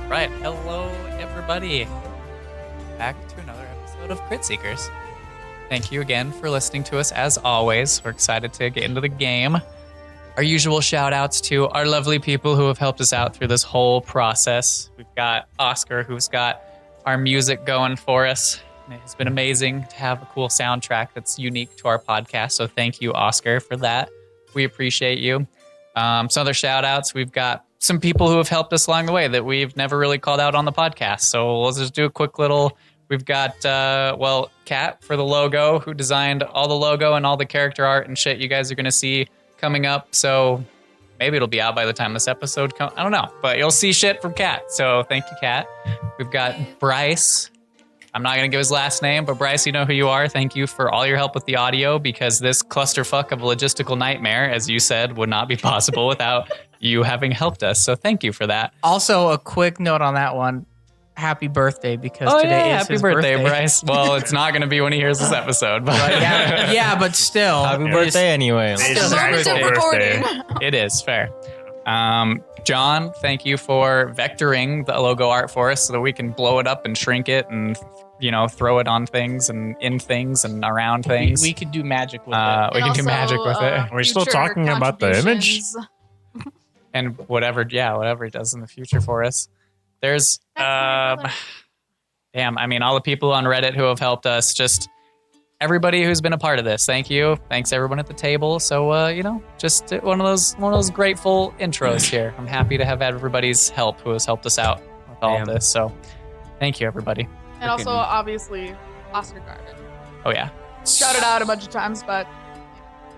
Right, hello everybody. Back to another episode of Crit Seekers. Thank you again for listening to us as always. We're excited to get into the game. Our usual shout outs to our lovely people who have helped us out through this whole process. We've got Oscar, who's got our music going for us. It's been amazing to have a cool soundtrack that's unique to our podcast. So thank you, Oscar, for that. We appreciate you. Some other shout outs. We've got some people who have helped us along the way that we've never really called out on the podcast. So let's just do a quick little. We've got, Kat for the logo, who designed all the logo and all the character art and shit you guys are going to see coming up. So maybe it'll be out by the time this episode comes. I don't know, but you'll see shit from Kat. So thank you, Kat. We've got Bryce. I'm not going to give his last name, but Bryce, you know who you are. Thank you for all your help with the audio, because this clusterfuck of a logistical nightmare, as you said, would not be possible without you having helped us. So thank you for that. Also, a quick note on that one. Happy birthday, because today is happy his birthday, Bryce. Well, it's not going to be when he hears this episode. But yeah, but still. Happy birthday anyway. Still It's his birthday. recording. it is fair. John, thank you for vectoring the logo art for us so that we can blow it up and shrink it and, throw it on things and in things and around things. We could do magic with it. We can do magic with it. Are we still talking about the image? And whatever he does in the future for us. There's, all the people on Reddit who have helped us, just everybody who's been a part of this. Thank you. Thanks everyone at the table. So, just one of those grateful intros here. I'm happy to have everybody's help who has helped us out with all of this. So thank you, everybody. And also, obviously, Oscar Garden. Oh, yeah. Shouted out a bunch of times, but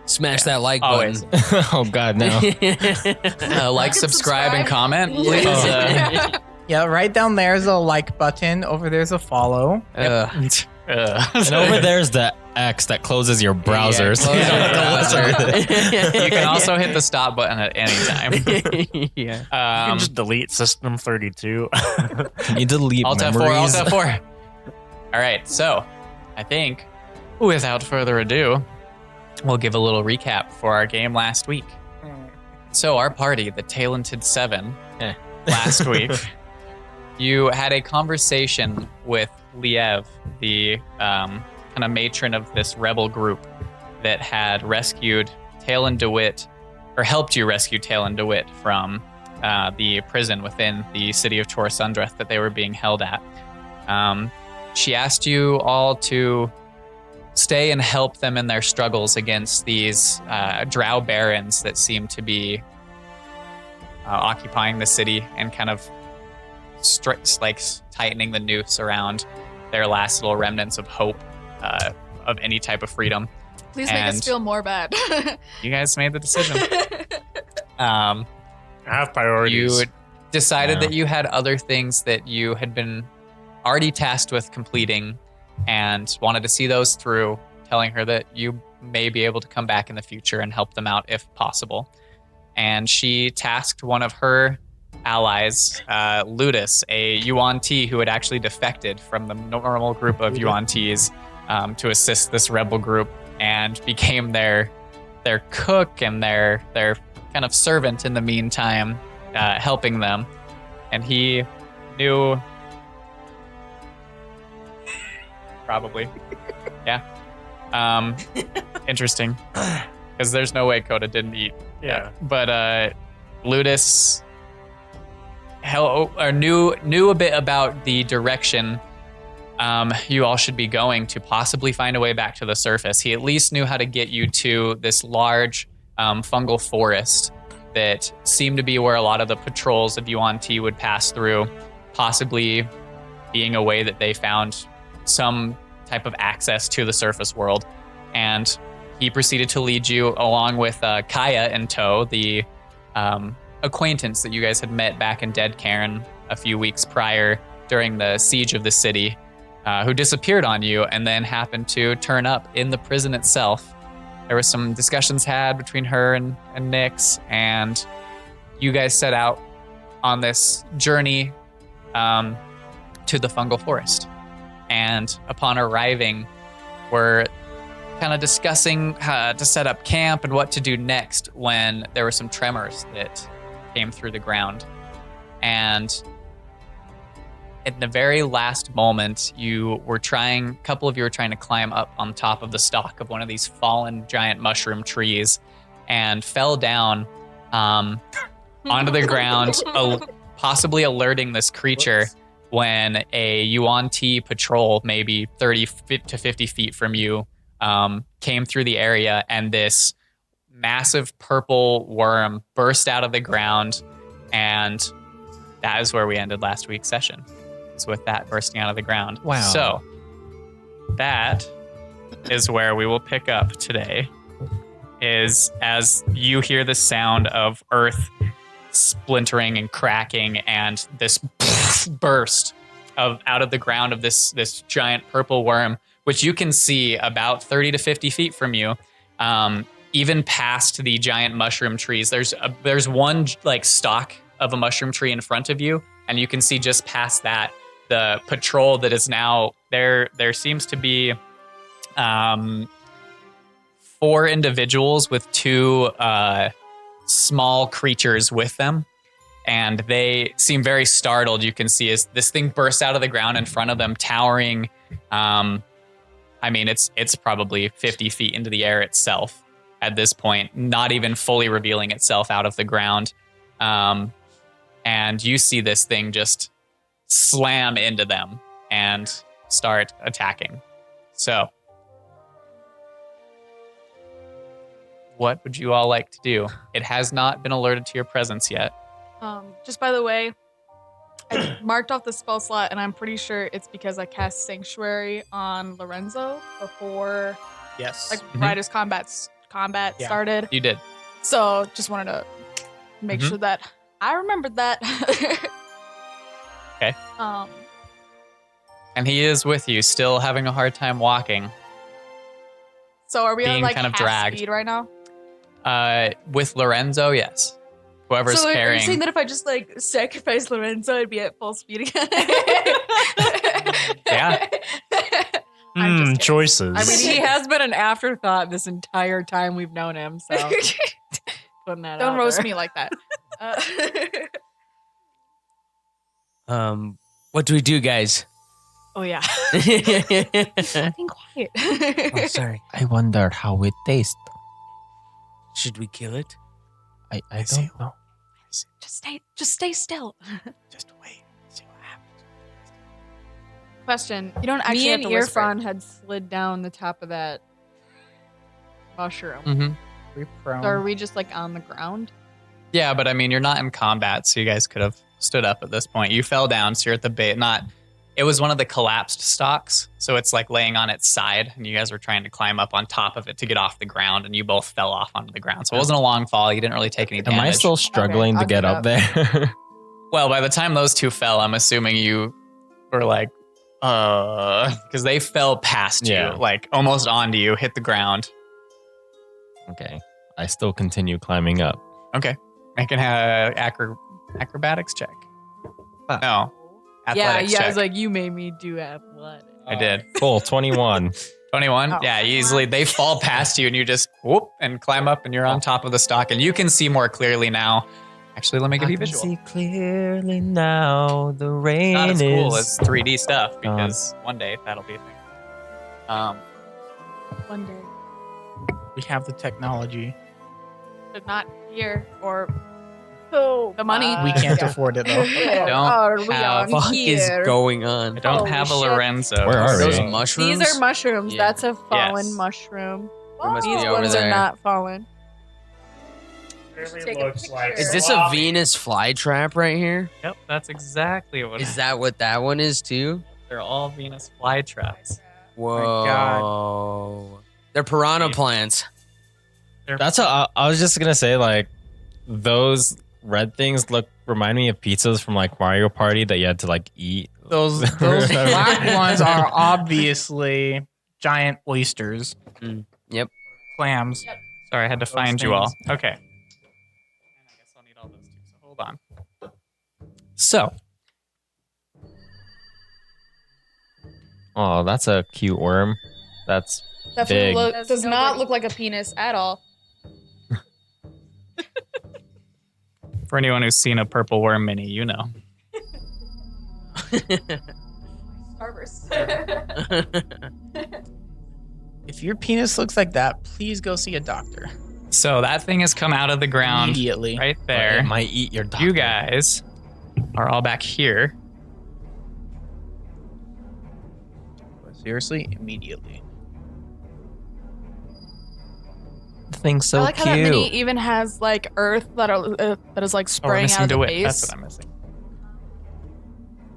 Smash that like Always. button. Oh God, no. Like, subscribe, and comment, please. Yeah, right down there's a like button. Over there's a follow. And over there's the X that closes your browsers. You can also hit the stop button at any time. Yeah. You can just delete System 32. You delete Alt F4, memories. Alt F4. All right, so I think without further ado, we'll give a little recap for our game last week. So our party, the Talented Seven, last week, you had a conversation with Liev, the kind of matron of this rebel group that had rescued Talon Dawitt, or helped you rescue Talon Dawitt from the prison within the city of Tor Sundrath that they were being held at. She asked you all to stay and help them in their struggles against these drow barons that seem to be occupying the city and kind of tightening the noose around their last little remnants of hope of any type of freedom. please make us feel more bad. You guys made the decision. I have priorities. You decided that you had other things that you had been already tasked with completing and wanted to see those through, telling her that you may be able to come back in the future and help them out if possible. And she tasked one of her allies, Ludus, a Yuan-Ti who had actually defected from the normal group of Yuan-Tis to assist this rebel group, and became their cook and their kind of servant in the meantime, helping them. And he knew... Probably. Yeah. Interesting. Because there's no way Coda didn't eat. Yeah. But Ludus knew a bit about the direction you all should be going to possibly find a way back to the surface. He at least knew how to get you to this large fungal forest that seemed to be where a lot of the patrols of Yuan-Ti would pass through, possibly being a way that they found some type of access to the surface world. And he proceeded to lead you along with Kaya in tow, the acquaintance that you guys had met back in Dead Cairn a few weeks prior during the siege of the city, who disappeared on you and then happened to turn up in the prison itself. There were some discussions had between her and Nyx, and you guys set out on this journey to the fungal forest. And upon arriving, we're kind of discussing how to set up camp and what to do next when there were some tremors that came through the ground. And in the very last moment, a couple of you were trying to climb up on top of the stalk of one of these fallen giant mushroom trees and fell down onto the ground, possibly alerting this creature when a Yuan-Ti patrol, maybe 30 to 50 feet from you, came through the area, and this massive purple worm burst out of the ground, and that is where we ended last week's session. It's with that bursting out of the ground. Wow. So that is where we will pick up today, is as you hear the sound of earth splintering and cracking and this burst out of the ground of this giant purple worm, which you can see about 30 to 50 feet from you, even past the giant mushroom trees. There's one like stalk of a mushroom tree in front of you, and you can see just past that the patrol that is now there. There seems to be 4 individuals with 2 small creatures with them, and they seem very startled. You can see as this thing bursts out of the ground in front of them, towering. It's probably 50 feet into the air itself at this point, not even fully revealing itself out of the ground. And you see this thing just slam into them and start attacking. So, what would you all like to do? It has not been alerted to your presence yet. Just by the way, I marked off the spell slot, and I'm pretty sure it's because I cast Sanctuary on Lorenzo before, Yes. right as combat started. You did. So just wanted to make sure that I remembered that. Okay. And he is with you, still having a hard time walking. So are we Being on like kind of half dragged. speed right now? With Lorenzo, yes. Whoever's So are you carrying. saying that if I just like sacrifice Lorenzo, I'd be at full speed again? Yeah. I'm just kidding. Choices. I mean, he has been an afterthought this entire time we've known him, so putting that Don't out roast there. me like that. What do we do, guys? Oh yeah. Oh, Being quiet. sorry. I wonder how it tastes. Should we kill it? I don't know. Just stay still. Just wait. See what happens. Question. You don't actually Me have and to whisper. Irfan had slid down the top of that mushroom. Mhm. We're prone. So are we just like on the ground? Yeah, but I mean, you're not in combat, so you guys could have stood up at this point. You fell down, so you're at the bait. It was one of the collapsed stalks, so it's like laying on its side, and you guys were trying to climb up on top of it to get off the ground, and you both fell off onto the ground. So it wasn't a long fall. You didn't really take any damage. Am I still struggling I'll to get get up up. there? Well, by the time those 2 fell, I'm assuming you were like, because they fell past Yeah. you, like almost onto you, hit the ground. Okay. I still continue climbing up. Okay. Make an acrobatics check. No. Athletics Yeah, check. I was like, you made me do athletic. I did. Cool, 21. 21? Oh. Yeah, easily. They fall past you and you just whoop and climb up and you're on top of the stalk and you can see more clearly now. Actually, let me give you a visual. see clearly now. The rain Not as cool as 3D stuff because one day that'll be a thing. One day, We have the technology. but not here or So the money. We can't afford it though. don't are we have- on Fuck is here? going on? I don't Holy have a shit. Lorenzo. Where are Those we? mushrooms? These are mushrooms. Yeah. That's a fallen Yes. mushroom. We must These be over ones there. are not fallen. Take a picture. Is this a Venus flytrap right here? Yep, that's exactly what Is that what that one is too? They're all Venus flytraps. Whoa. God. They're piranha plants. That's what I was just gonna say. Like, those red things look remind me of pizzas from like Mario Party that you had to like eat. Those black ones are obviously giant oysters. Yep. Clams. Sorry, I had to Those find you all. things. Okay. And I guess I'll need all those too. So hold on. So Oh, that's a cute worm. That's big. Does not look like a penis at all. for anyone who's seen a purple worm mini, you know. Starburst. If your penis looks like that, please go see a doctor So that thing has come out of the ground immediately. right It there. might eat your dog. You guys are all back here. Seriously, immediately. The thing's so I like cute. how that mini even has like earth that is like Oh, we're spraying missing out of the Dawitt. base. That's what I'm missing.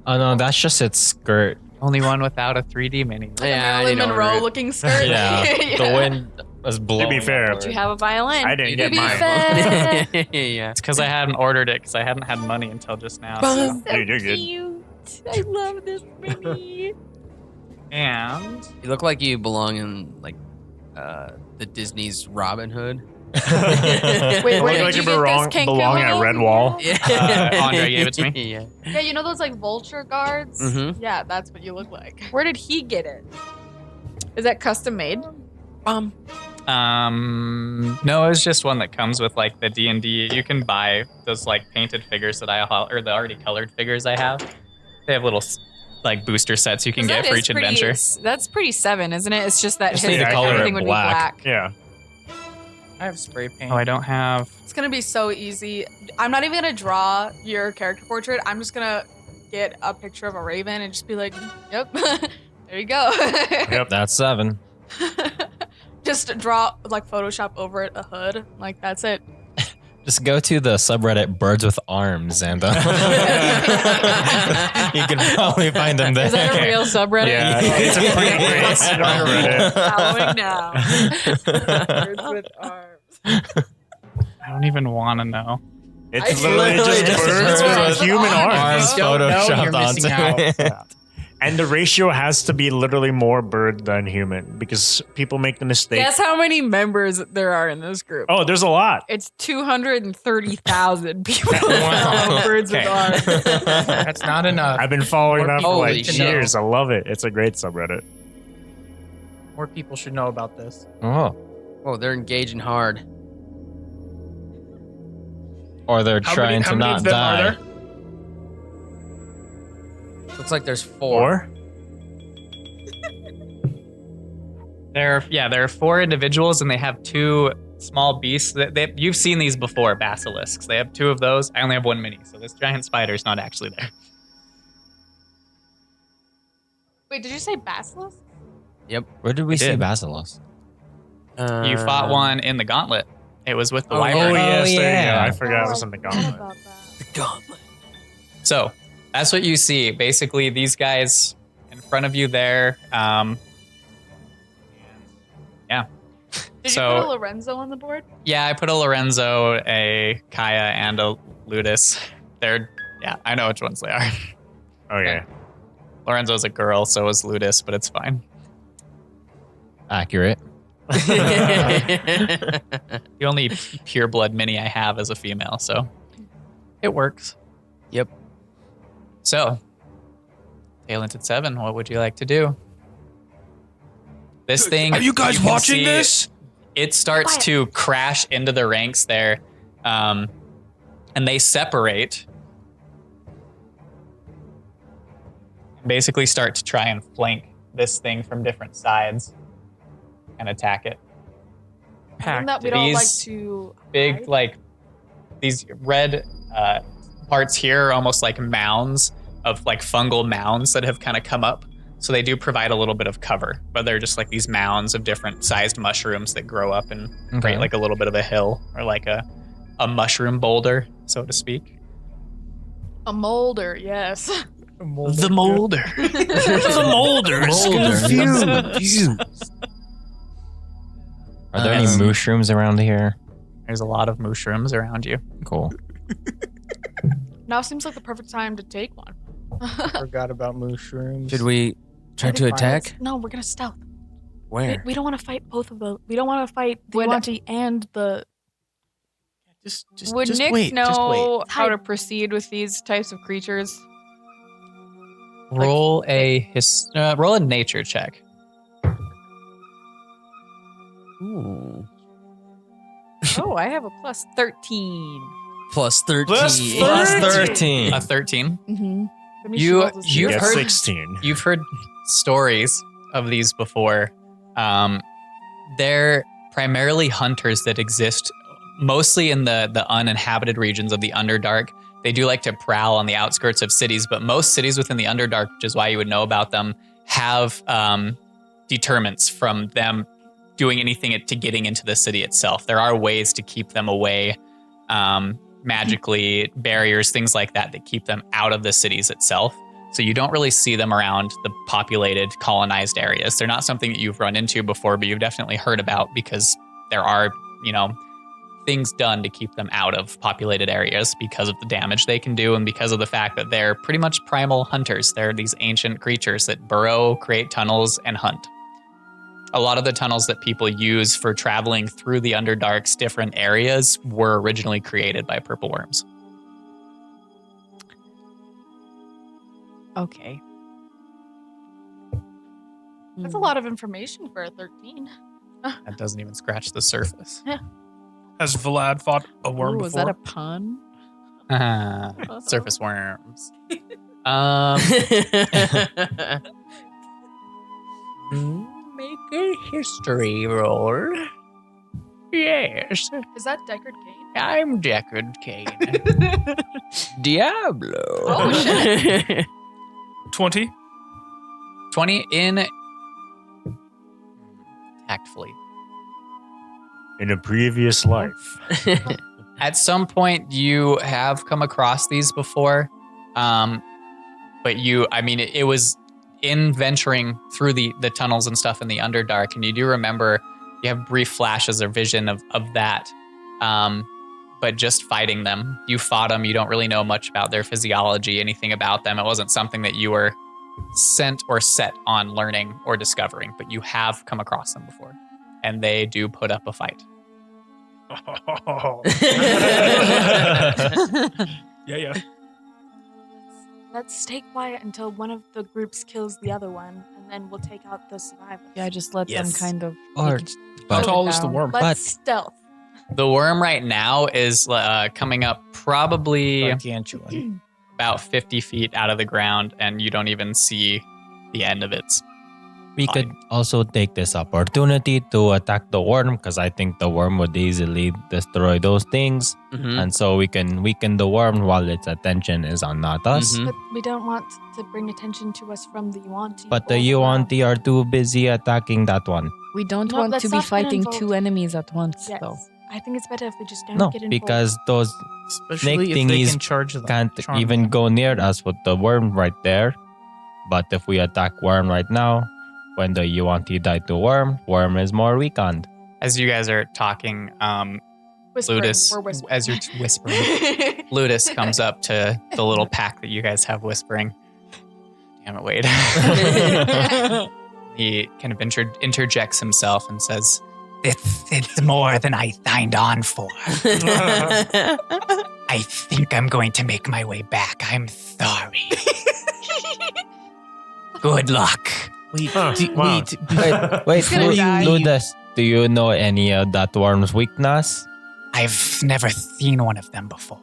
Oh no, that's just its skirt. Only one without a 3D mini. Like a Yeah, I Marilyn need to Monroe order it. looking skirt. Yeah, the wind was blowing. To be fair, upward. Do you have a violin? I didn't You get did mine. fair. Yeah. It's because I hadn't ordered it because I hadn't had money until just now. So. Dude, you're good. Cute. I love this mini. And You look like you belong in like the Disney's Robin Hood. Wait, Look where like did you you get belong this at Cancun? Red Wall. Andre gave it to me. Yeah. Yeah, you know those like vulture guards? Mhm. Yeah, that's what you look like. Where did he get it? Is that custom made? no, it was just one that comes with like the D&D. You can buy those like painted figures that or the already colored figures I have. They have little like booster sets you can get for each adventure. That's pretty 7, isn't it? It's just that Just his need to color it everything would black. be black. Yeah. I have spray paint. Oh, I don't have. It's gonna be so easy. I'm not even gonna draw your character portrait. I'm just gonna get a picture of a raven and just be like, yep, there you go. Yep. That's 7. Just draw like Photoshop over it a hood. Like that's it. Just go to the subreddit Birds with Arms and you can probably find them there. Is that a real subreddit? Yeah, it's a pretty great subreddit. Following now. Birds with arms. I don't even want to know. It's literally just birds with human arms. Don't know, photoshopped you're missing onto it. And the ratio has to be literally more bird than human because people make the mistake. Guess how many members there are in this group? Oh, there's a lot. It's 230,000 people. Wow. Birds with Okay. arms. That's not enough. I've been following More that for people like need to know. years. I love it. It's a great subreddit. More people should know about this. Oh. Oh, they're engaging hard. Or they're How trying many to not of them are die. there? Looks like there's 4. There are 4 individuals, and they have 2 small beasts. You've seen these before, basilisks. They have 2 of those. I only have 1 mini, so this giant spider's not actually there. Wait, did you say basilisk? Where did we I see did. Basilos? You fought one in the gauntlet. It was with the Oh, wyvern. Oh, yes, there you go. yeah. I forgot it was in the I forgot gauntlet. about that. The gauntlet. So that's what you see. Basically, these guys in front of you there. Did So- you put a Lorenzo on the board? Yeah, I put a Lorenzo, a Kaya, and a Ludus. I know which ones they are. Okay. Lorenzo's a girl, so is Ludus, but it's fine. Accurate. The only pure blood mini I have is a female, so it works. Yep. So, Talented 7, what would you like to do? This thing. you can see It starts to crash into the ranks there, and they separate. Basically, start to try and flank this thing from different sides and attack it. Something that we don't like These to big, hide. like these red parts here are almost like mounds of like fungal mounds that have kind of come up. So they do provide a little bit of cover, but they're just like these mounds of different sized mushrooms that grow up and create like a little bit of a hill or like a mushroom boulder, so to speak. A molder, yes. The molder. The molders. Are there any mushrooms around here? There's a lot of mushrooms around you. Cool. Now seems like the perfect time to take one. Forgot about mushrooms. Should we try to attack? No, we're gonna stealth. Where? We don't want to fight both of them. We don't want to fight the Would- Yuanti and the. Just Would just Nick wait. Just wait. know how to proceed with these types of creatures? Roll a nature check. Ooh. Oh, I have a plus 13. Plus 13. Plus Plus 13. 13. A 13. Mm-hmm. That means she rolled a You've Get heard 16. You've heard stories of these before. They're primarily hunters that exist mostly in the uninhabited regions of the Underdark. They do like to prowl on the outskirts of cities, but most cities within the Underdark, which is why you would know about them, have deterrents from them doing anything to getting into the city itself. There are ways to keep them away, magically, barriers, things like that keep them out of the cities itself. So you don't really see them around the populated, colonized areas. They're not something that you've run into before, but you've definitely heard about because there are, things done to keep them out of populated areas because of the damage they can do and because of the fact that they're pretty much primal hunters. They're these ancient creatures that burrow, create tunnels, and hunt. A lot of the tunnels that people use for traveling through the Underdark's different areas were originally created by purple worms. Okay. That's a lot of information for a 13. That doesn't even scratch the surface. Has Vlad fought a worm Ooh, before? was that a pun? Surface worms. Make a history roll. Yes, Is that Deckard Kane? I'm Deckard Kane. Diablo. Oh, shit. 20? 20 in tactfully. In a previous life. At some point, you have come across these before, but it was in venturing through the tunnels and stuff in the Underdark, and you do remember you have brief flashes or vision of that, but just fighting them. You fought them. You don't really know much about their physiology, anything about them. It wasn't something that you were sent or set on learning or discovering, but you have come across them before, and they do put up a fight. Yeah. Let's stay quiet until one of the groups kills the other one, and then we'll take out the survivors. Yeah, just let Yes. them kind of. Or- How But- tall is the down. worm? Let's But- stealth. The worm right now is coming up probably Gargantuan. about 50 feet out of the ground, and you don't even see the end of it. We could also take this opportunity to attack the worm because I think the worm would easily destroy those things. Mhm. And so we can weaken the worm while its attention is on not us. Mhm. But we don't want to bring attention to us from the Yuanti. But the or Yuanti are too busy attacking that one. We don't No, want let's to be not get fighting involved. two enemies at once, Yes. though. I think it's better if we just don't No, get involved. because those Especially if they thingies can charge them. can't charm even them. go near us with the worm right there. But if we attack worm right now, when the Yuanti die to worm is more weakened. As you guys are talking, Whispering. Ludus, We're whispering. as you're whispering, Ludus comes up to the little pack that you guys have whispering. Damn it, Wade. He kind of interjects himself and says, It's more than I signed on for. I think I'm going to make my way back. I'm sorry. Good luck. Wait, Huh, wow. Wait, gonna die. Ludus, do you know any of that worm's weakness? I've never seen one of them before.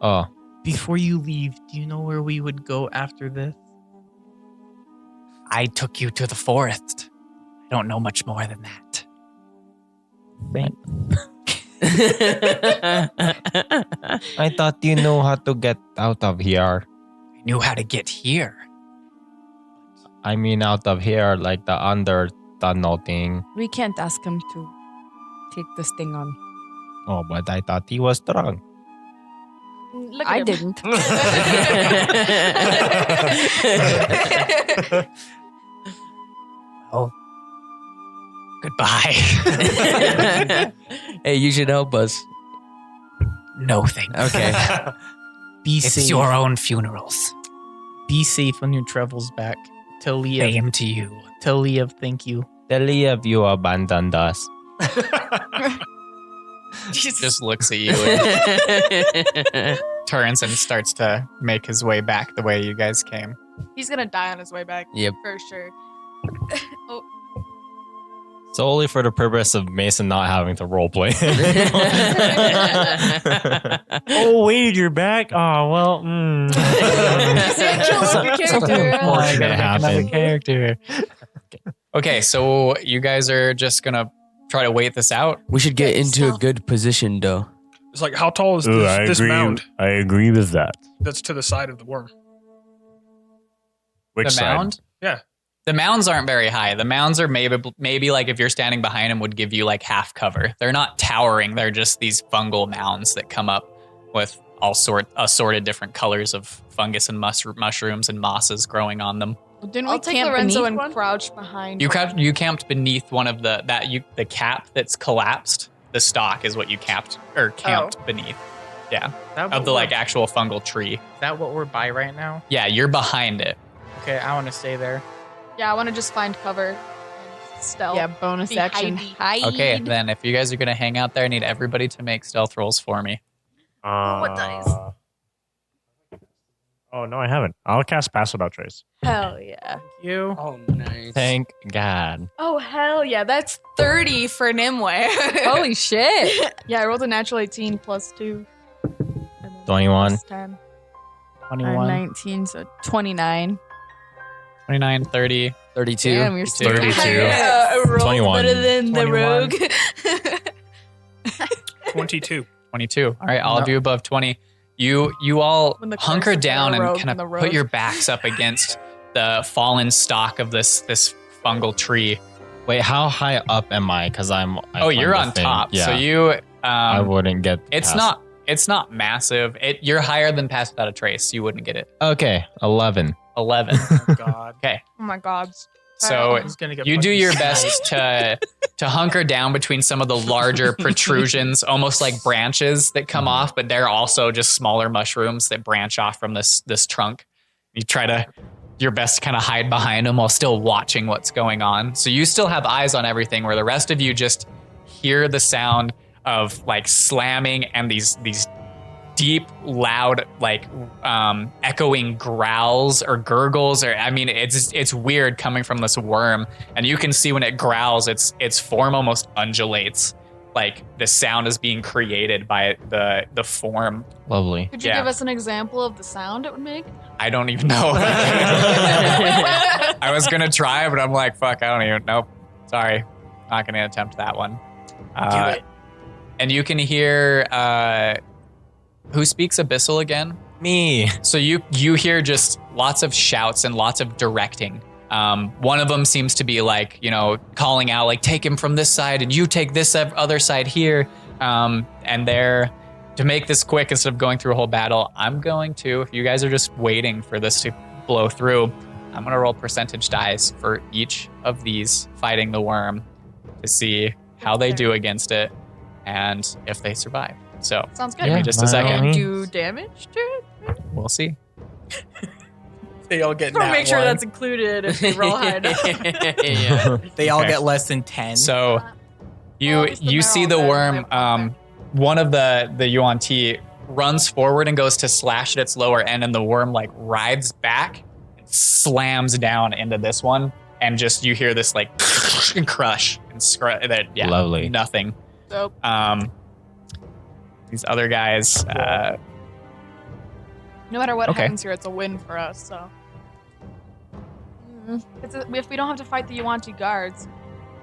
Oh, before you leave, do you know where we would go after this? I took you to the forest. I don't know much more than that. I thought you knew how to get out of here. I knew how to get here. I mean, out of here, like the under tunnel thing. We can't ask him to take this thing on. Oh, but I thought he was strong. Look at I him. didn't. Oh. Goodbye. Hey, you should help us. No thanks. Okay. Be It's safe. your own funerals. Be safe on your travels back. To Liev. Same to you. To Liev, thank you. The Liev, you abandoned us. Just looks at you and turns and starts to make his way back the way you guys came. He's gonna die on his way back. Yep. For sure. Oh, Solely for the purpose of Mason not having to roleplay. Oh wait, you're back. Oh well. kill your character. More shit happened. character. Okay, so you guys are just gonna try to wait this out. We should get Yeah, into a stealth. good position, though. It's like, how tall is Ooh, this mound I agree with that. that's to the side of the worm? Which the side? mound? Yeah. The mounds aren't very high. The mounds are maybe like if you're standing behind them would give you like half cover. They're not towering. They're just these fungal mounds that come up with assorted different colors of fungus and mushrooms and mosses growing on them. Didn't I'll we take camp Lorenzo beneath and one? crouch behind. You one. camped beneath one of the cap that's collapsed. The stalk is what you camped beneath. Yeah, of the like actual fungal tree. Is that what we're by right now? Yeah, you're behind it. Okay, I want to stay there. Yeah, I want to just find cover and stealth. Yeah, bonus Be action. hidey. Hide. Okay, then if you guys are gonna hang out there, I need everybody to make stealth rolls for me. What dice? Oh no, I haven't. I'll cast Pass Without Trace. Hell yeah. You. Oh, nice. Thank God. Oh hell yeah. That's 30 for Nimue. Holy shit. Yeah, I rolled a natural 18 plus 2. And then 21. plus 10. I'm 21. 19, so 29. 29, 30. 32. Damn, you're still 32. I rolled 21. better than the 21. rogue. 22. 22. All right, all of you above 20. You all When the hunker curse of down the and rogue kind and the of rogue. put your backs up against the fallen stalk of this fungal tree. Wait, how high up am I? Because I You're climbed on the thing. top. Yeah, So you I wouldn't get. it's past. not massive. You're higher than Pass Without a Trace. You wouldn't get it. Okay, 11. 11. God. Okay. Oh my god. So He's gonna get you do fucking your sniped. best to hunker down between some of the larger protrusions, almost like branches that come off, but they're also just smaller mushrooms that branch off from this trunk. You try to your best to kind of hide behind them while still watching what's going on. So you still have eyes on everything, where the rest of you just hear the sound of like slamming and these deep, loud, like echoing growls or gurgles, or I mean, it's weird coming from this worm. And you can see when it growls, its form almost undulates, like the sound is being created by the form. Lovely. Could you Yeah. give us an example of the sound it would make? I don't even know. I was gonna try, but I'm like, fuck, I don't even. Nope, sorry, not gonna attempt that one. Do it. And you can hear. Who speaks Abyssal again? Me. So you hear just lots of shouts and lots of directing. One of them seems to be like, calling out, like, take him from this side and you take this other side here. And they're, to make this quick, instead of going through a whole battle, I'm going to, if you guys are just waiting for this to blow through, I'm going to roll percentage dice for each of these fighting the worm to see how they do against it and if they survive. So Sounds good. give me just a second. means. Do damage to it? We'll see. They all get Just want to nat make sure one. that's included if we roll high enough. Yeah. They all Okay. get less than 10. So you Well, at least the see barrel the then, worm, one of the Yuan Ti runs forward and goes to slash at its lower end, and the worm like rides back and slams down into this one, and just you hear this like crush and Lovely. nothing. Dope. These other guys, No matter what Okay. happens here, it's a win for us. So, if we don't have to fight the Yuan Ti guards,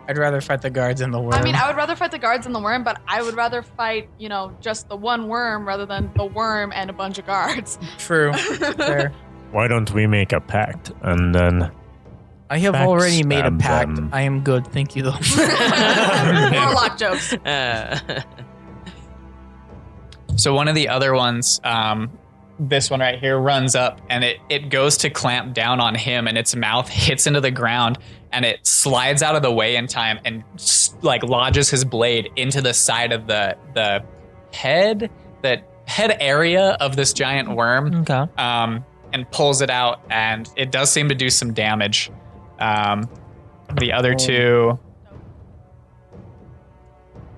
I'd rather fight the guards in the worm. I mean, I would rather fight the guards and the worm, but I would rather fight, just the one worm rather than the worm and a bunch of guards. True. Fair. Why don't we make a pact and then I have already made a Backstab pact. them. I am good. Thank you, though. Warlock jokes. So one of the other ones, this one right here, runs up and it goes to clamp down on him, and its mouth hits into the ground and it slides out of the way in time and like lodges his blade into the side of the head that head area of this giant worm, Okay. and pulls it out, and it does seem to do some damage. The other two,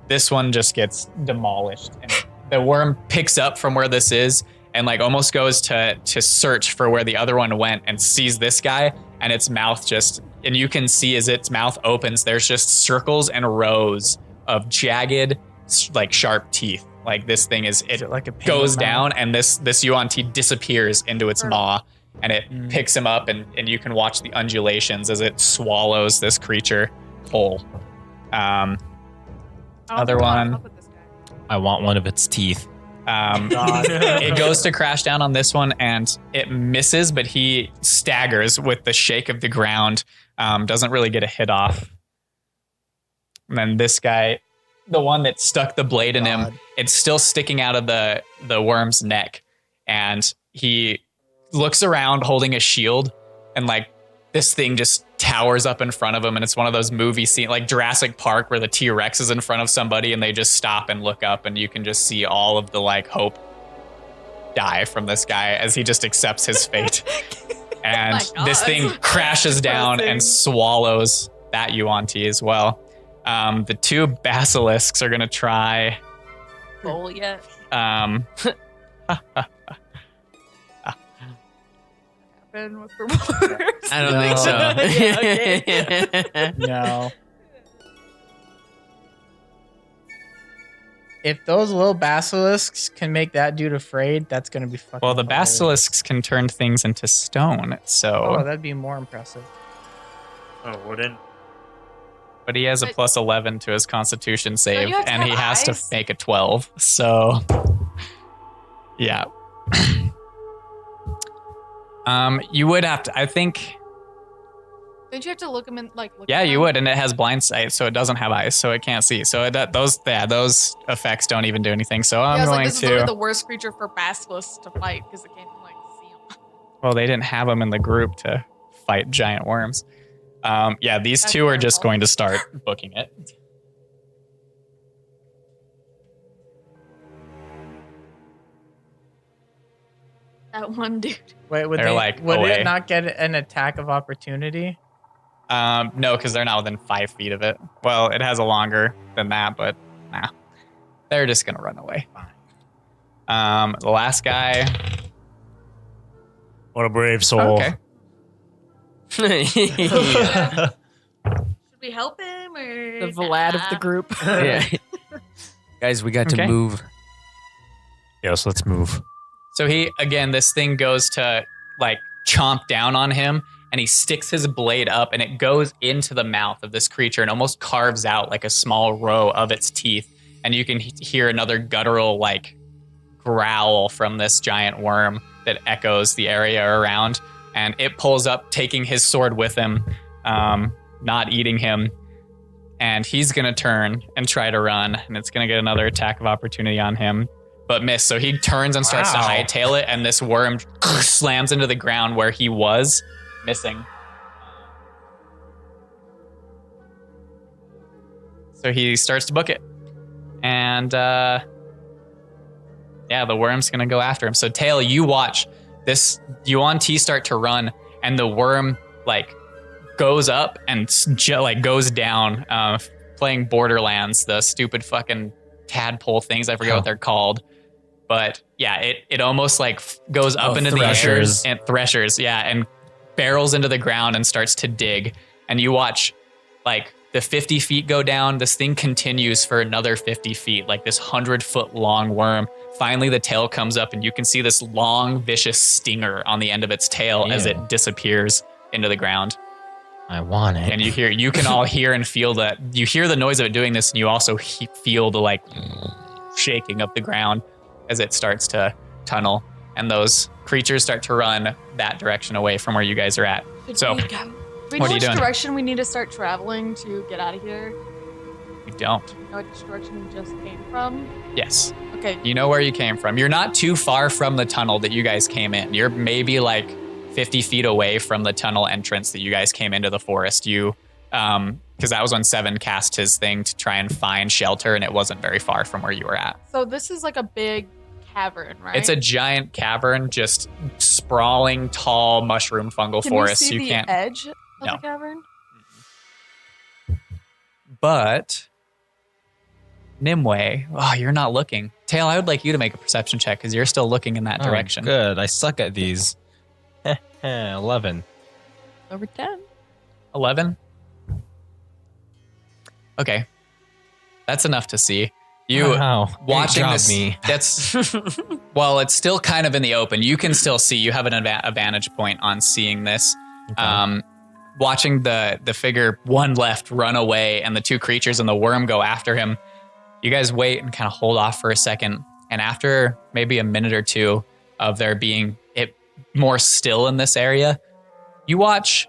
this one just gets demolished, and the worm picks up from where this is and like almost goes to search for where the other one went, and sees this guy, and its mouth and you can see as its mouth opens, there's just circles and rows of jagged, like sharp teeth. Like this thing is like a goes penguin down, mouth? and this Yuan-Ti disappears into its maw, and it picks him up, and you can watch the undulations as it swallows this creature whole. Other one. I want one of its teeth. It goes to crash down on this one, and it misses, but he staggers with the shake of the ground. Doesn't really get a hit off. And then this guy, the one that stuck the blade in him, it's still sticking out of the worm's neck, and he looks around holding a shield, and like this thing just towers up in front of him, and it's one of those movie scenes like Jurassic Park where the T-Rex is in front of somebody and they just stop and look up, and you can just see all of the like hope die from this guy as he just accepts his fate. And this thing crashes down and swallows that Yuan-Ti as well. The two basilisks are gonna try. Bowl yet? With rewards. I don't think so. No. If those little basilisks can make that dude afraid, that's gonna be fucking. Well, the hilarious. basilisks can turn things into stone, so. Oh, that'd be more impressive. Oh, wooden. But he has a plus 11 to his Constitution save, you have to and he have has to eyes? make a 12. So, yeah. You would have to. I think. Did you have to look him in look Yeah, at you him? would, and it has blind sight, so it doesn't have eyes, so it can't see. So those effects don't even do anything. So Yeah, I I'm was like, going this is literally to. the worst creature for basilisks to fight because they can't even like see him. Well, they didn't have them in the group to fight giant worms. Yeah, these That's two are their just fault. going to start booking it. That one dude. Wait, would They're, they, like, would away. it not get an attack of opportunity? No, because they're not within 5 feet of it. Well, it has a longer than that, but nah. They're just gonna run away. The last guy. What a brave soul. Okay. Yeah. Should we help him or The Vlad of the group. Yeah. Guys, we got to Okay. move. Yes, let's move. So this thing goes to like chomp down on him, and he sticks his blade up, and it goes into the mouth of this creature and almost carves out like a small row of its teeth. And you can hear another guttural like growl from this giant worm that echoes the area around. And it pulls up, taking his sword with him, not eating him. And he's going to turn and try to run, and it's going to get another attack of opportunity on him, but miss. So he turns and starts to Wow. hightail it, and this worm slams into the ground where he was, missing. So he starts to book it. And yeah, the worm's going to go after him. So Tail, you watch this Yuan-Ti start to run, and the worm like goes up and goes down, playing Borderlands, the stupid fucking tadpole things. I forget what they're called. But yeah, it almost like goes up into threshers. the air and threshers, yeah, and barrels into the ground and starts to dig. And you watch like the 50 feet go down. This thing continues for another 50 feet, like this 100-foot long worm. Finally, the tail comes up, and you can see this long, vicious stinger on the end of its tail as Ew. it disappears into the ground. I want it. And you can all hear and feel that. You hear the noise of it doing this, and you also feel the like shaking of the ground as it starts to tunnel. And those creatures start to run that direction away from where you guys are at. So we what know are you which doing? direction we need to start traveling to get out of here? You don't. You know which direction we just came from? Yes. Okay. You know where you came from. You're not too far from the tunnel that you guys came in. You're maybe like 50 feet away from the tunnel entrance that you guys came into the forest. You, because that was when Seven cast his thing to try and find shelter, and it wasn't very far from where you were at. So this is like a big cavern, right? It's a giant cavern, just sprawling, tall mushroom fungal Can forest. we see You the can't. edge of No. the cavern? But Nimue, oh, you're not looking. Tail, I would like you to make a perception check because you're still looking in that Oh, direction. good. I suck at these. 11. Over 10. 11. Okay, that's enough to see. You Wow. watching Great job, this. me. That's well, it's still kind of in the open. You can still see. You have an advantage point on seeing this. Okay. Watching the figure one left run away and the two creatures and the worm go after him. You guys wait and kind of hold off for a second. And after maybe a minute or two of there being it more still in this area, you watch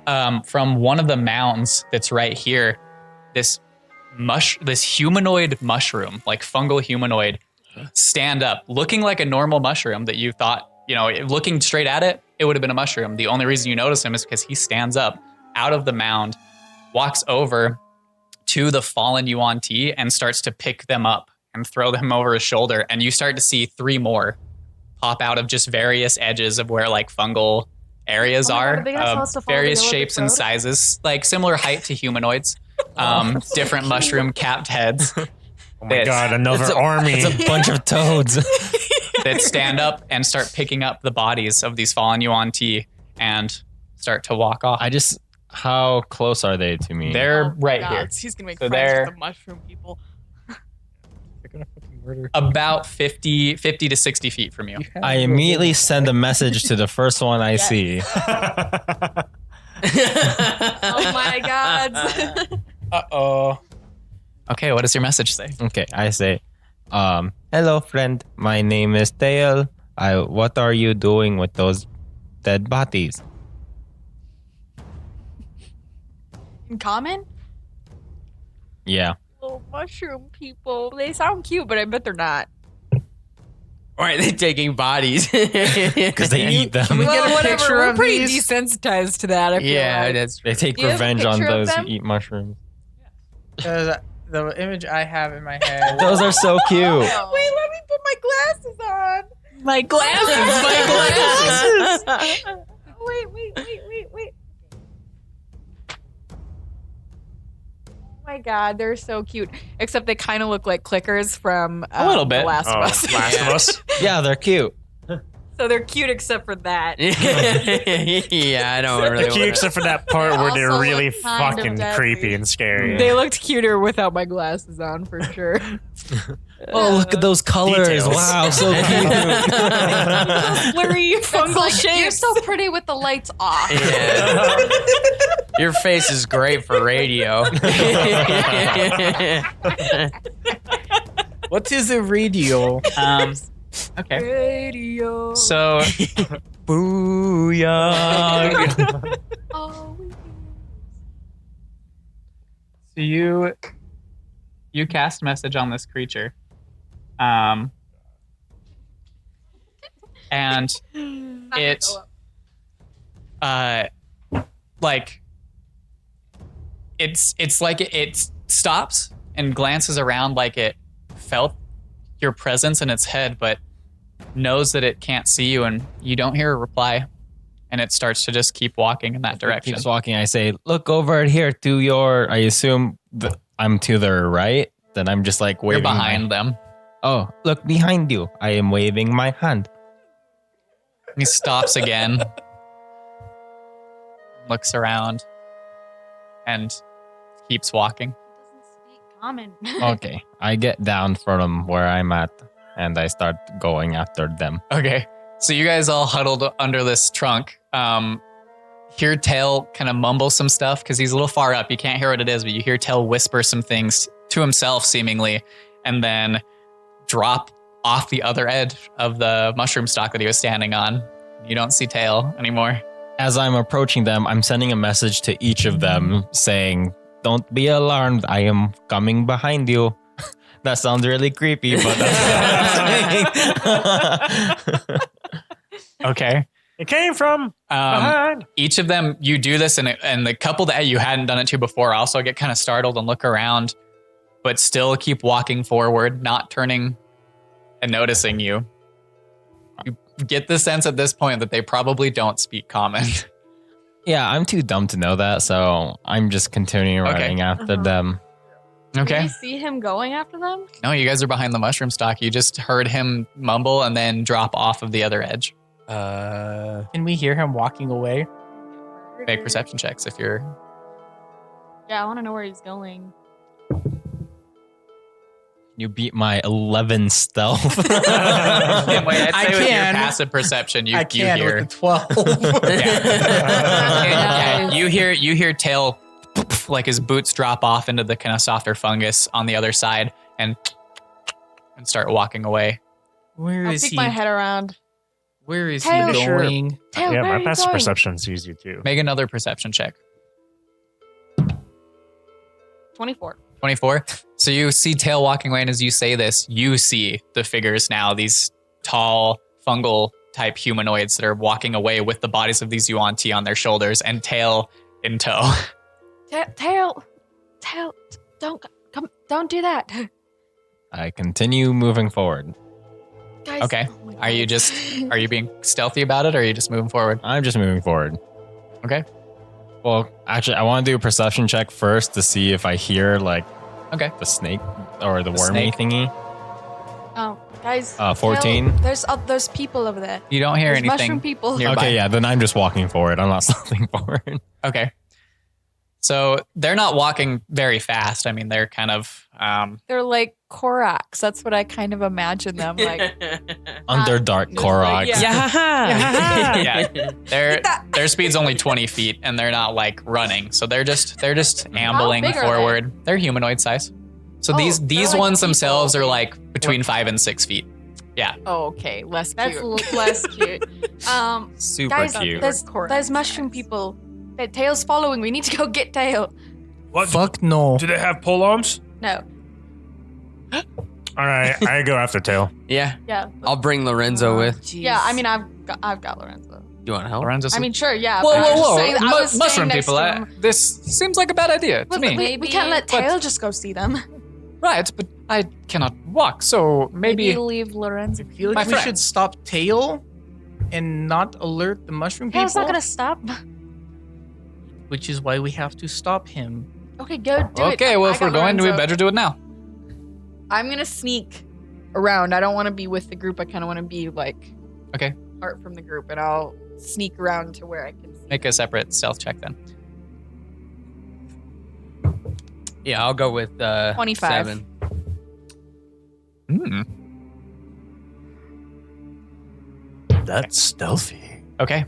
from one of the mounds that's right here, this humanoid mushroom, like fungal humanoid, stand up, looking like a normal mushroom that you thought, looking straight at it, it would have been a mushroom. The only reason you notice him is because he stands up out of the mound, walks over to the fallen Yuan Ti and starts to pick them up and throw them over his shoulder. And you start to see 3 more pop out of just various edges of where like fungal areas Oh my God, are, are they gonna tell us to follow various the yellow shapes and road? sizes, like similar height to humanoids, different mushroom capped heads Oh my This. god, another It's a- army. It's a bunch of toads. that stand up and start picking up the bodies of these fallen Yuan Ti and start to walk off. How close are they to me? They're Oh, right God, here. He's gonna make So friends they're- with the mushroom people. About 50 to 60 feet from you. I immediately send a message to the first one I Yes. see. Oh my God. Uh-oh. Okay, what does your message say? Okay, I say, hello friend, my name is Dale. What are you doing with those dead bodies? In common? Yeah. Little mushroom people. They sound cute, but I bet they're not. Why are they taking bodies? Because they eat them. Can we get a whatever. picture We're of pretty these? desensitized to that. I feel yeah, like. that's They take Do you have a revenge on picture of those who them? eat mushrooms. Because the image I have in my head. Those are so cute. Wait, let me put my glasses on. My glasses! Wait. Oh my God, they're so cute. Except they kind of look like clickers from A little bit. The Last of Oh, Us. Last of Us. Yeah, they're cute. So they're cute except for that. yeah, I don't really. Cute wanna- except for that part where they're Also really look kind of fucking deadly. creepy and scary. They looked cuter without my glasses on for sure. Oh, look at those colors. Details. Wow, so cute. Blurry It's fungal like, shapes. you're so pretty with the lights off. Yeah. Your face is great for radio. What is a radio? Okay. Radio. So, booyah. Oh, we So you cast message on this creature, and it like it's like it stops and glances around like it felt your presence in its head, but knows that it can't see you, and you don't hear a reply, and it starts to just keep walking in that direction. Keeps walking. I say, look over here to your. I assume I'm to their right. Then I'm just like You're waving. behind them. Oh, look behind you. I am waving my hand. He stops again, looks around, and keeps walking. doesn't speak common. Okay, I get down from where I'm at, and I start going after them. Okay, so you guys all huddled under this trunk. Hear Tail kind of mumble some stuff because he's a little far up. You can't hear what it is, but you hear Tail whisper some things to himself, seemingly, and then drop off the other edge of the mushroom stalk that he was standing on. You don't see Tail anymore. As I'm approaching them, I'm sending a message to each of them saying, don't be alarmed. I am coming behind you. That sounds really creepy, but that's what I'm saying. Okay. It came from behind. Each of them, you do this, and the couple that you hadn't done it to before also get kind of startled and look around, but still keep walking forward, not turning and noticing you. get the sense at this point that they probably don't speak common. Yeah, I'm too dumb to know that, so I'm just continuing running after them. Did Okay. we see him going after them? No, you guys are behind the mushroom stock. You just heard him mumble and then drop off of the other edge. Can we hear him walking away? Make perception checks if you're. Yeah, I want to know where he's going. You beat my 11 stealth. Wait, I'd I say with your can. passive perception, I you can hear. with the 12. Yeah, you hear Tail like his boots drop off into the kind of softer fungus on the other side and start walking away. Where I'll is peek he? my head around. Where is Tail. he going? Tail, Yeah, where my are you passive going? perception's easy too. Make another perception check. 24. 24. So you see Tail walking away, and as you say this, you see the figures now, these tall fungal type humanoids that are walking away with the bodies of these Yuan-Ti on their shoulders and Tail in tow. Tail, don't do that. I continue moving forward. Guys, Okay. oh my Are you God. are you being stealthy about it, or are you just moving forward? I'm just moving forward. Okay. Well, actually, I want to do a perception check first to see if I hear like Okay. the snake or the The wormy snake. thingy. Oh, guys. 14. Tail, there's people over there. You don't hear There's mushroom anything. people. nearby. Okay, yeah, then I'm just walking forward. I'm not stepping forward. Okay. So they're not walking very fast. I mean, they're kind of They're like Korax. That's what I kind of imagine them like. Underdark just Koroks. like- yeah. Their speed's only 20 feet, and they're not like running. So they're just ambling big are they? forward. They're humanoid size. So Oh, these they're like ones people. themselves are like between 5 and 6 feet. Oh, okay, less That's cute. less cute. Super Guys, cute. there's mushroom people. Tail's following. We need to go get Tail. What? Fuck no. Do they have pole arms? No. All right, I go after Tail. Yeah, Yeah. I'll bring Lorenzo with. Jeez. Yeah, I mean, I've got Lorenzo. You want to help? Lorenzo's I mean, sure, yeah. whoa, but I was whoa, just whoa! saying, I was Mushroom staying next people. to him. This seems like a bad idea to But me. we can't let But- Tail just go see them. Right, but I cannot walk, so maybe. leave Lorenzo. I feel like My we should friends. stop Tail and not alert the mushroom people. Tail's not gonna stop. Which is why we have to stop him. Okay, go do it. Okay, well, I if we're got going, we Lorenzo. better do it now. I'm gonna sneak around. I don't want to be with the group. I kind of want to be like Okay. apart from the group, and I'll sneak around to where I can see. Make a separate stealth check then. Yeah, I'll go with 25. 7. Hmm. That's stealthy. Okay. I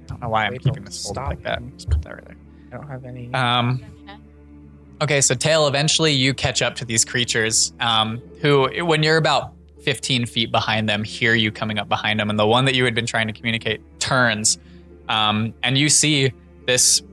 don't know why I'm Wait keeping till this folded stop like that. him. Just put that right there. I don't have any. Okay, so Tail, eventually you catch up to these creatures who, when you're about 15 feet behind them, hear you coming up behind them. And the one that you had been trying to communicate turns. And you see this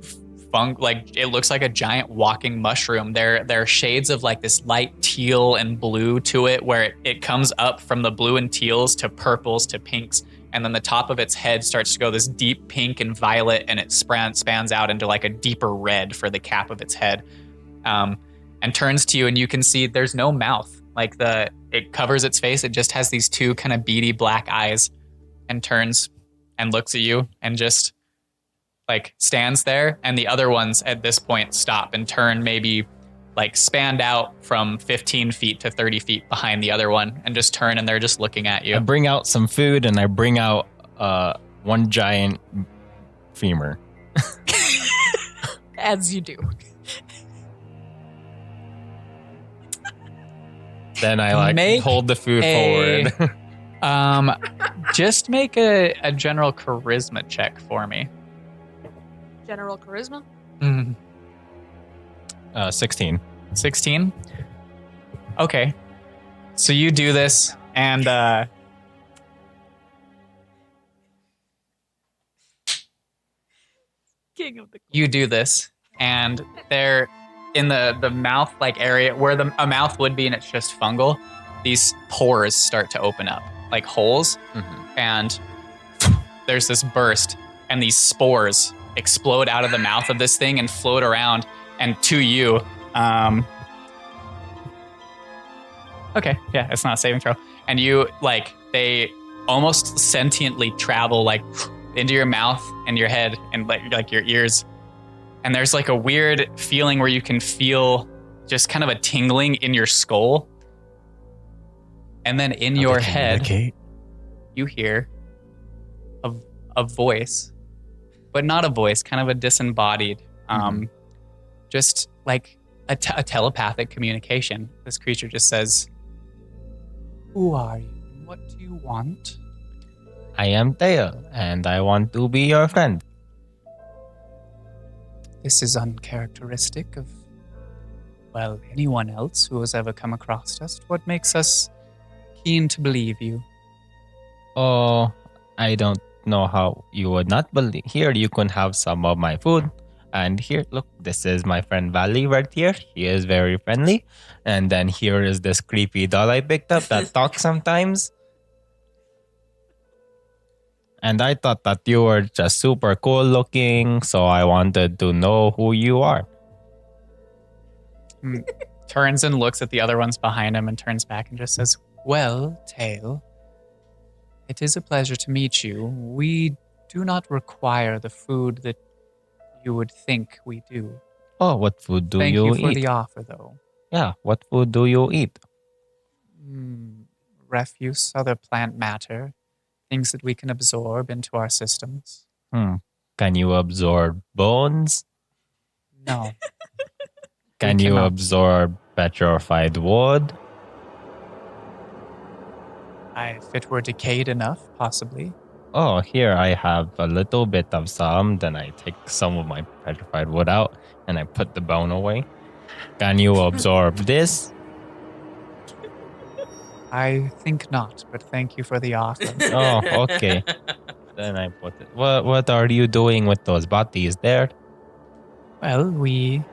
like it looks like a giant walking mushroom. There are shades of like this light teal and blue to it, where it comes up from the blue and teals to purples to pinks. And then the top of its head starts to go this deep pink and violet, and it spans out into like a deeper red for the cap of its head. And turns to you, and you can see there's no mouth. Like it covers its face. It just has these two kind of beady black eyes, and turns and looks at you and just like stands there. And the other ones at this point stop and turn, maybe like spanned out from 15 feet to 30 feet behind the other one, and just turn, and they're just looking at I you. bring out some food and I bring out one giant femur. As you do. Then I like Make hold the food a- forward. Just make a general charisma check for me. General charisma. 16. 16. Okay. So you do this, and King of the. you do this, and they're in the mouth like area where a mouth would be, and it's just fungal. These pores start to open up like holes, and there's this burst, and these spores explode out of the mouth of this thing and float around, and to you. Okay, yeah, it's not a saving throw. And you, like, they almost sentiently travel like into your mouth and your head and like your ears. And there's like a weird feeling where you can feel just kind of a tingling in your skull. And then in your head, you hear a voice, but not a voice, kind of a disembodied, just like a telepathic communication. This creature just says, "Who are you? What do you want?" I am Tail, and I want to be your friend. This is uncharacteristic of, well, anyone else who has ever come across us. What makes us keen to believe you? Oh, I don't know how you would not believe. Here, you can have some of my food. And here, look, this is my friend Valley right here. He is very friendly. And then here is this creepy doll I picked up that talks sometimes. And I thought that you were just super cool looking, so I wanted to know who you are. Turns and looks at the other ones behind him and turns back and just says, "Well, Tail, it is a pleasure to meet you. We do not require the food that you would think we do. Oh, what food do Thank you you for eat? the offer, though. Yeah, what food do you eat? Refuse, other plant matter, things that we can absorb into our systems. Can you absorb bones? No. Can you cannot. absorb petrified wood? If it were decayed enough, possibly. Oh, here I have a little bit of some. Then I take some of my petrified wood out and I put the bone away. Can you absorb this? I think not, but thank you for the offer. Oh, okay. Then I put it. What are you doing with those bodies there? Well, we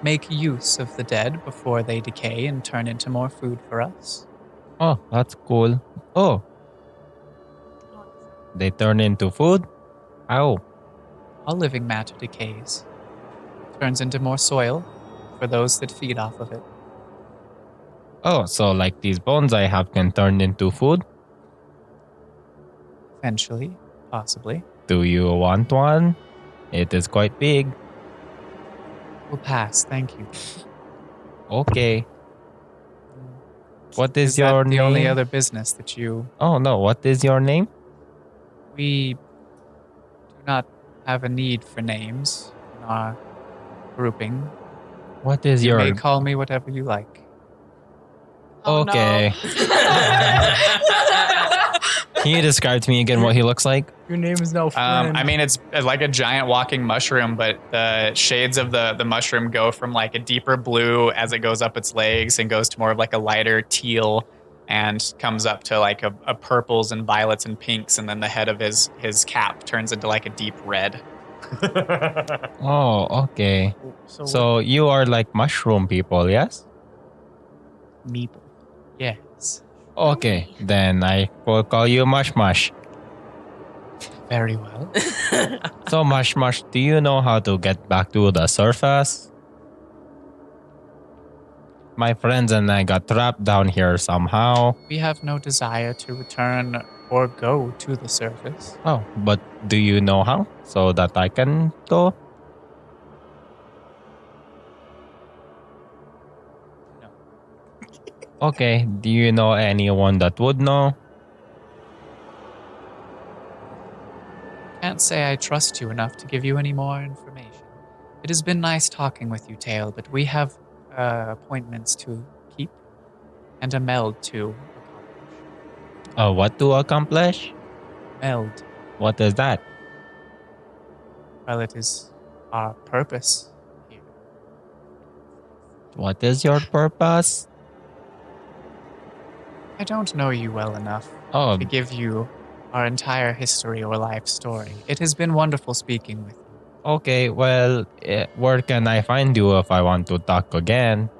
make use of the dead before they decay and turn into more food for us. Oh, that's cool. Oh, they turn into food? Ow. All living matter decays. Turns into more soil for those that feed off of it. Oh, so like these bones I have can turn into food? Eventually, possibly. Do you want one? It is quite big. We'll pass, thank you. Okay. What is that your the name? only other business that you... Oh no, what is your name? We do not have a need for names in our grouping. What is You your... may call me whatever you like. Oh, no. Okay. Can you describe to me again what he looks like? Your name is no friend. I mean, it's like a giant walking mushroom, but the shades of the mushroom go from like a deeper blue as it goes up its legs and goes to more of like a lighter teal and comes up to like a purples and violets and pinks. And then the head of his cap turns into like a deep red. Oh, okay. So you are like mushroom people, yes? Meeple. Yes. Okay, then I will call you Mush Mush. Very well. So Mush Mush, do you know how to get back to the surface? My friends and I got trapped down here somehow. We have no desire to return or go to the surface. Oh, but do you know how? So that I can go? No. Okay, do you know anyone that would know? Can't say I trust you enough to give you any more information. It has been nice talking with you, Tail, but we have appointments to keep and a meld to accomplish. What to accomplish? Meld. What is that? Well, it is our purpose here. What is your purpose? I don't know you well enough Oh, to give you our entire history or life story. It has been wonderful speaking with you. okay, well, where can I find you if I want to talk again?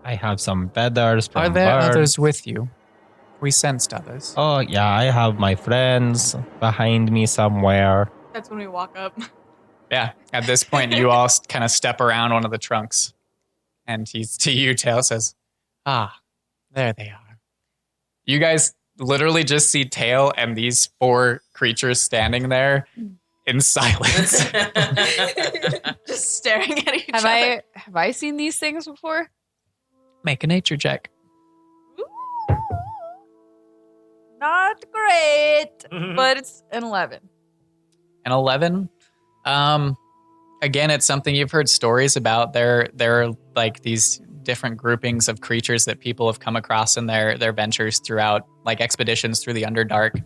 I have some feathers from Are there birds. others with you? We sensed others. Oh, yeah, I have my friends behind me somewhere. That's when we walk up. Yeah. At this point, you all kind of step around one of the trunks, and he's to you. Tail says, "Ah, there they are." You guys literally just see Tail and these 4 creatures standing there in silence. Just staring at each other. Have I seen these things before? Make a nature check. Not great, but it's an 11. An 11. Again, it's something you've heard stories about. There are like these different groupings of creatures that people have come across in their ventures throughout, like expeditions through the Underdark.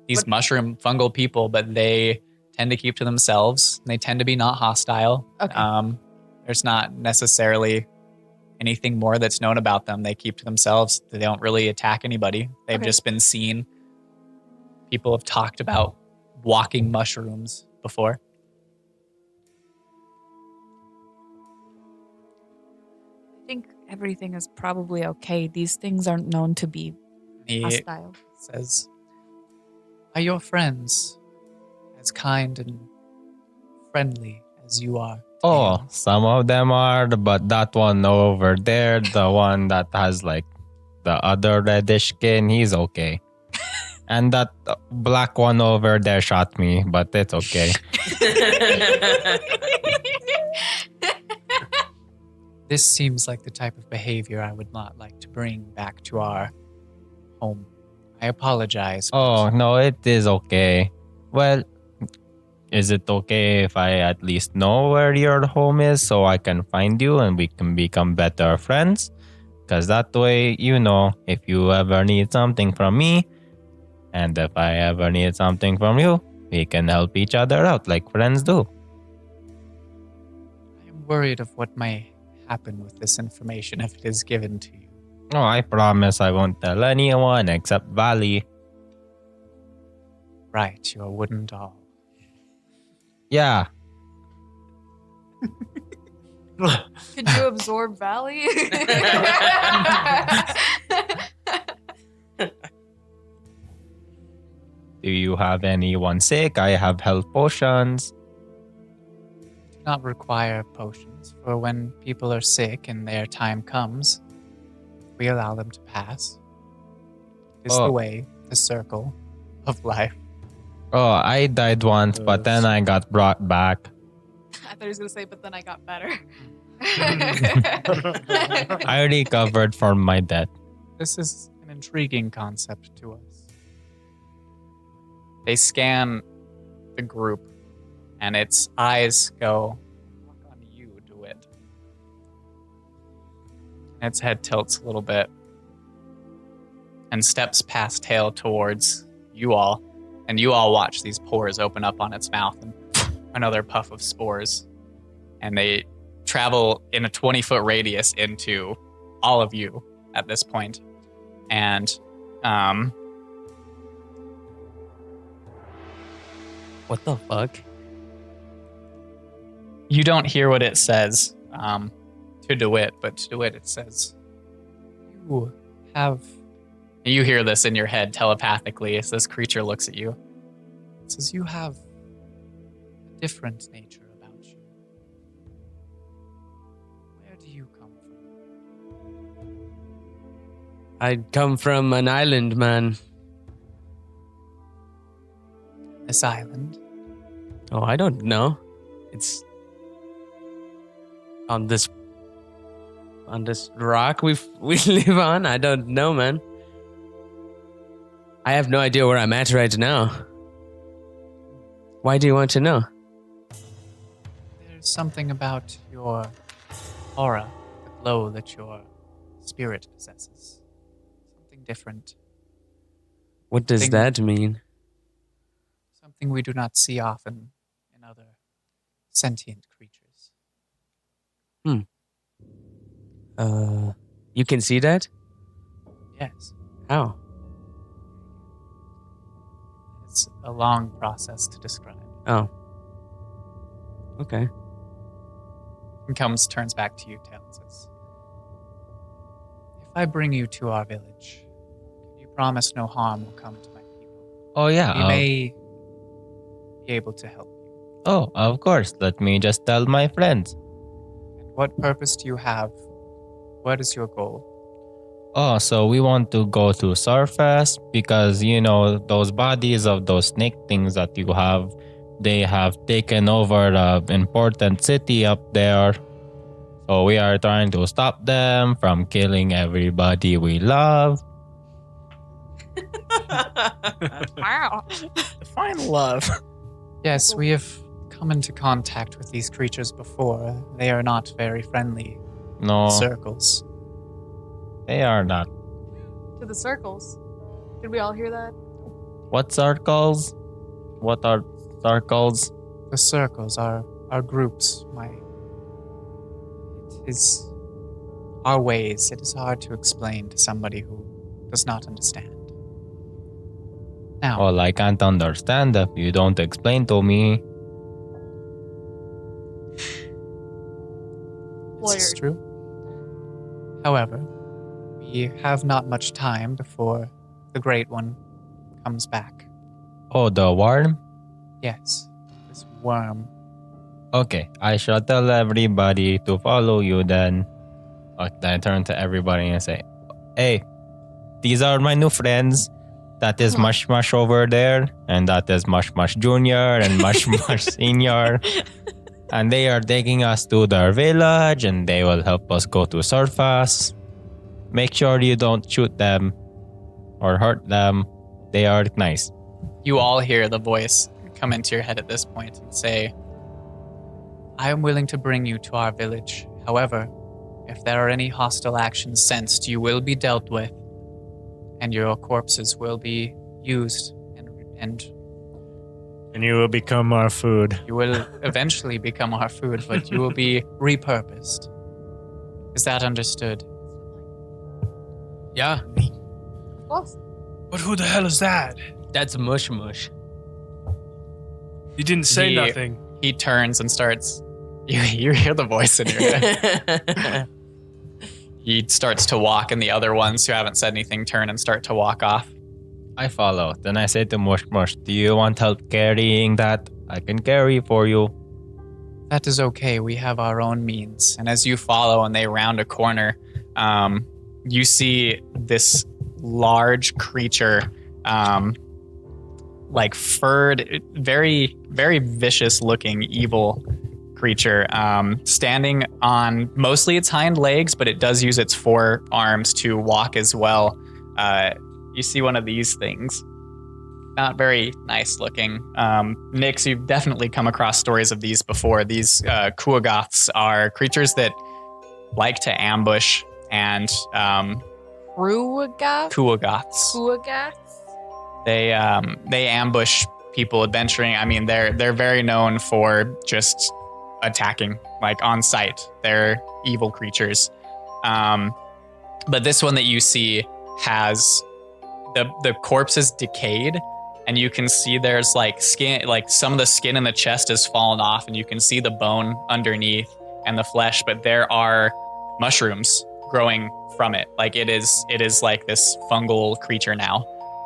These mushroom fungal people, but they tend to keep to themselves. They tend to be not hostile. Okay. There's not necessarily anything more that's known about them. They keep to themselves. They don't really attack anybody. They've just been seen. People have talked about walking mushrooms before. I think everything is probably okay. These things aren't known to be He hostile. says, "Are your friends as kind and friendly as you are?" Oh, some of them are, but that one over there, the one that has like the other reddish skin, he's okay. And that black one over there shot me, but it's okay. This seems like the type of behavior I would not like to bring back to our home. I apologize. Oh, no, it is okay. Well, is it okay if I at least know where your home is so I can find you and we can become better friends? Because that way, if you ever need something from me, and if I ever need something from you, we can help each other out like friends do. I am worried of what may happen with this information if it is given to you. Oh, I promise I won't tell anyone except Valley. Right, your wooden doll. Yeah. Could you absorb Valley? Do you have anyone sick? I have health potions. Do not require potions, for when people are sick and their time comes, we allow them to pass. It is the way, the circle of life. Oh, I died once, but then I got brought back. I thought he was going to say, but then I got better. I recovered from my death. This is an intriguing concept to us. They scan the group, and its eyes go on you, Dawitt. Its head tilts a little bit and steps past Tail towards you all, and you all watch these pores open up on its mouth and another puff of spores, and they travel in a 20-foot radius into all of you at this point. And What the fuck? you don't hear what it says to DeWitt, but to DeWitt it says, "You have..." And you hear this in your head telepathically as this creature looks at you. It says, "You have a different nature about you. Where do you come from?" I'd come from an island, man. This island? Oh, I don't know. It's on this rock we live on. I don't know, man. I have no idea where I'm at right now. Why do you want to know? There's something about your aura, the glow that your spirit possesses. Something different. What does Thing- that mean? Something we do not see often in other sentient creatures. You can see that? Yes. How? It's a long process to describe. Oh. Okay. And turns back to you, Tail, and says, "If I bring you to our village, can you promise no harm will come to my people? Oh, yeah. We may be able to help you. Oh, of course. Let me just tell my friends. And what purpose do you have? What is your goal? Oh, so we want to go to surface because, those bodies of those snake things that you have, they have taken over the important city up there. So we are trying to stop them from killing everybody we love. Wow. Define love. Yes, we have come into contact with these creatures before. They are not very friendly No, circles. they are not. To the circles. Did we all hear that? What circles? What are circles? The circles are groups. It is our ways. It is hard to explain to somebody who does not understand. Now, Well, I can't understand if you don't explain to me. this is true. However, we have not much time before the Great One comes back. Oh, the worm? Yes, this worm. Okay, I shall tell everybody to follow you then. Then I turn to everybody and say, hey, these are my new friends. That is Mush Mush over there, and that is Mush Mush Junior and Mush Mush Senior. And they are taking us to their village, and they will help us go to surface. Make sure you don't shoot them or hurt them. They are nice. You all hear the voice come into your head at this point and say, I am willing to bring you to our village. However, if there are any hostile actions sensed, you will be dealt with, and your corpses will be used, and And you will become our food. you will eventually become our food, but you will be repurposed. Is that understood? Yeah, Of course. But who the hell is that? that's Mush Mush. You didn't say He- nothing. He turns and starts. You hear the voice in your head. He starts to walk, and the other ones who haven't said anything turn and start to walk off. I follow. Then I say to Mush Mush, do you want help carrying that? I can carry for you. That is okay. We have our own means. And as you follow and they round a corner, you see this large creature, like furred, very, very vicious looking, evil creature, standing on mostly its hind legs, but it does use its forearms to walk as well. You see one of these things. Not very nice looking. Nix, you've definitely come across stories of these before. These Kuagoths are creatures that like to ambush, and Ruagath? Kuagoths. Kuagath? They ambush people adventuring. I mean, they're very known for just attacking, like on sight. They're evil creatures. But this one that you see has the corpse is decayed, and you can see there's like skin, like some of the skin in the chest has fallen off, and you can see the bone underneath and the flesh, but there are mushrooms growing from it. Like it is like this fungal creature now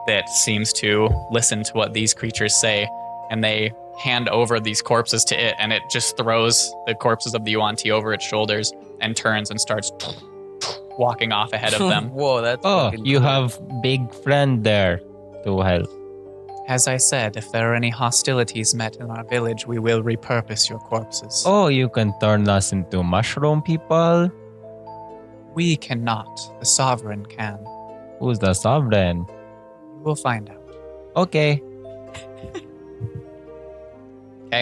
that seems to listen to what these creatures say, and they hand over these corpses to it, and it just throws the corpses of the Yuan-Ti over its shoulders and turns and starts walking off ahead of them. Whoa, that's Oh, fucking you cool. have big friend there to help. As I said, if there are any hostilities met in our village, we will repurpose your corpses. Oh, you can turn us into mushroom people? We cannot. The sovereign can. Who's the sovereign? We'll find out. Okay.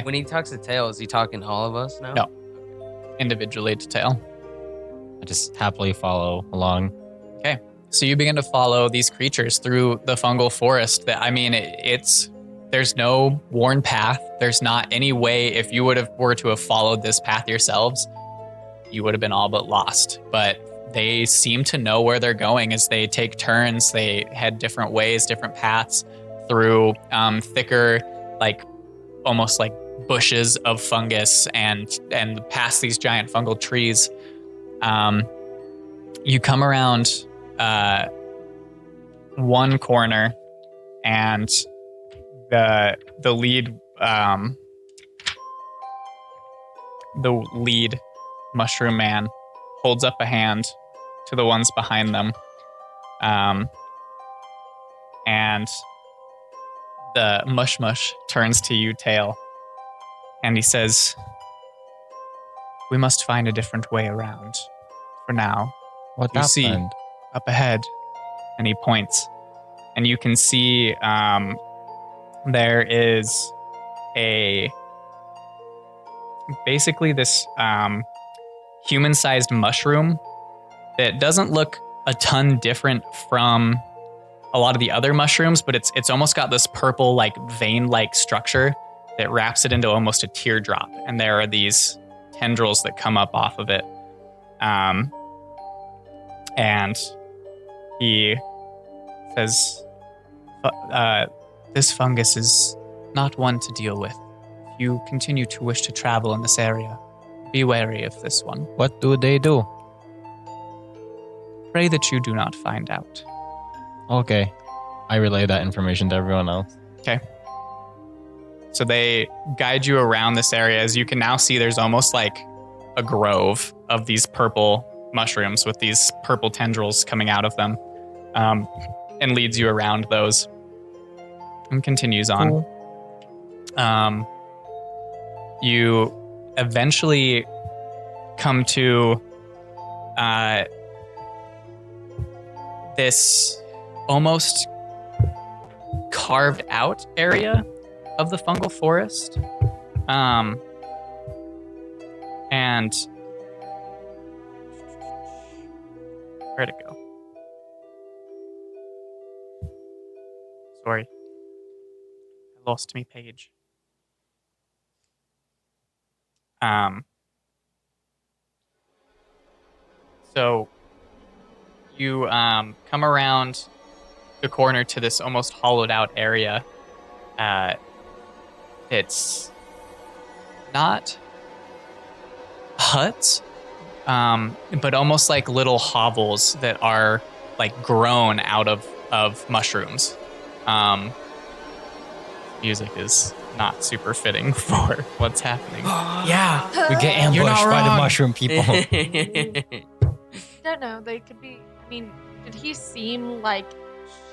When he talks to Tail, is he talking to all of us now? No. Individually to tail. I just happily follow along. So you begin to follow these creatures through the fungal forest. That I mean, there's no worn path. There's not any way. If you were to have followed this path yourselves, you would have been all but lost. But they seem to know where they're going as they take turns. They head different ways, different paths through thicker, like almost like bushes of fungus and past these giant fungal trees. You come around one corner, and the lead the lead mushroom man holds up a hand to the ones behind them. And the mush turns to you, Tail, and he says, "We must find a different way around for now. What You see- happened? Up ahead." And he points. And you can see there is basically this human-sized mushroom that doesn't look a ton different from a lot of the other mushrooms, but it's almost got this purple like vein-like structure that wraps it into almost a teardrop. And there are these tendrils that come up off of it. And he says, "This fungus is not one to deal with. If you continue to wish to travel in this area, be wary of this one. What do they do? Pray that you do not find out." Okay. I relay that information to everyone else. Okay. So they guide you around this area. As you can now see, there's almost like a grove of these purple mushrooms with these purple tendrils coming out of them, and leads you around those and continues on. You eventually come to this almost carved out area of the fungal forest. And where'd it go? Sorry. I lost me page. So you come around the corner to this almost hollowed out area. It's not huts, but almost like little hovels that are like grown out of mushrooms. Music is not super fitting for what's happening. Yeah. We get You're ambushed not by the wrong. mushroom people. Don't know. They could be. I mean, did he seem like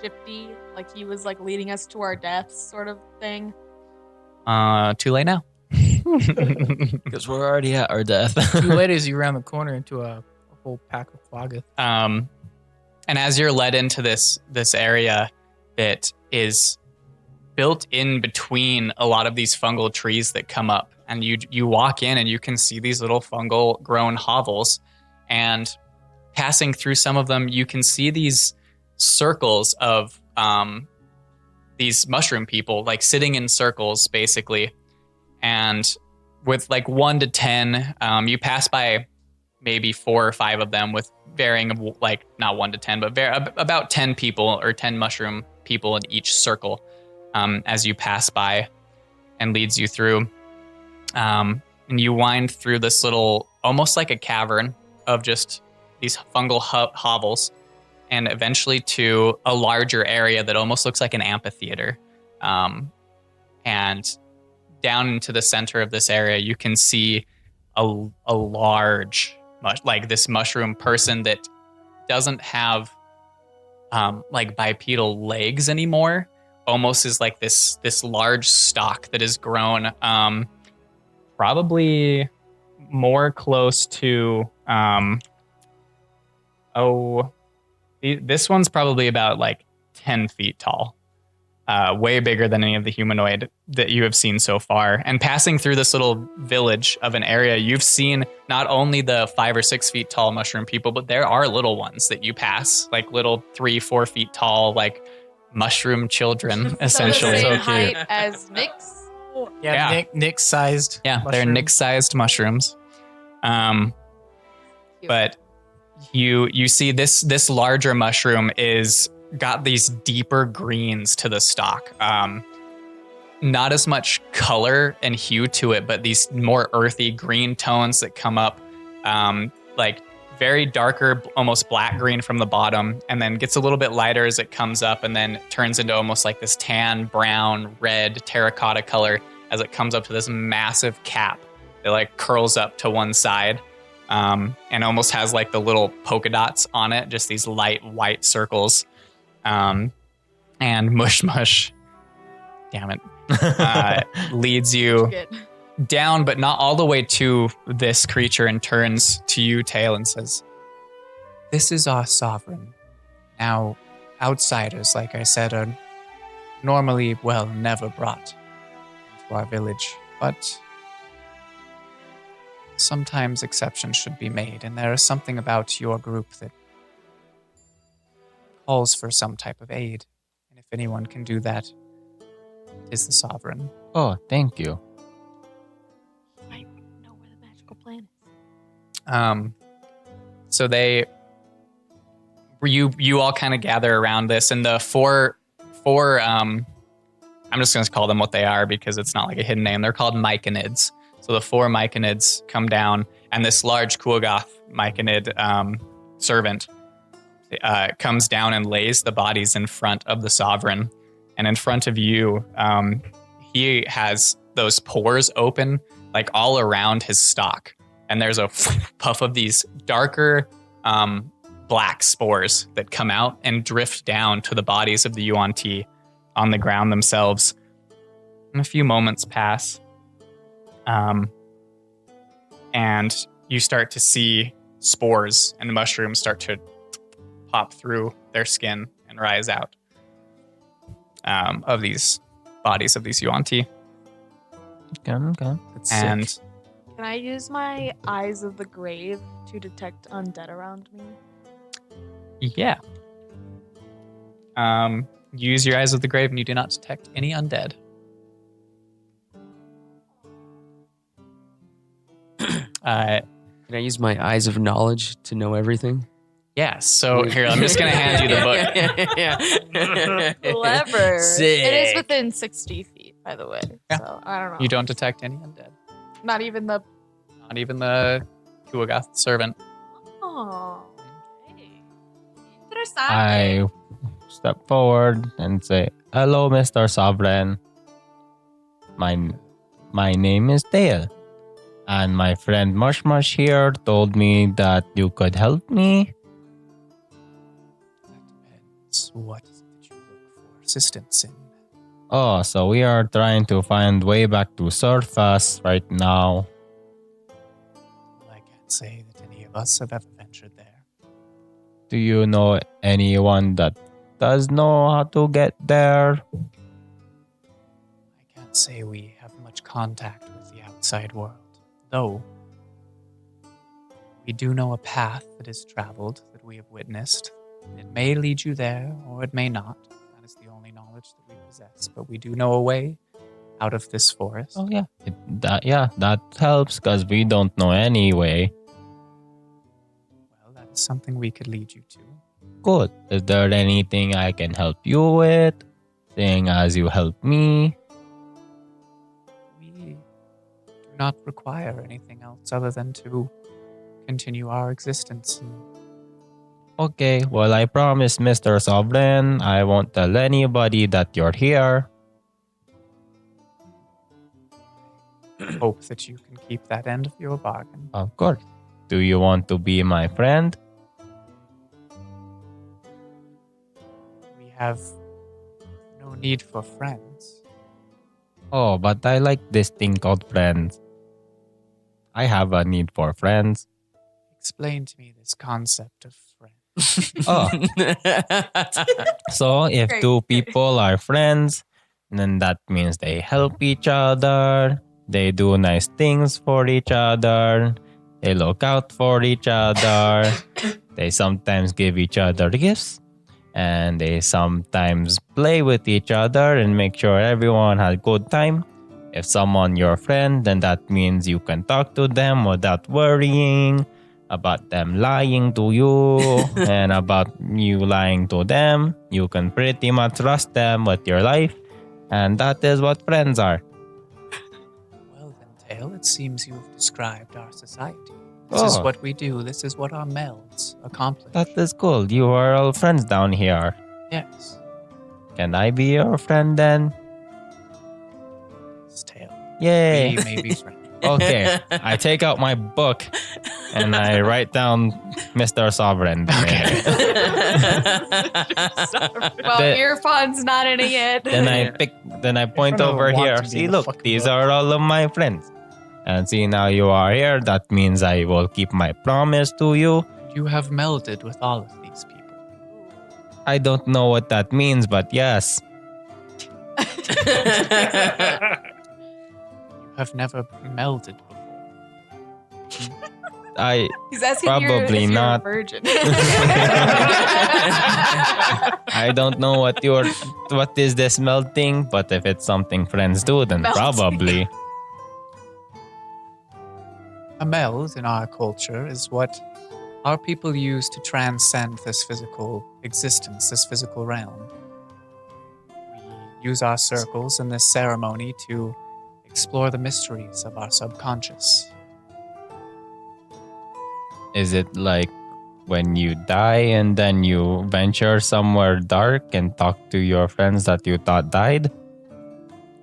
shifty? Like he was like leading us to our deaths, sort of thing? Too late now. Because we're already at our death. Too late as you round the corner into a whole pack of Floggoth. And as you're led into this area that is built in between a lot of these fungal trees that come up, and you walk in and you can see these little fungal grown hovels, and passing through some of them, you can see these circles of these mushroom people, like sitting in circles basically, and with like 1 to 10, you pass by maybe 4 or 5 of them with varying of like not 1 to 10, but about 10 people or 10 mushroom people in each circle as you pass by, and leads you through. And you wind through this little, almost like a cavern of just these fungal hovels, and eventually to a larger area that almost looks like an amphitheater. And down into the center of this area, you can see a large, like this mushroom person that doesn't have like bipedal legs anymore. Almost is like this large stalk that is grown, probably more close to this one's probably about like 10 feet tall, way bigger than any of the humanoid that you have seen so far. And passing through this little village of an area, you've seen not only the 5 or 6 feet tall mushroom people, but there are little ones that you pass, like little 3-4 feet tall, like mushroom children, essentially. So the same So cute. height as Nyx. Yeah. Nick-sized. Yeah, they're mushroom. Nyx-sized mushrooms. But you see this larger mushroom is got these deeper greens to the stalk. Not as much color and hue to it, but these more earthy green tones that come up, like very darker, almost black green from the bottom, and then gets a little bit lighter as it comes up, and then turns into almost like this tan, brown, red, terracotta color as it comes up to this massive cap. It like curls up to one side and almost has like the little polka dots on it, just these light white circles. And Mush Mush, damn it, leads you Good. down, but not all the way to this creature, and turns to you, Tail, and says, "This is our sovereign. Now, outsiders, like I said, are normally, well, never brought into our village, but sometimes exceptions should be made, and there is something about your group that calls for some type of aid. And if anyone can do that, it is the sovereign." Oh, thank you. Might know where the magical plant is. So you all kind of gather around this, and the four I'm just going to call them what they are because it's not like a hidden name. They're called Myconids. So the 4 Myconids come down, and this large Kuogoth Myconid servant comes down and lays the bodies in front of the sovereign. And in front of you, he has those pores open like all around his stalk. And there's a puff of these darker black spores that come out and drift down to the bodies of the Yuan-Ti on the ground themselves. And a few moments pass. And you start to see spores and mushrooms start to pop through their skin and rise out of these bodies of these Yuan-Ti. Okay. That's And sick. Can I use my eyes of the grave to detect undead around me? yeah. Use your eyes of the grave and you do not detect any undead. Can I use my eyes of knowledge to know everything? Yeah, so here, I'm just going to hand you the book. Clever. Sick. It is within 60 feet, by the way. Yeah. So I don't know. You don't detect any undead. Not even the. Not even the Kuogoth servant. Oh. Okay. Interesting. I step forward and say, "Hello, Mr. Sovereign. My name is Dale. And my friend Mush Mush here told me that you could help me." That depends. What is it that you look for assistance in? Oh, so we are trying to find way back to surface right now. I can't say that any of us have ever ventured there. Do you know anyone that does know how to get there? I can't say we have much contact with the outside world. Though, we do know a path that is traveled that we have witnessed. It may lead you there, or it may not. That is the only knowledge that we possess. But we do know a way out of this forest. Oh, yeah. That helps because we don't know anyway. Well, that is something we could lead you to. Good. Is there anything I can help you with? Seeing as you help me? We do not require anything else other than to continue our existence. Okay, well, I promise, Mr. Sovereign, I won't tell anybody that you're here. Hope that you can keep that end of your bargain. Of course. Do you want to be my friend? We have no need for friends. Oh, but I like this thing called friends. I have a need for friends. Explain to me this concept of friend. Oh, so if Great. two people are friends, then that means they help each other, they do nice things for each other, they look out for each other, they sometimes give each other gifts, and they sometimes play with each other and make sure everyone has a good time. If someone your friend, then that means you can talk to them without worrying about them lying to you and about you lying to them. You can pretty much trust them with your life, and that is what friends are. Well then, Tail, it seems you have described our society. This is Oh. what we do. This is what our melds accomplish. That is cool. You are all friends down here. Yes, Can I be your friend then? it's Tail. Yay. We may be friends. Okay. I take out my book and I write down Mr. Sovereign. Okay. Well, The- Earphone's not in it yet. Then I point Everyone over would want here. to be See, in the look, fucking these book. are all of my friends. And see, now you are here. That means I will keep my promise to you. You have melded with all of these people. I don't know what that means, but yes. You have never melded before. I He's asking Probably you if not. you're a virgin. I don't know what is this melting, but if it's something friends do, then Melting. probably. A meld in our culture is what our people use to transcend this physical existence, this physical realm. We use our circles in this ceremony to explore the mysteries of our subconscious. Is it like when you die and then you venture somewhere dark and talk to your friends that you thought died?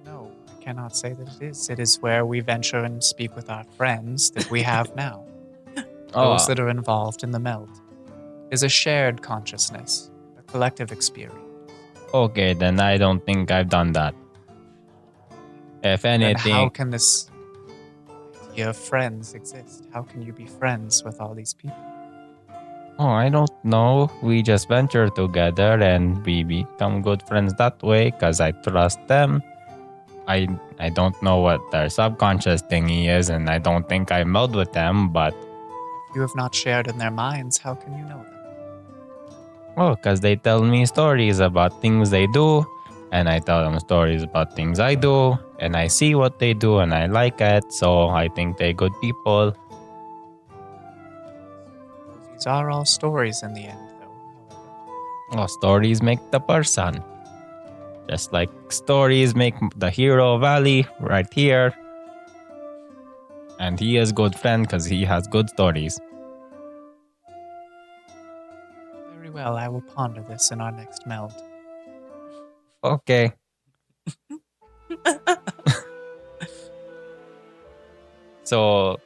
No, I cannot say that it is. It is where we venture and speak with our friends that we have now. Those that are involved in the meld. It is a shared consciousness, a collective experience. Okay, then I don't think I've done that. If And how anything, can this idea of friends exist? How can you be friends with all these people? I don't know. We just venture together and we become good friends that way because I trust them. I don't know what their subconscious thingy is, and I don't think I meld with them, but If you have not shared in their minds, how can you know them? because they tell me stories about things they do, and I tell them stories about things I do, and I see what they do, and I like it, so I think they're good people. These are all stories in the end, though, however. Stories make the person. Just like stories make the hero Valley right here. And he is good friend because he has good stories. Very well, I will ponder this in our next meld. Okay. So,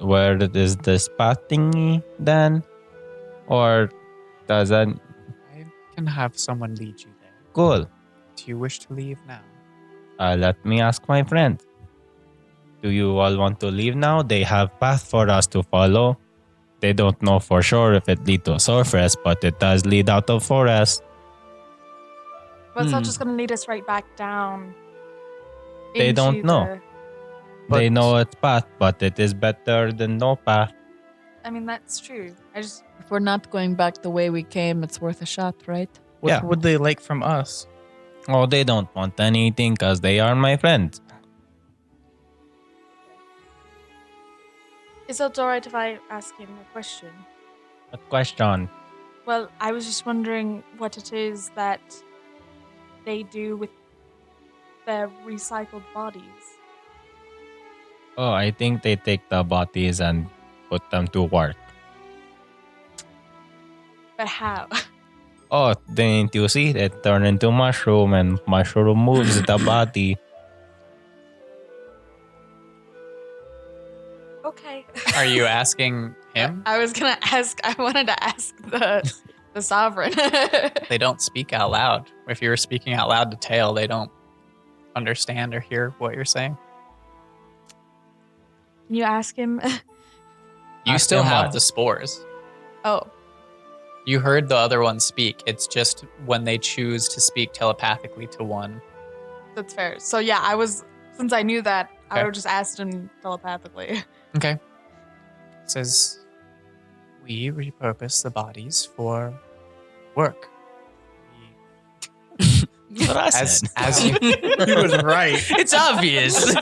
where is the spot thingy then? Or doesn't? I can have someone lead you there. Cool. Do you wish to leave now? Let me ask my friend. Do you all want to leave now? They have path for us to follow. They don't know for sure if it leads to surface, but it does lead out of forest. But it's not just going to lead us right back down. They don't into know. They know its path, but it is better than no path. I mean, that's true. If we're not going back the way we came, it's worth a shot, right? What Yeah. would they like from us? Oh, they don't want anything because they are my friends. Is it alright if I ask him a question? What question? Well, I was just wondering what it is that they do with their recycled bodies. Oh, I think they take the bodies and put them to work. But how? Oh, didn't you see? It turned into mushroom and mushroom moves the body. Okay. Are you asking him? I was gonna ask. I wanted to ask the sovereign. They don't speak out loud. If you were speaking out loud to Tail, they don't understand or hear what you're saying. Can you ask him? You Ask still him have what? the spores. Oh, You heard the other one speak. It's just when they choose to speak telepathically to one. that's fair. So yeah, since I knew that, I Okay. would have just asked him telepathically. Okay. It says, we repurpose the bodies for work. That's what I said. As you, He was right. It's obvious.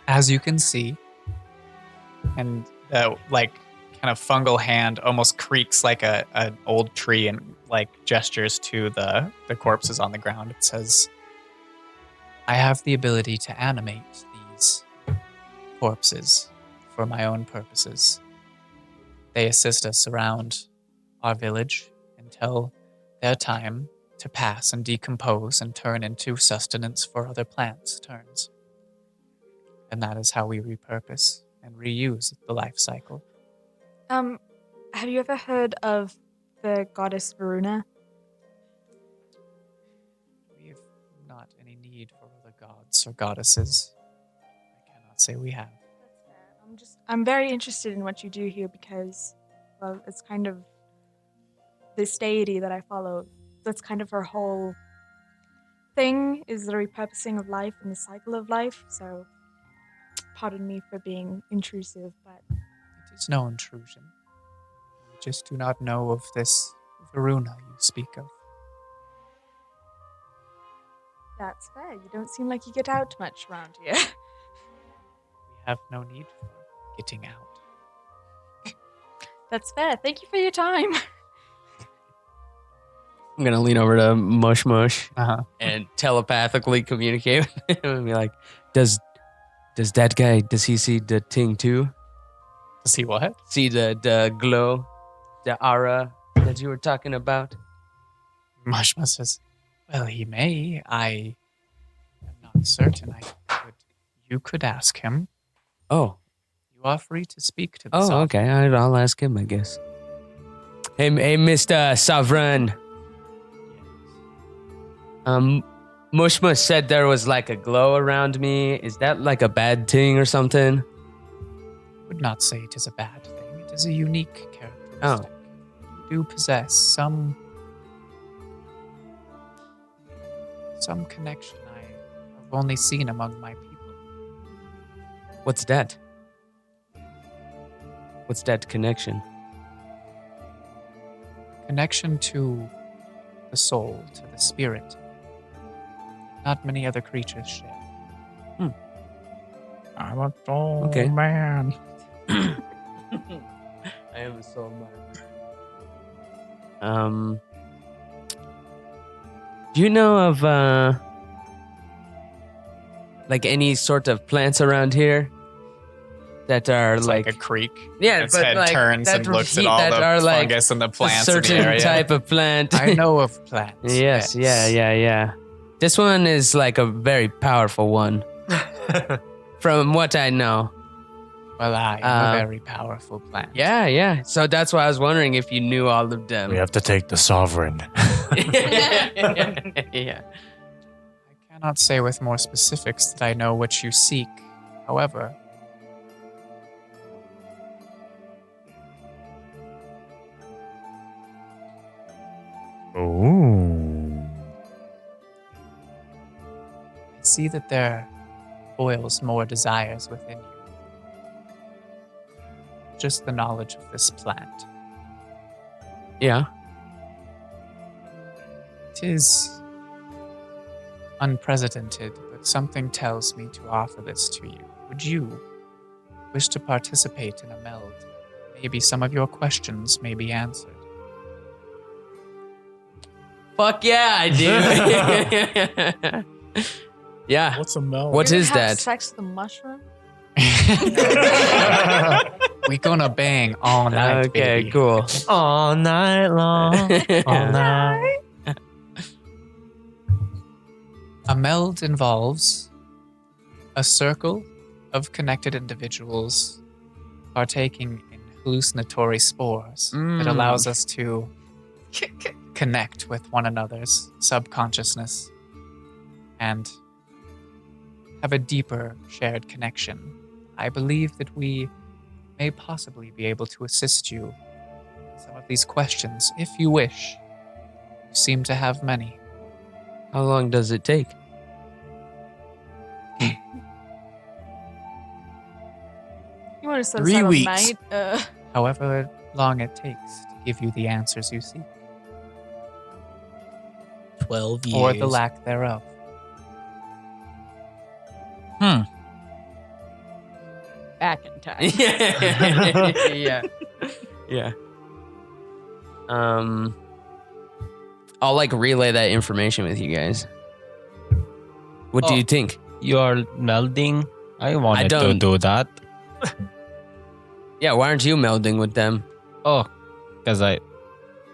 as you can see, and the kind of fungal hand almost creaks like an old tree and gestures to the corpses on the ground. It says, I have the ability to animate these corpses for my own purposes. They assist us around our village until their time to pass and decompose and turn into sustenance for other plants turns. And that is how we repurpose and reuse the life cycle. Have you ever heard of the goddess Varuna? We've not any need for other gods or goddesses. I cannot say we have. That's fair. I'm very interested in what you do here because, well, it's kind of this deity that I follow. That's kind of her whole thing is the repurposing of life and the cycle of life. So, pardon me for being intrusive, but It is no intrusion. We just do not know of this Varuna you speak of. that's fair. You don't seem like you get out much around here. We have no need for getting out. That's fair. Thank you for your time. I'm gonna lean over to Mush Mush Uh-huh. and telepathically communicate with him and be like, does that guy, does he see the thing too? To see what? See the glow, the aura that you were talking about? Mushma says, well, he may. I am not certain. You could ask him. Oh, You are free to speak to the sovereign. okay. I'll ask him, I guess. Hey, Mr. Sovereign. Mushmush said there was like a glow around me. Is that like a bad thing or something? I would not say it is a bad thing. It is a unique characteristic. Oh. You do possess some connection I have only seen among my people. What's that? What's that connection? Connection to the soul, to the spirit. Not many other creatures share. I'm a soul Okay. man. I am a soul man. Do you know of like any sort of plants around here that are It's like a creek. yeah, Its but head like, turns that and looks at repeat- all that the are like fungus and the a plants in the certain area. type of plant? I know of plants. Yes, yeah. This one is like a very powerful one. From what I know. Well, I am a very powerful plant. Yeah. So that's why I was wondering if you knew all of them. We have to take the sovereign. Yeah. I cannot say with more specifics that I know what you seek. However, Ooh. I see that there boils more desires within you. Just the knowledge of this plant. Yeah. It is unprecedented, but something tells me to offer this to you. Would you wish to participate in a meld? Maybe some of your questions may be answered. Fuck yeah, I do. Yeah. What's a meld? What You're is gonna have that? Sex with a mushroom? We gonna bang all night, Okay, baby. cool. All night long. All night. A meld involves a circle of connected individuals partaking in hallucinatory spores that allows us to connect with one another's subconsciousness and have a deeper shared connection. I believe that we may possibly be able to assist you in some of these questions if you wish. You seem to have many. How long does it take? You want to set 3 aside a weeks. night? However long it takes to give you the answers you seek, 12 years. or the lack thereof. Back in time. Yeah. I'll like relay that information with you guys. What do Oh. you think? You are melding? I wanted to don't- do that. Yeah, why aren't you melding with them? Oh, because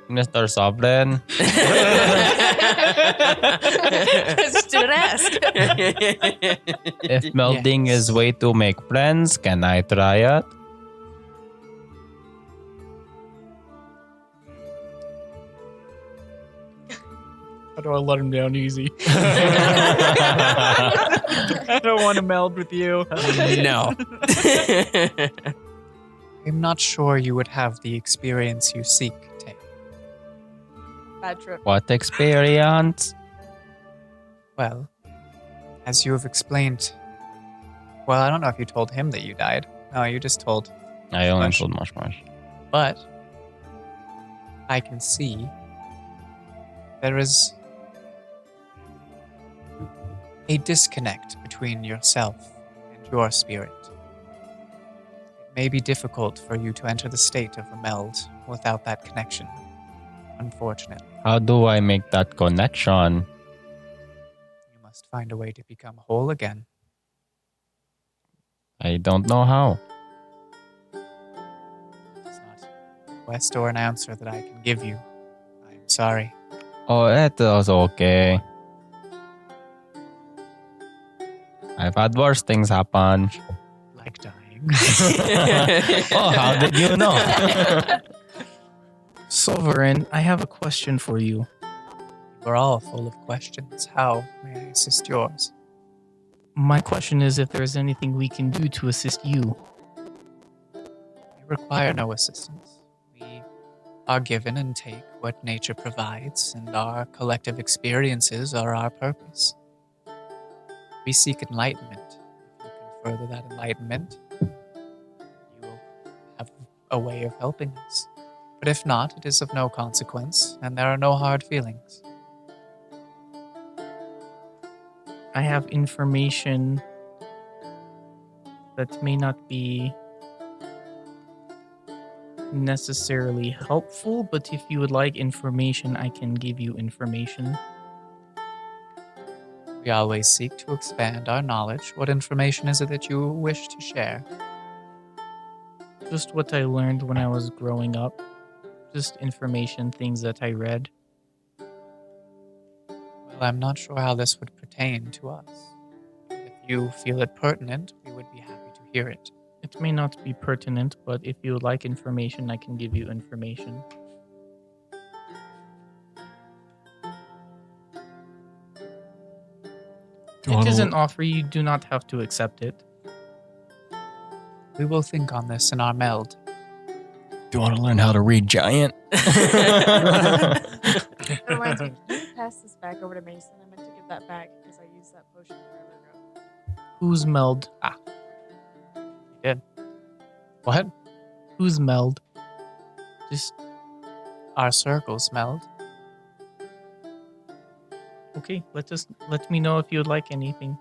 Mr. Sovereign. Just didn't ask. If melding is way to make friends, can I try it? How do I let him down easy? I don't want to meld with you. No. I'm not sure you would have the experience you seek, Tay. Bad trip. What experience? Well, as you have explained, well, I don't know if you told him that you died. No, you just told. I only Mush. told Mush Mush. But I can see there is a disconnect between yourself and your spirit. It may be difficult for you to enter the state of a meld without that connection, unfortunately. How do I make that connection? You must find a way to become whole again. I don't know how. It's not a request or an answer that I can give you. I'm sorry. Oh, it was okay. I've had worse things happen. Like dying. Oh, how did you know? Sovereign, I have a question for you. We're all full of questions. How may I assist yours? My question is if there's anything we can do to assist you. We require no assistance. We are given and take what nature provides, and our collective experiences are our purpose. We seek enlightenment. If you can further that enlightenment, you will have a way of helping us. But if not, it is of no consequence, and there are no hard feelings. I have information that may not be necessarily helpful, but if you would like information, I can give you information. We always seek to expand our knowledge. What information is it that you wish to share? Just what I learned when I was growing up. Just information, things that I read. Well, I'm not sure how this would pertain to us. If you feel it pertinent, we would be happy to hear it. It may not be pertinent, but if you would like information, I can give you information. It is an offer, you do not have to accept it. We will think on this in our meld. Do you want to learn how to read giant? That reminds me, can you pass this back over to Mason? I meant to give that back because I used that potion forever ago. Who's meld? What? Who's meld? Just Our circles meld. okay. Let me know if you would like anything.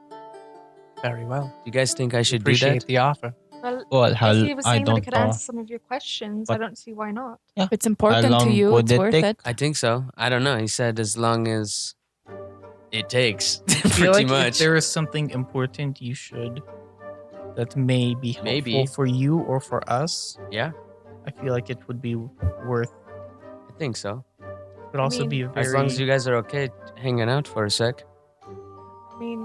Very well. Do you guys think I should do Appreciate that? the offer. Well, Well, if he was I saying that it don't could know. answer some of your questions, I But- don't see why not. If it's How important to long you, would it's it worth take? it. I think so. I don't know. He said as long as it takes. I feel Pretty like much. if there is something important you should that may be helpful Maybe. for you or for us, Yeah, I feel like it would be worth. I think so. Would also mean, be very. As long as you guys are okay hanging out for a sec. I mean,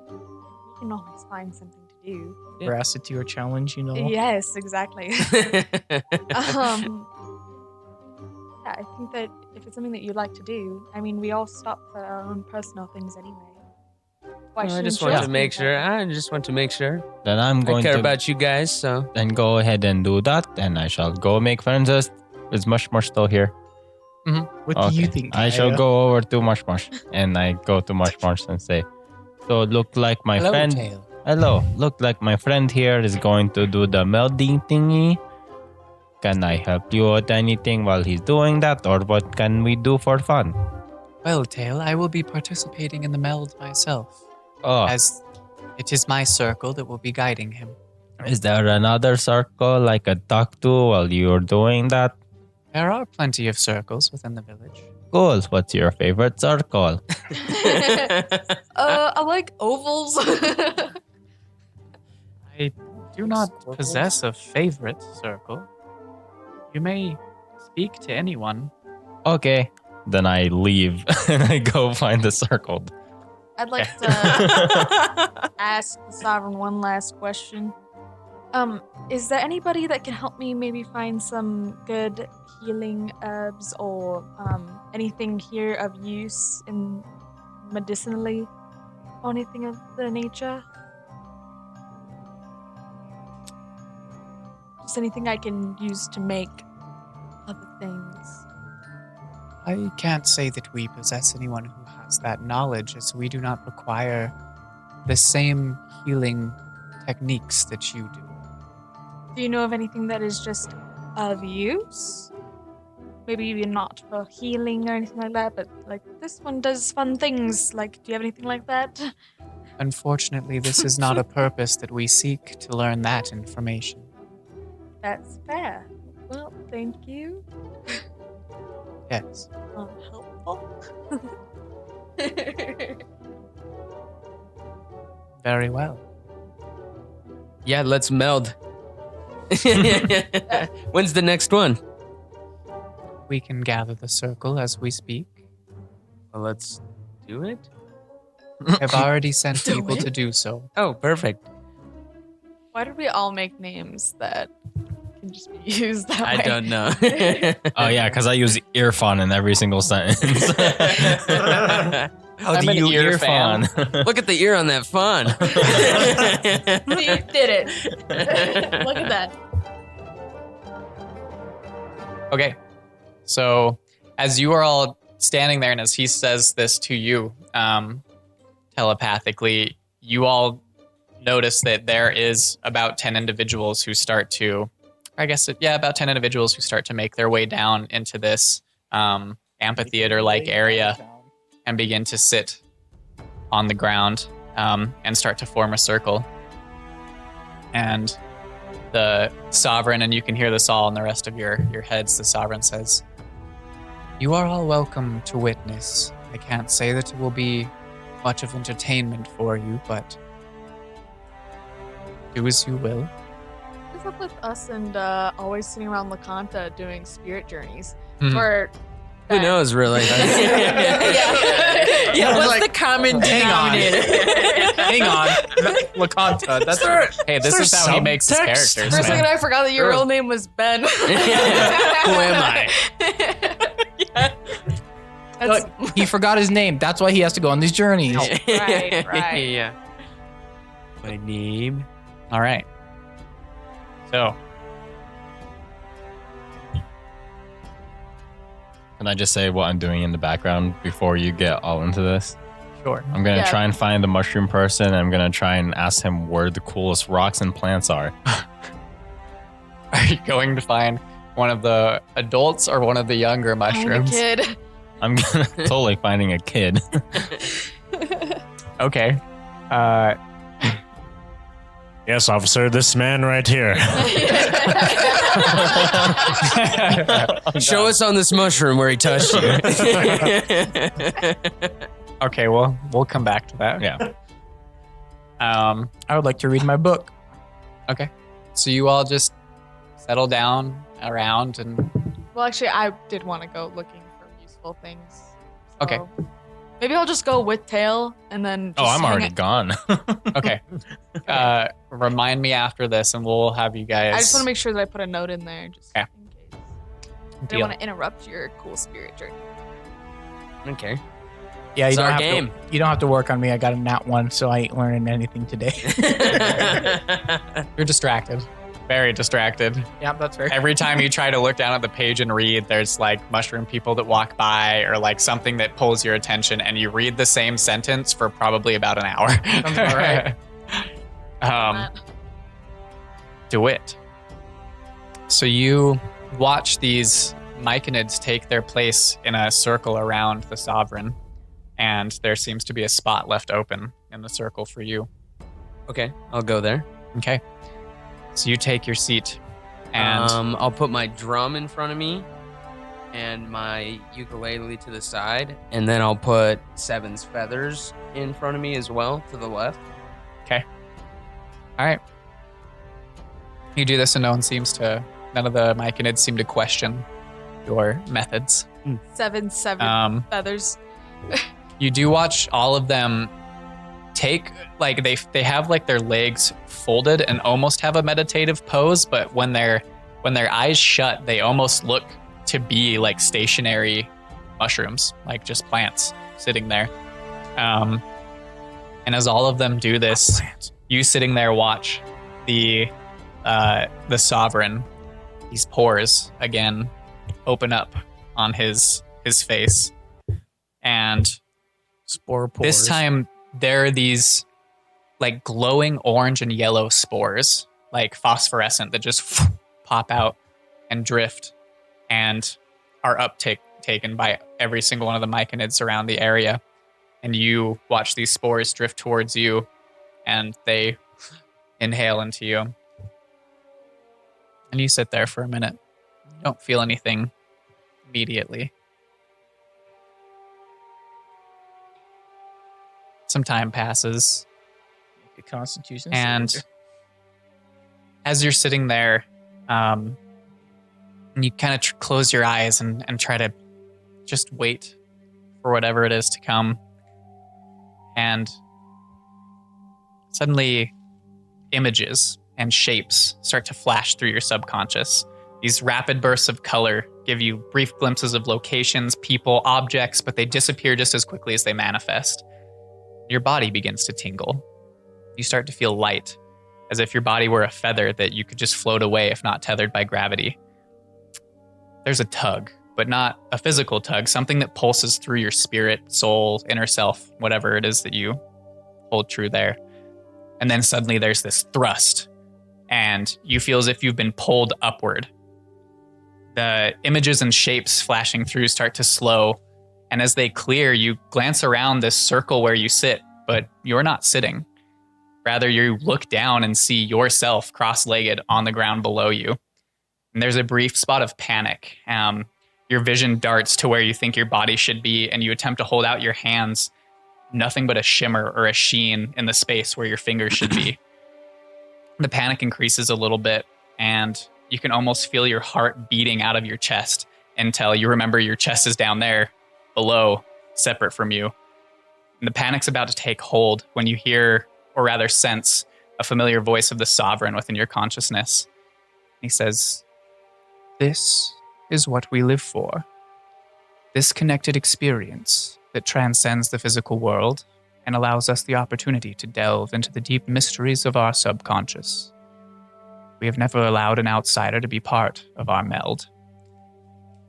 you can always find something to do. veracity or challenge, you know. Yes, exactly. Yeah, I think that if it's something that you'd like to do, I mean, we all stop for our own personal things anyway. Why I shouldn't just you want ask to me make that? sure. I just want to make sure. Then I'm I going care to about you guys, so then go ahead and do that, and I shall go make friends with Mush Mush still here. What do you think? I shall Kaya? go over to Mush Mush, and I go to Mush Mush and say, "So look like my Hello, friend. Tail. Hello, look like my friend here is going to do the melding thingy. Can I help you with anything while he's doing that, or what can we do for fun?" Well, Tail, I will be participating in the meld myself, Oh, as it is my circle that will be guiding him. is there another circle I could talk to while you're doing that? There are plenty of circles within the village. Cool. What's your favorite circle? I like ovals. I do not possess a favorite circle. You may speak to anyone. Okay. Then I leave and I go find the circle. I'd like to ask the Sovereign one last question. Is there anybody that can help me maybe find some good healing herbs or anything here of use in medicinally or anything of the nature? Just anything I can use to make other things. I can't say that we possess anyone who has that knowledge, as we do not require the same healing techniques that you do. Do you know of anything that is just of use? Maybe even not for healing or anything like that, but like this one does fun things. Like, do you have anything like that? Unfortunately, this is not a purpose that we seek to learn that information. That's fair. Well, thank you. Yes. Helpful. Very well. Yeah, let's meld. When's the next one? We can gather the circle as we speak. Well, let's do it. I've already sent people to do so. Oh, perfect. Why did we all make names that can just be used that way? I don't know. Oh yeah, because I use earphone in every single sentence. How I'm do an you ear earphone? Look at the ear on that fawn. You did it. Look at that. Okay. So as you are all standing there and as he says this to you telepathically, you all notice that there is about 10 individuals who start to, about 10 individuals who start to make their way down into this amphitheater-like area and begin to sit on the ground and start to form a circle. And the Sovereign, and you can hear this all in the rest of your heads, the Sovereign says, "You are all welcome to witness. I can't say that it will be much of entertainment for you, but do as you will." What's up with us and always sitting around La Canta doing spirit journeys? Mhm. For Who knows, really? Yeah, what's the common denominator? Hang on. LaConta. That's hey, this is how he makes his subtext? characters. For a second, Man. I forgot that your real name was Ben. Who am I? That's, He forgot his name. That's why he has to go on these journeys. right. Yeah. My name. All right. So, Can I just say what I'm doing in the background before you get all into this? sure. I'm gonna Yeah. try and find the mushroom person. And I'm gonna try and ask him where the coolest rocks and plants are. Are you going to find one of the adults or one of the younger I'm a mushrooms? kid. I'm gonna totally finding a kid. Okay. Yes, officer, this man right here. Show us on this mushroom where he touched you. Okay, well, we'll come back to that. Yeah. I would like to read my book. Okay. So you all just settle down around and Well, actually, I did want to go looking for useful things. Okay. So maybe I'll just go with Tail and then. Oh, just I'm hang already it- gone. okay. Remind me after this and we'll have you guys I just want to make sure that I put a note in there just Okay. in case. I don't deal. want to interrupt your cool spirit journey. Okay. Yeah, It's you don't our have game. to. You don't have to work on me. I got a nat 1, so I ain't learning anything today. You're distracted. Very distracted. Yeah, that's fair. Every time you try to look down at the page and read, there's like mushroom people that walk by or like something that pulls your attention, and you read the same sentence for probably about an hour. Sounds about right. Dawitt. So you watch these myconids take their place in a circle around the Sovereign, and there seems to be a spot left open in the circle for you. Okay, I'll go there. Okay. So you take your seat, and I'll put my drum in front of me and my ukulele to the side, and then I'll put Seven's feathers in front of me as well to the left. all right. You do this, and none of the myconids seem to question your methods. Seven feathers. You do watch all of them take, like, they have like their legs folded and almost have a meditative pose, but when their eyes shut, they almost look to be like stationary mushrooms, like just plants sitting there. And as all of them do this, you sitting there watch the sovereign, these pores again open up on his face, and Spore pores. this time there are these like glowing orange and yellow spores, like phosphorescent, that just pop out and drift and are taken by every single one of the myconids around the area. And you watch these spores drift towards you, and they inhale into you. And you sit there for a minute. You don't feel anything immediately. Some time passes, The Constitution. and as you're sitting there, and you kind of close your eyes and try to just wait for whatever it is to come. And suddenly images and shapes start to flash through your subconscious. These rapid bursts of color give you brief glimpses of locations, people, objects, but they disappear just as quickly as they manifest. Your body begins to tingle. You start to feel light, as if your body were a feather that you could just float away if not tethered by gravity. There's a tug, but not a physical tug, something that pulses through your spirit, soul, inner self, whatever it is that you hold true there. And then suddenly there's this thrust, and you feel as if you've been pulled upward. The images and shapes flashing through start to slow, and as they clear, you glance around this circle where you sit, but you're not sitting. Rather, you look down and see yourself cross-legged on the ground below you. And there's a brief spot of panic. Your vision darts to where you think your body should be, and you attempt to hold out your hands. Nothing but a shimmer or a sheen in the space where your fingers should be. The panic increases a little bit, and you can almost feel your heart beating out of your chest until you remember your chest is down there, below, separate from you. And the panic's about to take hold when you hear, or rather sense, a familiar voice of the sovereign within your consciousness. He says, "This is what we live for. This connected experience that transcends the physical world and allows us the opportunity to delve into the deep mysteries of our subconscious. We have never allowed an outsider to be part of our meld."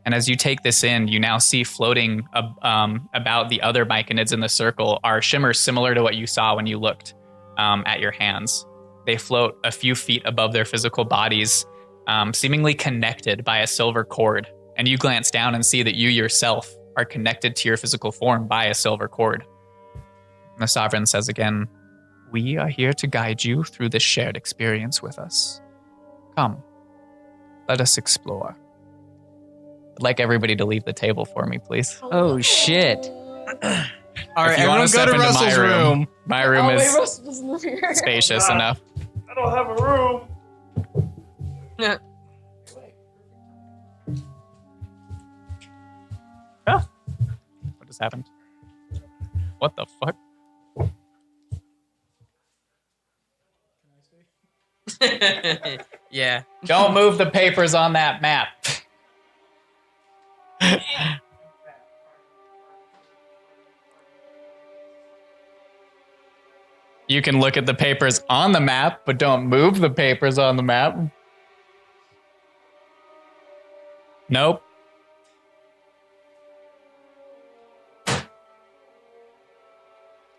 And as you take this in, you now see floating about the other myconids in the circle are shimmers similar to what you saw when you looked at your hands. They float a few feet above their physical bodies, seemingly connected by a silver cord. And you glance down and see that you yourself are connected to your physical form by a silver cord. And the sovereign says again, "We are here to guide you through this shared experience with us. Come, let us explore." I'd like everybody to leave the table for me, please. Oh shit. All If right, you wanna everyone step go to into Russell's my room. My room wait, is Russell doesn't live here. spacious enough. I don't have a room. What just happened? What the fuck? Yeah. Don't move the papers on that map. You can look at the papers on the map, but don't move the papers on the map. Nope.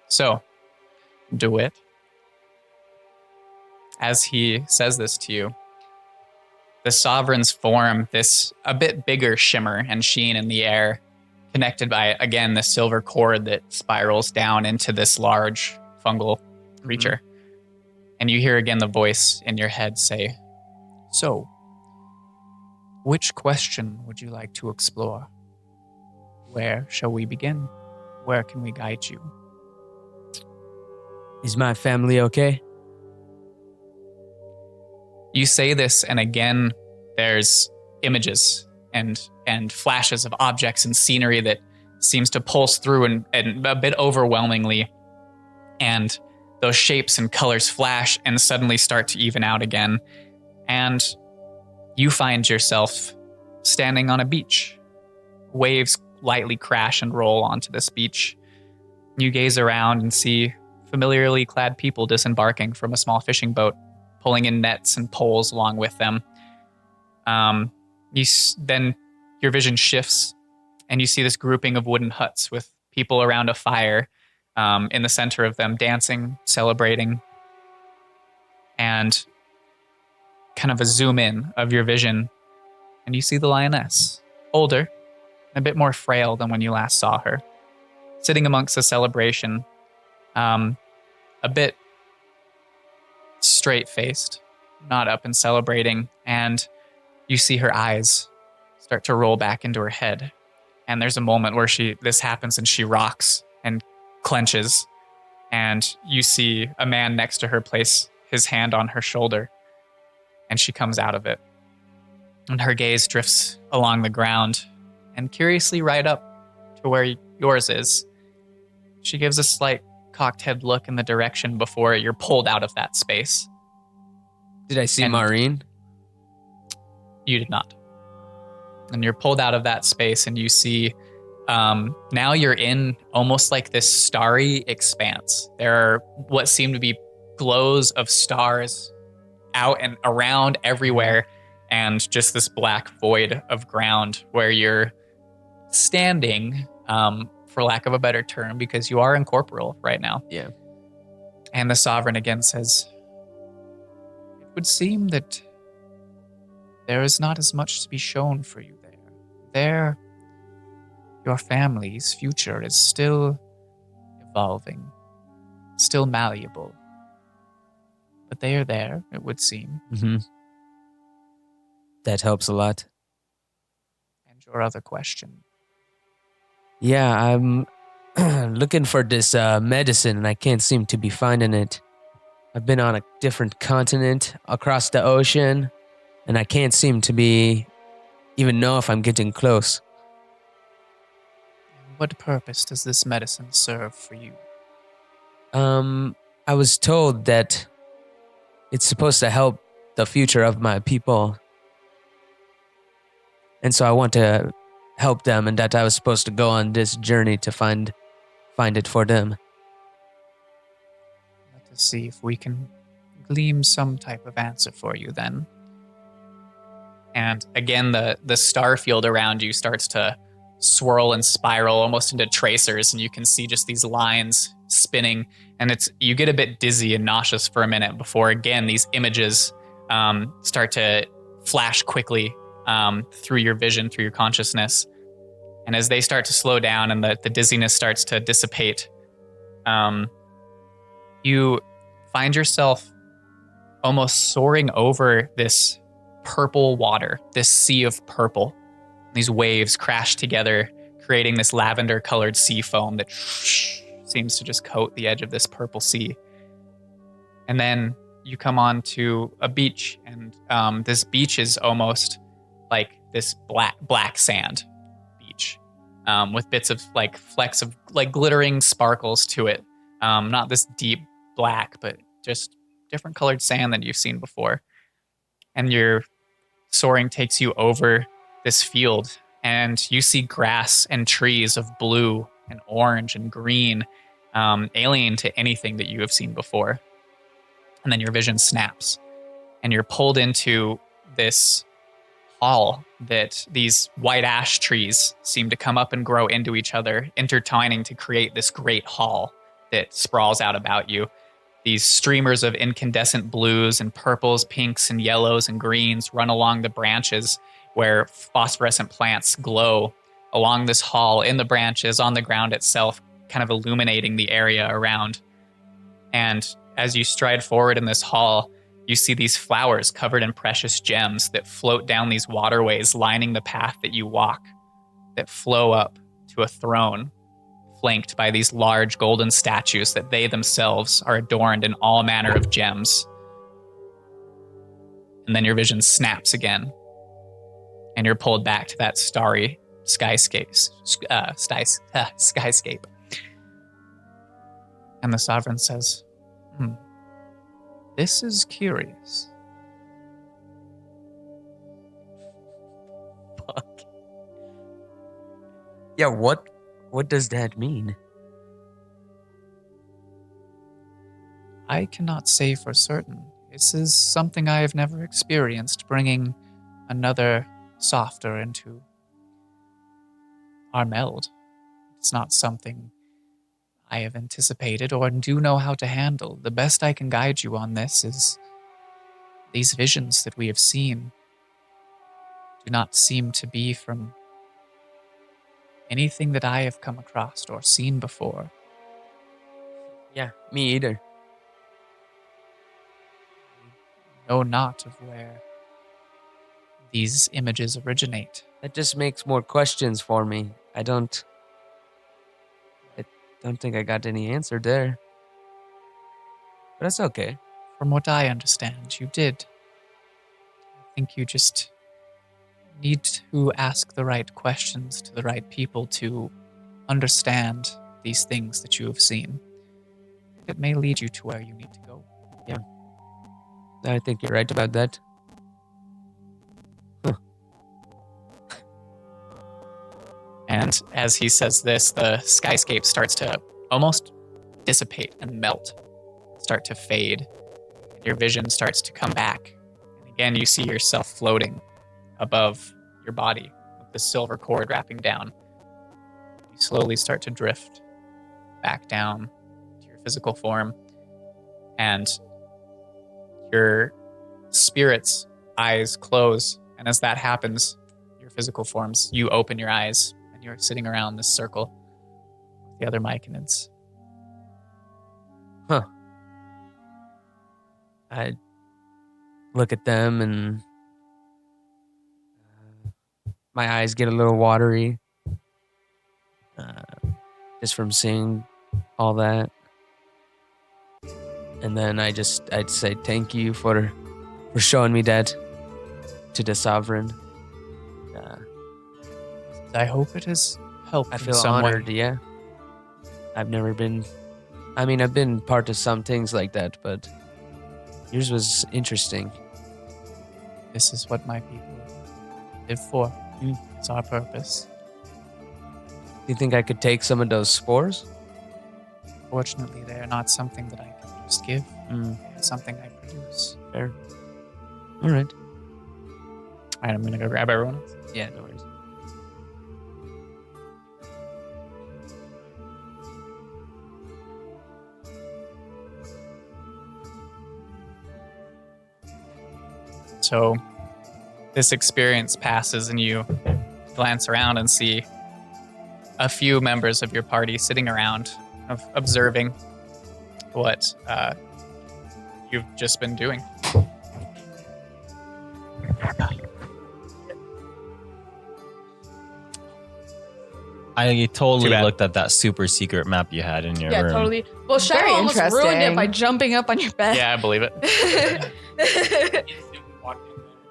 So, Dawitt, as he says this to you, the sovereign's form this a bit bigger shimmer and sheen in the air, connected by, again, the silver cord that spirals down into this large fungal creature. And you hear again the voice in your head say, "So, which question would you like to explore? Where shall we begin? Where can we guide you?" Is my family okay? You say this, and again, there's images and and flashes of objects and scenery that seems to pulse through and a bit overwhelmingly. And those shapes and colors flash and suddenly start to even out again. And you find yourself standing on a beach. Waves lightly crash and roll onto this beach. You gaze around and see familiarly clad people disembarking from a small fishing boat, pulling in nets and poles along with them. Then your vision shifts, and you see this grouping of wooden huts with people around a fire in the center of them, dancing, celebrating, and kind of a zoom in of your vision, and you see the lioness, older, a bit more frail than when you last saw her, sitting amongst the celebration, a bit straight-faced, not up and celebrating, and you see her eyes start to roll back into her head. And there's a moment where this happens and she rocks and clenches, and you see a man next to her place his hand on her shoulder, and she comes out of it. And her gaze drifts along the ground and curiously right up to where yours is. She gives a slight cocked head look in the direction before you're pulled out of that space. Did I see And- Maureen? You did not. And you're pulled out of that space and you see now you're in almost like this starry expanse. There are what seem to be glows of stars out and around everywhere, and just this black void of ground where you're standing, for lack of a better term, because you are incorporeal right now. Yeah. And the Sovereign again says, "It would seem that there is not as much to be shown for you there. There, your family's future is still evolving, still malleable. But they are there, it would seem. Mm-hmm. That helps a lot. And your other question." Yeah, I'm looking for this medicine and I can't seem to be finding it. I've been on a different continent across the ocean and I can't seem to even know if I'm getting close. What purpose does this medicine serve for you? I was told that it's supposed to help the future of my people. And so I want to help them, and that I was supposed to go on this journey to find it for them. Let us see if we can glean some type of answer for you then. And again, the star field around you starts to swirl and spiral almost into tracers, and you can see just these lines spinning, and you get a bit dizzy and nauseous for a minute before again these images start to flash quickly through your vision, through your consciousness. And as they start to slow down and the dizziness starts to dissipate, you find yourself almost soaring over this purple water, this sea of purple. These waves crash together, creating this lavender-colored sea foam that seems to just coat the edge of this purple sea. And then you come on to a beach, and this beach is almost like this black sand beach, with bits of like flecks of like glittering sparkles to it. Not this deep black, but just different colored sand than you've seen before. And your soaring takes you over this field, and you see grass and trees of blue and orange and green, alien to anything that you have seen before. And then your vision snaps, and you're pulled into this hall that these white ash trees seem to come up and grow into each other, intertwining to create this great hall that sprawls out about you. These streamers of incandescent blues and purples, pinks and yellows and greens run along the branches where phosphorescent plants glow along this hall, in the branches, on the ground itself, kind of illuminating the area around. And as you stride forward in this hall, you see these flowers covered in precious gems that float down these waterways lining the path that you walk, that flow up to a throne flanked by these large golden statues that they themselves are adorned in all manner of gems. And then your vision snaps again. and you're pulled back to that starry skyscape. And the sovereign says, this is curious. Fuck. Yeah, what does that mean? I cannot say for certain. This is something I have never experienced, bringing another softer into our meld. It's not something I have anticipated or do know how to handle. The best I can guide you on this is these visions that we have seen do not seem to be from anything that I have come across or seen before. Yeah, me either. Know not of where these images originate. That just makes more questions for me. I don't think I got any answer there. But that's okay. From what I understand, you did. I think you just need to ask the right questions to the right people to understand these things that you have seen. It may lead you to where you need to go. Yeah. I think you're right about that. Huh. And as he says this, the skyscape starts to almost dissipate and melt, start to fade. Your vision starts to come back. And again, you see yourself floating above your body with the silver cord wrapping down. You slowly start to drift back down to your physical form. And your spirit's eyes close. And as that happens, your physical forms, you open your eyes and you're sitting around this circle with the other myconids. Huh. I look at them and my eyes get a little watery just from seeing all that. And then I'd say thank you for showing me that to the sovereign. I hope it has helped. I feel in some honored, way. yeah. I've been part of some things like that, but yours was interesting. This is what my people live for. It's our purpose. Do you think I could take some of those spores? Fortunately, they are not something that I can just give. It's something I produce. Fair. All right. All right, I'm going to go grab everyone else. Yeah, no worries. So this experience passes and you glance around and see a few members of your party sitting around observing what you've just been doing. I totally Too bad. looked at that super secret map you had in your Yeah, room. totally. Well, Shadow Very almost ruined it interesting. by jumping up on your bed. Yeah, I believe it.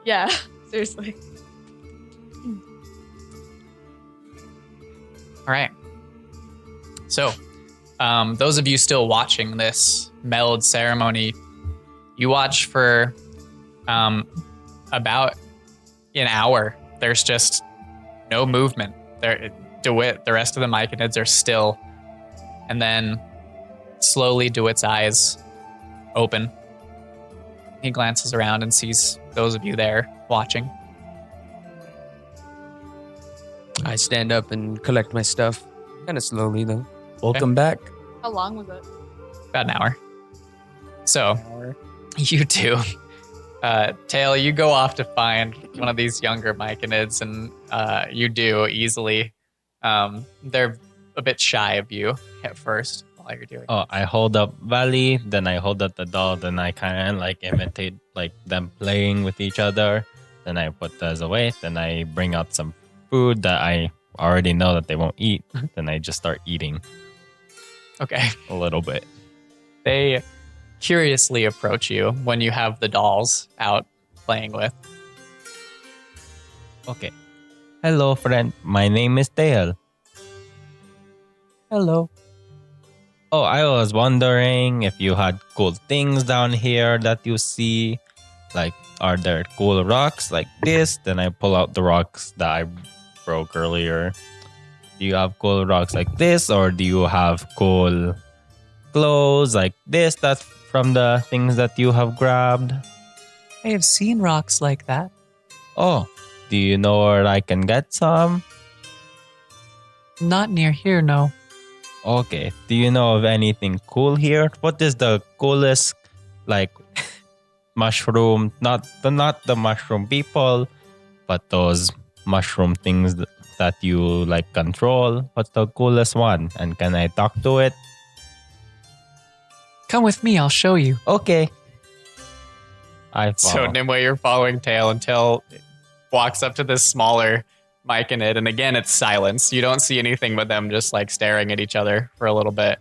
Yeah, seriously. All right. So, those of you still watching this meld ceremony, you watch for about an hour. There's just no movement. Dawitt, the rest of the myconids are still. And then slowly Dawitt's eyes open. He glances around and sees those of you there watching. I stand up and collect my stuff. Kind of slowly, though. Welcome back. How long was it? About an hour. So, you two, Tail, you go off to find one of these younger myconids, and you do easily. They're a bit shy of you at first while you're doing Oh, I hold up Valley, then I hold up the doll, then I kind of like imitate like them playing with each other. Then I put those away. Then I bring out some food that I already know that they won't eat. Then I just start eating Okay. a little bit. They curiously approach you when you have the dolls out playing with. Okay. Hello, friend. My name is Dale. Hello. Oh, I was wondering if you had cool things down here that you see. Like, are there cool rocks like this? Then I pull out the rocks that I broke earlier. Do you have cool rocks like this? Or do you have cool clothes like this that's from the things that you have grabbed? I have seen rocks like that. Oh, do you know where I can get some? Not near here, no. Okay. Do you know of anything cool here? What is the coolest, like, mushroom? Not the mushroom people, but those mushroom things that you like control. What's the coolest one? And can I talk to it? Come with me, I'll show you. Okay. I follow. So Nimue, you're following Tail until it walks up to this smaller myconid, and again it's silence. You don't see anything but them just like staring at each other for a little bit.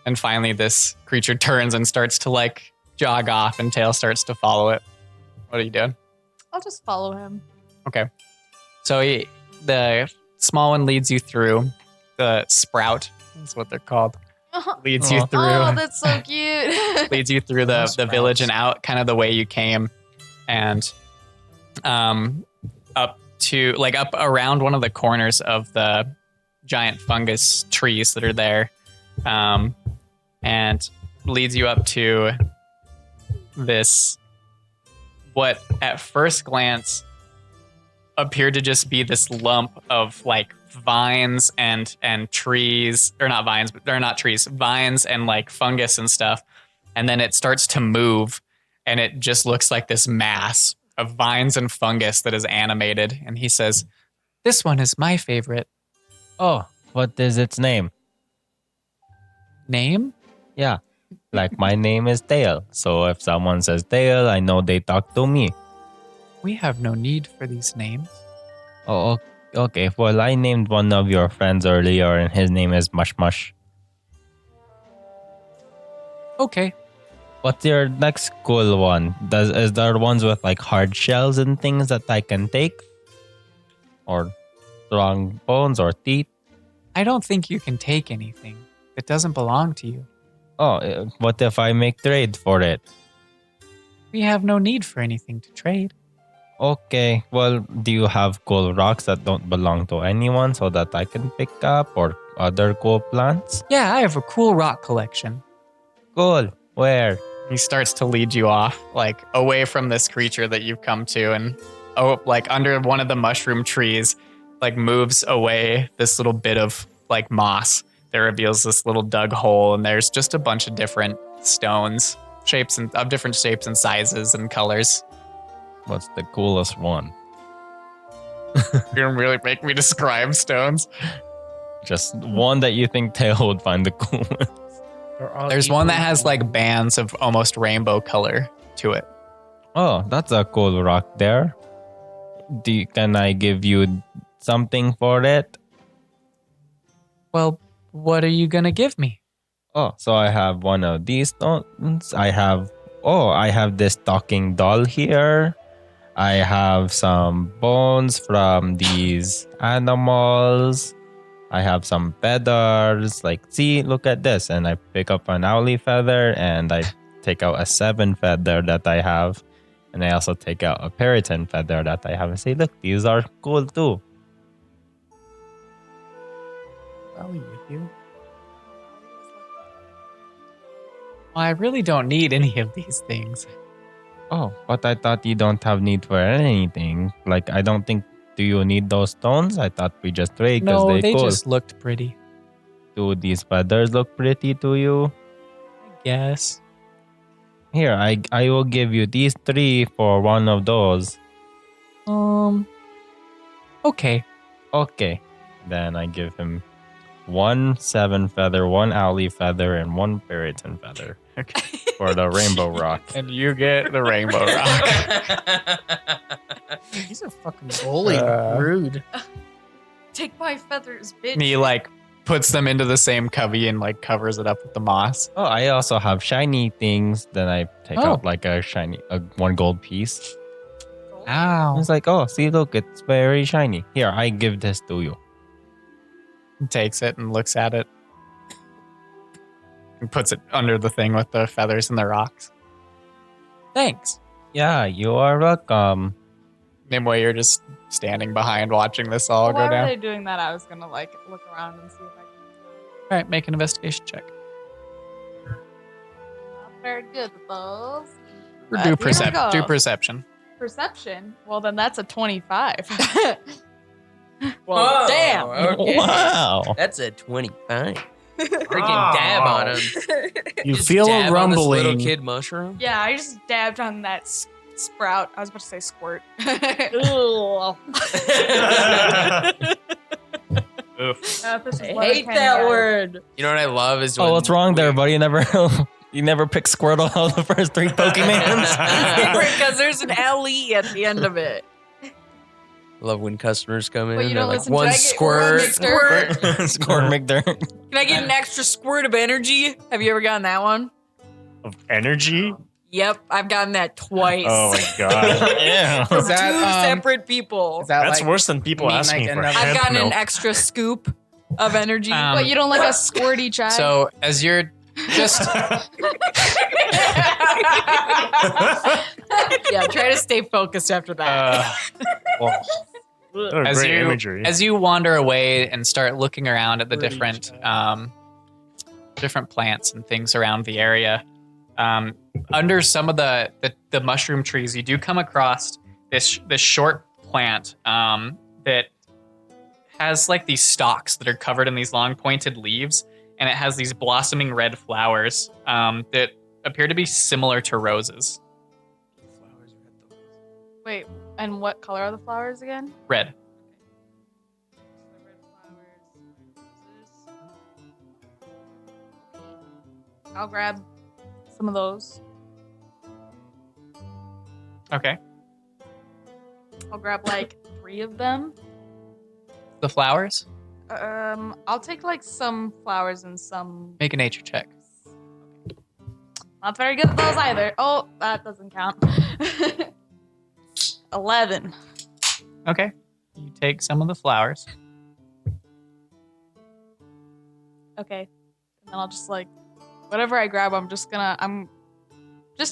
And finally this creature turns and starts to like jog off, and Tail starts to follow it. What are you doing? I'll just follow him. Okay. So the small one leads you through the sprout. That's what they're called. Leads you through. Oh, that's so cute. Leads you through the village and out kind of the way you came, and up to like up around one of the corners of the giant fungus trees that are there, and leads you up to this what at first glance appeared to just be this lump of like vines and trees, or not vines, but they're not trees, vines and like fungus and stuff. And then it starts to move, and it just looks like this mass of vines and fungus that is animated. And he says, "This one is my favorite." Oh, what is its name? Name? Yeah. Like my name is Dale. So if someone says Dale, I know they talk to me. We have no need for these names. Oh, okay. Well, I named one of your friends earlier, and his name is Mush Mush. Okay. What's your next cool one? Is there ones with like hard shells and things that I can take? Or strong bones or teeth? I don't think you can take anything. It doesn't belong to you. Oh, what if I make trade for it? We have no need for anything to trade. Okay, well, do you have cool rocks that don't belong to anyone so that I can pick up, or other cool plants? Yeah, I have a cool rock collection. Cool. Where? He starts to lead you off, like away from this creature that you've come to, and like under one of the mushroom trees, like moves away this little bit of like moss that reveals this little dug hole, and there's just a bunch of different stones, shapes and of different shapes and sizes and colors. What's the coolest one? You're gonna really make me describe stones. Just one that you think Tail would find the coolest. There's one that has like bands of almost rainbow color to it. Oh, that's a cool rock there. Can I give you something for it? Well, what are you gonna give me? Oh, so I have one of these stones. I have this talking doll here. I have some bones from these animals. I have some feathers. Like, see, look at this. And I pick up an owlie feather, and I take out a 7 feather that I have. And I also take out a periton feather that I have and say, look, these are cool too. Are we with you? Well, I really don't need any of these things. Oh, but I thought you don't have need for anything. Like, I don't think, do you need those stones? I thought we just trade because No, they cool. just looked pretty. Do these feathers look pretty to you? Yes. Here, I will give you these 3 for one of those. Okay. Okay. Then I give him 1 7 feather, 1 owlie feather, and 1 periton feather. Okay. For the rainbow rock. And you get the rainbow rock. He's a fucking bully. Rude. Take my feathers, bitch. And he like puts them into the same cubby and like covers it up with the moss. Oh, I also have shiny things. Then I take out like a shiny 1 gold piece. Ow. It's like, oh, see, look, it's very shiny. Here, I give this to you. He takes it and looks at it. And puts it under the thing with the feathers and the rocks. Thanks. Yeah, you are welcome. Nimue, you're just standing behind watching this all Well, go why down. were they doing that? I was gonna like look around and see if I can. All right, make an investigation check. Not very good with those. Or But do, here we go. do perception. Perception. Well, then that's a 25. Whoa, damn. Okay. Wow. That's a 25. Freaking dab on him. You Just feel dab a on this little rumbling. kid mushroom. Yeah, I just dabbed on that sprout. I was about to say squirt. Oof. I hate that word. You know what I love is when Oh, what's wrong there, buddy? You never pick Squirtle out of the first 3 Pokemons? Because there's an LE at the end of it. I love when customers come in. Well, you they're don't like, listen to one I get squirt. Squirt. Squirt McDurk. Can I get an extra squirt of energy? Have you ever gotten that one? Of energy? Yep, I've gotten that twice. Oh my god. Yeah. From Is that, two separate people. Is that That's like, worse than people mean asking like for another- I've hemp gotten an milk. extra scoop of energy. But you don't like a squirt each eye? So as you're just Yeah, try to stay focused after that. well, Oh, as great you imagery. as you wander away and start looking around at the different different plants and things around the area, under some of the mushroom trees, you do come across this short plant that has like these stalks that are covered in these long pointed leaves, and it has these blossoming red flowers that appear to be similar to roses. Wait, and what color are the flowers again? Red. I'll grab some of those. Okay. I'll grab like 3 of them. The flowers? I'll take like some flowers and some. Make a nature check. Not very good at those either. Oh, that doesn't count. 11. Okay. You take some of the flowers. Okay. And then I'll just like, whatever I grab, I'm just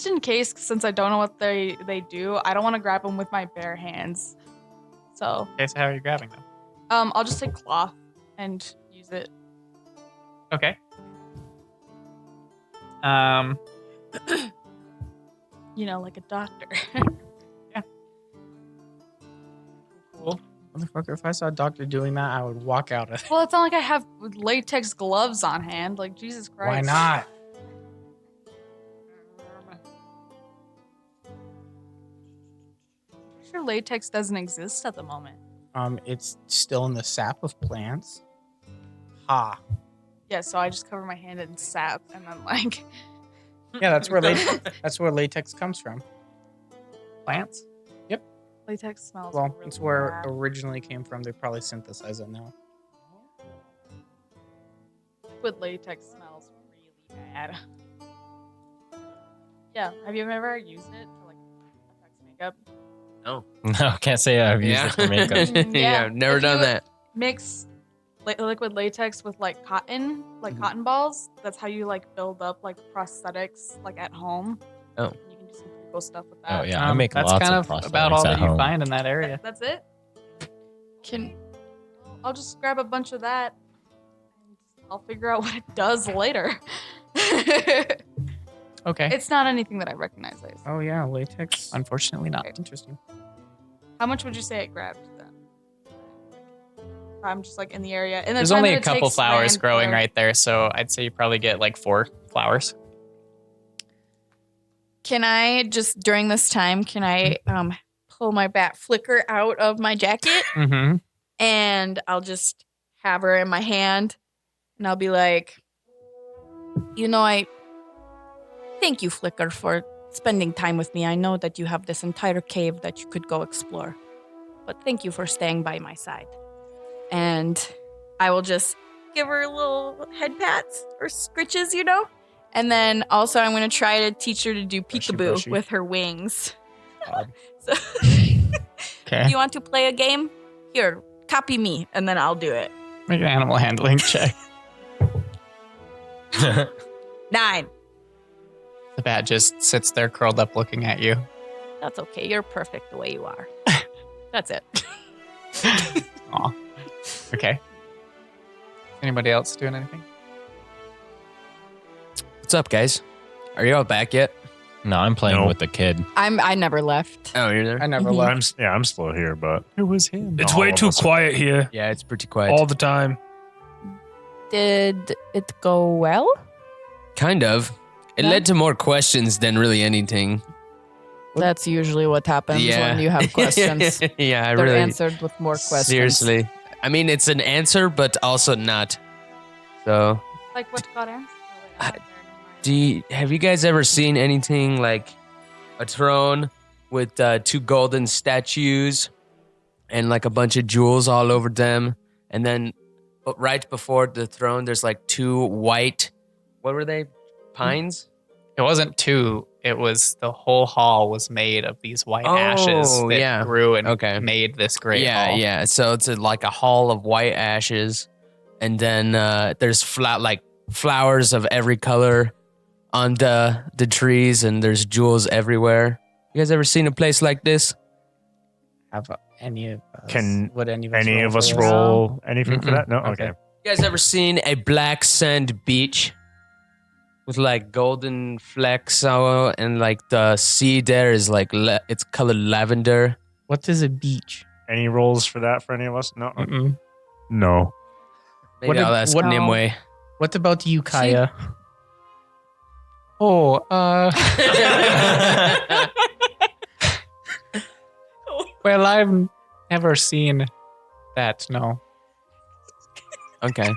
in case, since I don't know what they do, I don't want to grab them with my bare hands. So, Okay, so how are you grabbing them? I'll just take cloth and use it. Okay. You know, like a doctor. Cool. Motherfucker, if I saw a doctor doing that, I would walk out of it. Well, it's not like I have latex gloves on hand. Like, Jesus Christ. Why not? I'm sure latex doesn't exist at the moment. It's still in the sap of plants. Ha. Yeah, so I just cover my hand in sap and then like Yeah, that's where latex comes from. Plants? latex smells. Well, really it's where bad. it originally came from. They probably synthesize it now. Liquid latex smells really bad. Yeah, have you ever used it for like effects makeup? No. No, can't say I've used it for makeup. Yeah, I've never If done you that. Mix liquid latex with like cotton, like cotton balls. That's how you like build up like prosthetics like at home. Oh. You can do some pretty cool stuff with that. Oh yeah, I make that's lots kind of of about all prosthetics that at you home. find in that area. That's it. Can I'll just grab a bunch of that. And I'll figure out what it does later. Okay. It's not anything that I recognize. I assume. Oh yeah, latex. Unfortunately not. Interesting. How much would you say it grabbed then? I'm just like in the area. And There's only a couple flowers growing right there, so I'd say you probably get like 4 flowers. Can I just during this time pull my bat flicker out of my jacket Mm-hmm. and I'll just have her in my hand and I'll be like, I thank you, Flicker, for spending time with me. I know that you have this entire cave that you could go explore, but thank you for staying by my side. And I will just give her little head pats or scritches, And then also I'm going to try to teach her to do peekaboo Brushy. with her wings. Odd. So Okay. Do you want to play a game? Here, copy me, and then I'll do it. Make an animal handling check. 9. The bat just sits there curled up looking at you. That's okay. You're perfect the way you are. That's it. Aw. Okay. Anybody else doing anything? What's up, guys? Are you all back yet? No, I'm playing No. with the kid. I never left. Oh, you're there? I never Mhm. left. I'm still here, but It was him. It's all way of too us are- quiet here Yeah, it's pretty quiet. all the time. Did it go well? Kind of. It Yeah. led to more questions than really anything. That's usually what happens Yeah. when you have questions. Yeah, I They're really. answered with more questions. Seriously. I mean, it's an answer, but also not. So, Like what got answered? Oh, wait, have you guys ever seen anything like a throne with 2 golden statues and like a bunch of jewels all over them? And then right before the throne, there's like 2 white, what were they? Pines? It wasn't 2. It was the whole hall was made of these white ashes that yeah. grew and Okay. made this great yeah, hall. yeah. So it's like a hall of white ashes, and then there's flowers of every color on the trees, and there's jewels everywhere. You guys ever seen a place like this? Have any of us? Can would any of us any roll of for us this? roll anything for Mm-mm. that? No. Okay. Okay. You guys ever seen a black sand beach with like golden flecks and like the sea there is like it's colored lavender? What is a beach? Any rolls for that for any of us? No. Mm-mm. No. Maybe What I'll if- ask what- Nimue. What about you, Kaya? Oh, well, I've never seen that, no. Okay.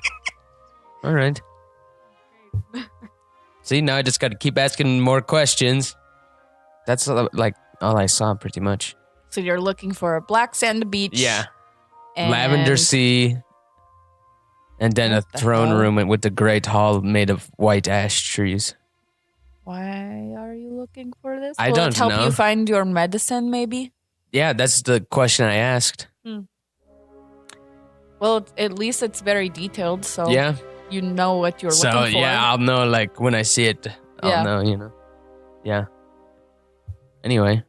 All right. See, now I just got to keep asking more questions. That's like all I saw, pretty much. So you're looking for a black sand beach. Yeah. and Lavender sea. And then a What the throne hell? room with a great hall made of white ash trees. Why are you looking for this? I Will don't it help know. you find your medicine, maybe? Yeah, that's the question I asked. Well, at least it's very detailed, so Yeah. you know what you're So, looking for. yeah, I'll know like when I see it. I'll Yeah. know, you know. Yeah. Anyway,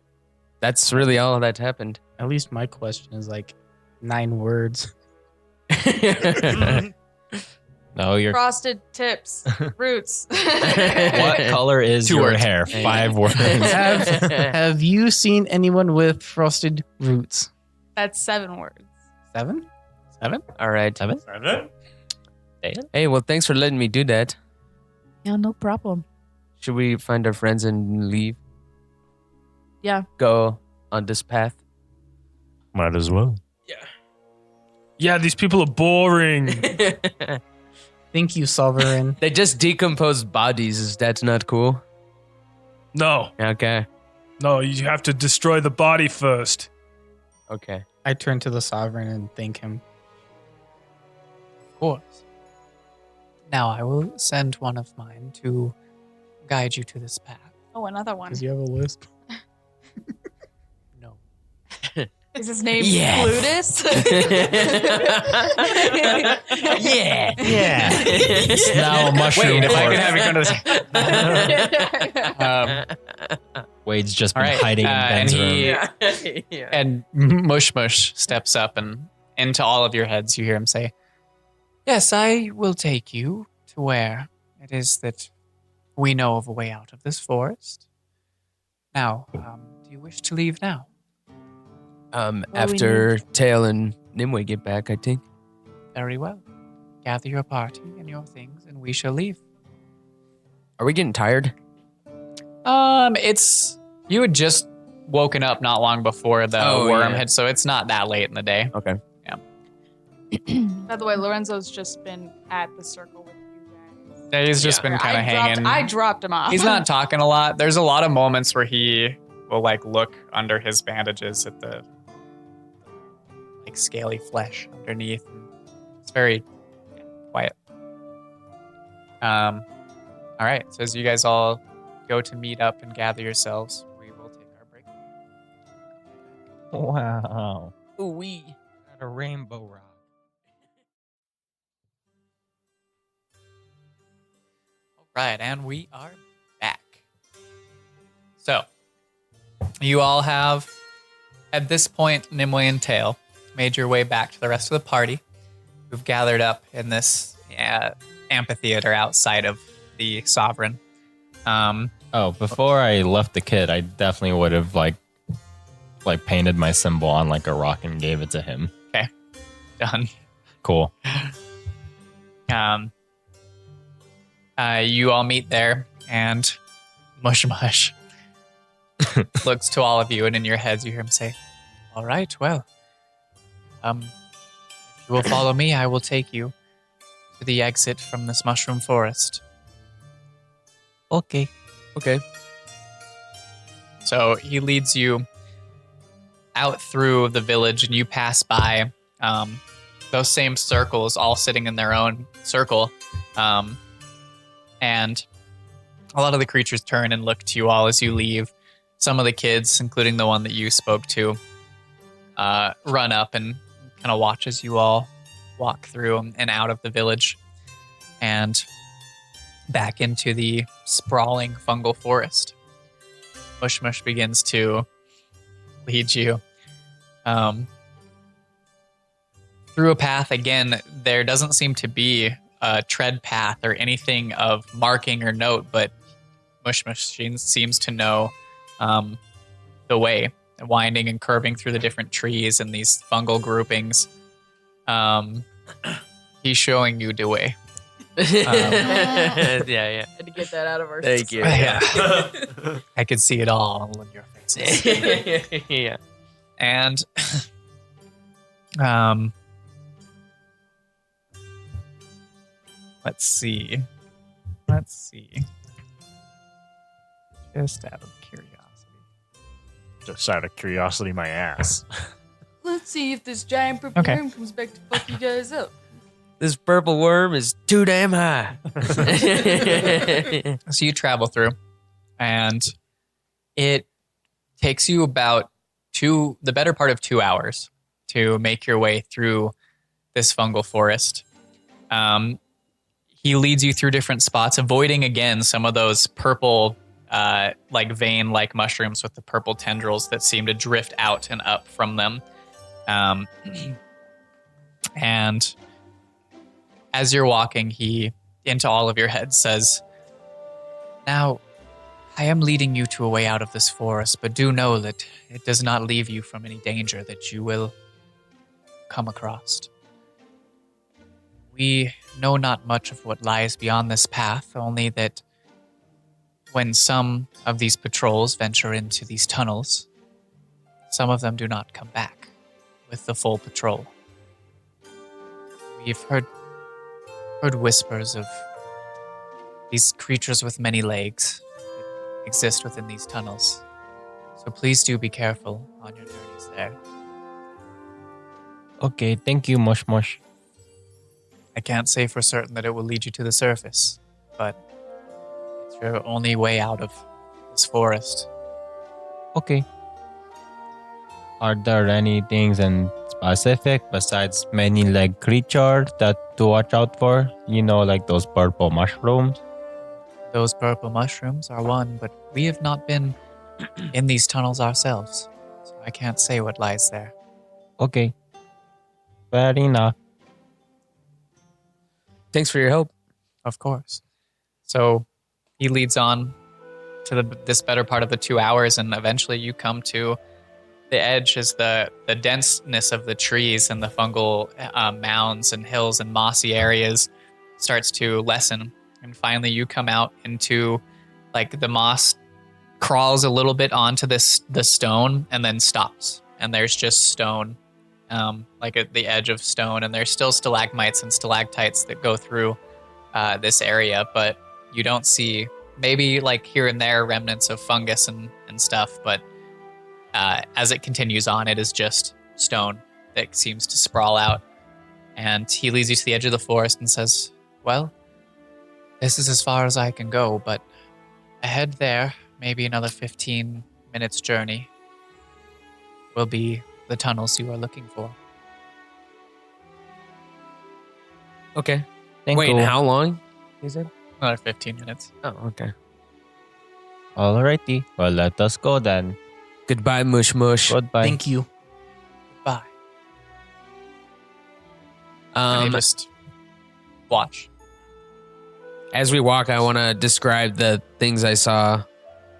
that's really all that happened. At least my question is like 9 words. No, you're. Frosted tips, roots. What color is 2 your words. hair? 5 words. Have you seen anyone with frosted roots? That's 7 words. 7? 7? All right. 7? Hey, well, thanks for letting me do that. Yeah, no problem. Should we find our friends and leave? Yeah. Go on this path? Might as well. Yeah, these people are boring. Thank you, Sovereign. They just decomposed bodies. Is that not cool? No, Okay. no, you have to destroy the body first. Okay. I turn to the Sovereign and thank him. Of course. Now I will send one of mine to guide you to this path. Oh, another one. Does he have a lisp? No. Is his name Yeah. Plutus? Yeah. Yeah. It's now a mushroom Wait, if I court. could have it go to Wade's just all been right, hiding in and Ben's he room. and Mush Mush steps up and into all of your heads you hear him say, "Yes, I will take you to where it is that we know of a way out of this forest. Now, do you wish to leave now?" After Tail and Nimue get back, I think. Very well. Gather your party and your things, and we shall leave. Are we getting tired? It's you had just woken up not long before the Oh, worm yeah. had, so it's not that late in the day. Okay. By the way, Lorenzo's just been at the circle with you guys. He's just been kind of hanging. I dropped him off. He's not talking a lot. There's a lot of moments where he will like look under his bandages at the like scaly flesh underneath. And it's very quiet. All right. So as you guys all go to meet up and gather yourselves, we will take our break. Wow. Ooh wee. Got a rainbow rock. All right, and we are back. So, you all have, at this point, Nimue and Tail made your way back to the rest of the party, who've gathered up in this amphitheater outside of the Sovereign. Before I left the kid, I definitely would have like painted my symbol on like a rock and gave it to him. Okay, done. Cool. You all meet there, and Mush Mush looks to all of you, and in your heads you hear him say, "All right, well, if you will follow me, I will take you to the exit from this mushroom forest." Okay. So he leads you out through the village, and you pass by those same circles, all sitting in their own circle. And a lot of the creatures turn and look to you all as you leave. Some of the kids, including the one that you spoke to, run up and kind of watch as you all walk through and out of the village and back into the sprawling fungal forest. Mush Mush begins to lead you through a path. Again, there doesn't seem to be a tread path or anything of marking or note, but Mush Mush seems to know the way, winding and curving through the different trees and these fungal groupings. He's showing you the way. Yeah. Had to get that out of our Thank you. Yeah. I could see it all in your faces. Yeah. And let's see. Just out of curiosity. Just out of curiosity, my ass. Let's see if this giant purple Okay. worm comes back to fuck you guys up. This purple worm is too damn high. So you travel through, and it takes you about the better part of 2 hours to make your way through this fungal forest. He leads you through different spots, avoiding again some of those purple, like vein-like mushrooms with the purple tendrils that seem to drift out and up from them. And as you're walking, he, into all of your heads, says, "Now, I am leading you to a way out of this forest, but do know that it does not leave you from any danger that you will come across. We know not much of what lies beyond this path, only that when some of these patrols venture into these tunnels, some of them do not come back with the full patrol. We've heard whispers of these creatures with many legs that exist within these tunnels. So please do be careful on your journeys there. Okay, thank you, Mush Mush. I can't say for certain that it will lead you to the surface, but it's your only way out of this forest." Okay. Are there any things in specific besides many leg creature that to watch out for? You know, like those purple mushrooms? Those purple mushrooms are one, but we have not been in these tunnels ourselves, so I can't say what lies there. Okay. Fair enough. Thanks for your help. Of course. So he leads on to this better part of the 2 hours, and eventually you come to the edge as the denseness of the trees and the fungal mounds and hills and mossy areas starts to lessen. And finally you come out into, like, the moss crawls a little bit onto the stone and then stops. And there's just stone, like at the edge of stone. And there's still stalagmites and stalactites that go through this area. But you don't see, maybe like here and there, remnants of fungus and stuff. But as it continues on, it is just stone that seems to sprawl out. And he leads you to the edge of the forest and says, "Well, this is as far as I can go, but ahead there, maybe another 15 minutes journey, will be the tunnels you are looking for. Okay. Thank Wait, you. how long? You said? Another 15 minutes. Oh, okay. Alrighty. Well, let us go then. Goodbye, Mush Mush. Goodbye. Thank you. Bye. And they just watch. As we walk, I want to describe the things I saw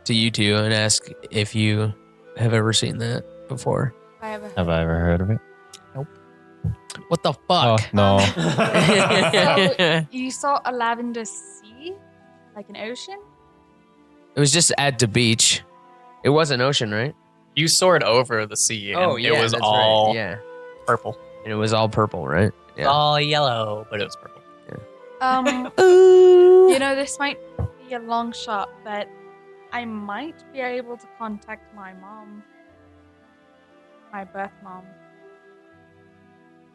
to you two and ask if you have ever seen that before. I have a Have I ever heard of it? What the Oh, fuck? no. So you saw a lavender sea, like an ocean. It was just at the beach. It was an ocean, right? You soared over the sea, and Oh, it yeah, was that's all right. Yeah. purple. And it was all purple, right? It's all yellow, but it was purple. You know, this might be a long shot, but I might be able to contact my mom, my birth mom.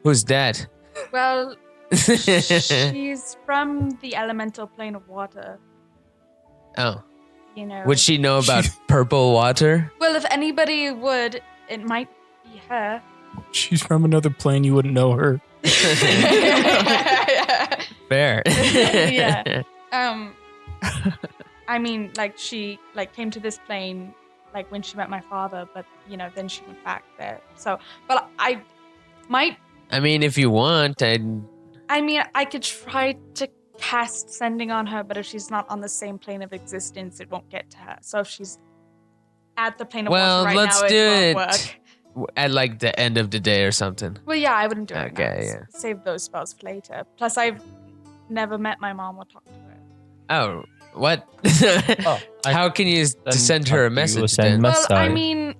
Who's that? Well, she's from the elemental plane of water. Oh. You know. Would she know about purple water? Well, if anybody would, it might be her. She's from another plane. You wouldn't know her. Fair. Yeah. I mean, like she came to this plane like when she met my father, but you know, then she went back there. So, but I might. I mean, if you want, I mean, I could try to cast sending on her, but if she's not on the same plane of existence, it won't get to her. So if she's at the plane of well, water right let's now, do it it won't work. at like the end of the day or something. Well, yeah, I wouldn't do it. Okay, now. yeah. Save those spells for later. Plus, I've never met my mom or talked to her. Oh, what? Oh, How can you then send her a talk to you, message send then? message. Well, I Sorry. mean,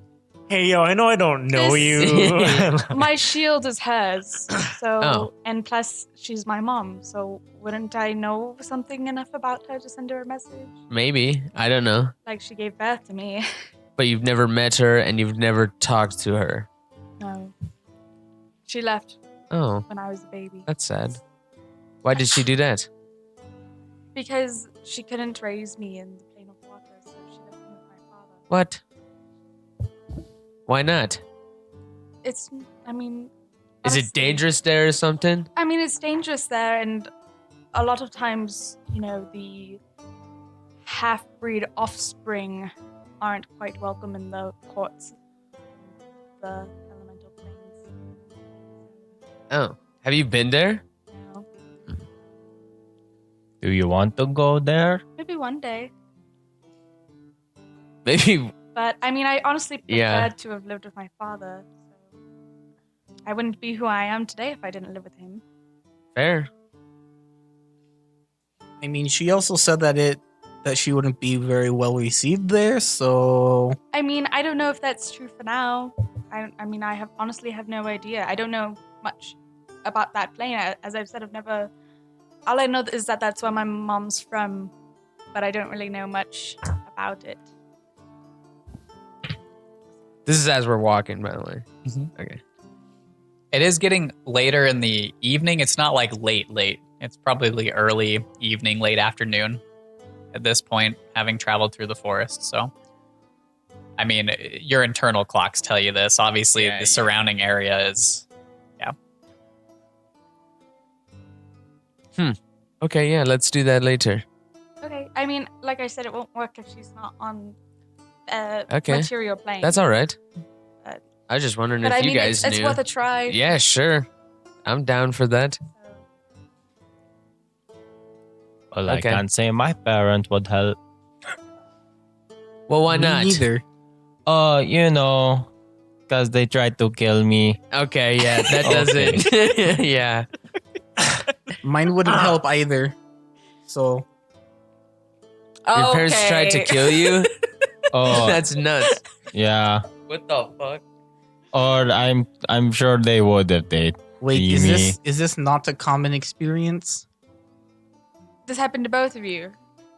Hey, yo, I know I don't know This- you. my shield is hers. So, Oh. and plus, she's my mom. So, wouldn't I know something enough about her to send her a message? Maybe. I don't know. Like she gave birth to me. But you've never met her and you've never talked to her. No. She left Oh, when I was a baby. that's sad. Why did she do that? Because she couldn't raise me in the plane of water, so she left me with my father. What? Why not? It's, I mean. Is it honestly- dangerous there or something? I mean, it's dangerous there, and a lot of times, you know, the half-breed offspring aren't quite welcome in the courts, the elemental planes. Oh, have you been there? You know, Do you want to go there? maybe one day. Maybe. But I mean, I honestly preferred Yeah. to have lived with my father. So I wouldn't be who I am today if I didn't live with him. Fair. I mean, she also said that she wouldn't be very well received there. So I mean, I don't know if that's true for now. I mean, I honestly have no idea. I don't know much about that plane. As I've said, I've never. All I know is that that's where my mom's from, but I don't really know much about it. This is as we're walking, by the way. Okay. It is getting later in the evening. It's not like late. It's probably early evening, late afternoon at this point, having traveled through the forest. So, I mean, your internal clocks tell you this. Obviously, the surrounding area is, Okay, yeah, let's do that later. Okay. I mean, like I said, it won't work if she's not on Okay. material plane. That's all right. But- I was just wondering But if I you mean, guys it's knew. worth a try. Yeah, sure. I'm down for that. Well, Okay. I can't say my parent would help. Well, why me not? neither. You know, because they tried to kill me. Okay, yeah, that does it. Yeah. Mine wouldn't help either. So Your parents tried to kill you? Oh, That's nuts. yeah. What the fuck? Or I'm sure they would if they. wait, See is this not a common experience? This happened to both of you.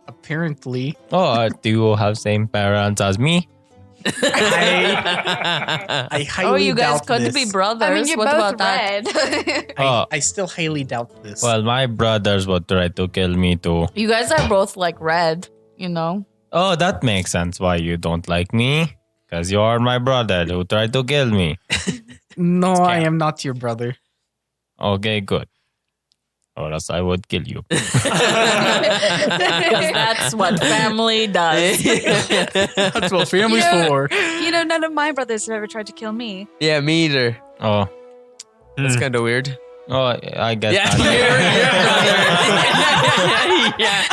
Apparently. Oh, do you have same parents as me? I highly Oh, you guys doubt could this. be brothers. I mean, you're what both about that? red. Oh, I still highly doubt this. well, my brothers would try to kill me too. You guys are both like red, you know? Oh, that makes sense why you don't like me. Because you are my brother who tried to kill me. No, I am not your brother. Okay, good. Or else I would kill you. Because that's what family does. That's what family's for. None of my brothers have ever tried to kill me. Yeah, me either. Oh, That's kind of weird. oh, I guess. Yeah,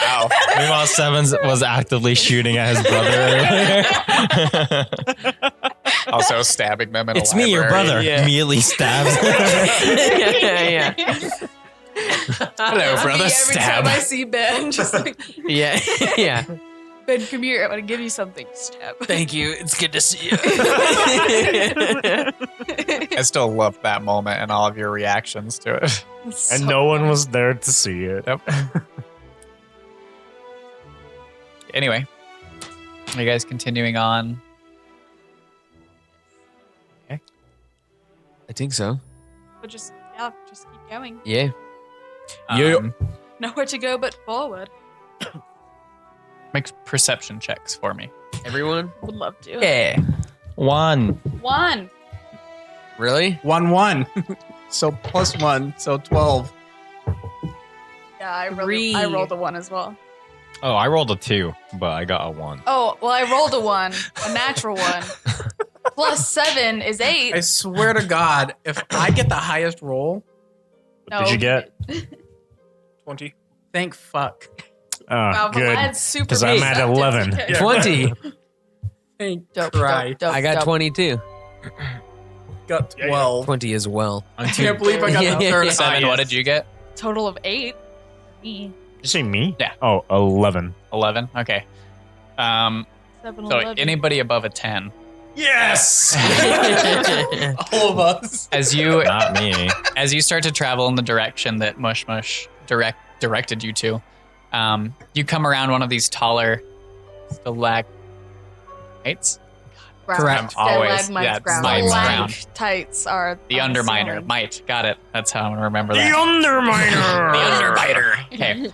Wow. Meanwhile, Sevens was actively shooting at his brother. Also stabbing them in It's a me, your library. brother. Yeah. Immediately stabs. yeah. Hello, brother. Every Stab. time I see Ben, just like, Yeah. Yeah. Ben, come here. I want to give you something. Stab. Thank you. It's good to see you. I still love that moment and all of your reactions to it. And no one was there to see it. Yep. Anyway, are you guys continuing on? I think so. But just keep going. Yeah. Um, Nowhere to go but forward. Make perception checks for me. Everyone? Would love to. Yeah. 1. 1. Really? 1-1. So +1, so 12. Yeah, I Three. rolled a 1 as well. Oh, I rolled a 2, but I got a 1. Oh, well, I rolled a 1, a natural 1. Plus 7 is 8. I swear to God, if I get the highest roll, What did you get? 20. thank fuck. Oh, Wow, but good. mine's super Because I'm at receptive. 11. Okay. 20. Thank Dope, Christ. dope, I got dope. 22. Got 12. 20 as well. I can't believe I got the third Seven, highest. what did you get? Total of 8. Me. Did you say me? Yeah. Oh, 11. 11? Okay. 7, So 11. anybody above a 10. Yes! All of us. As you Not me. as you start to travel in the direction that Mush Mush directed you to, you come around one of these taller stalagmites. Correct. Always, Stalagmites, ground. ground. Stalactites are The on Underminer. ceiling. Might. Got it. That's how I'm going to remember The that. Underminer! The Underbiter. Okay.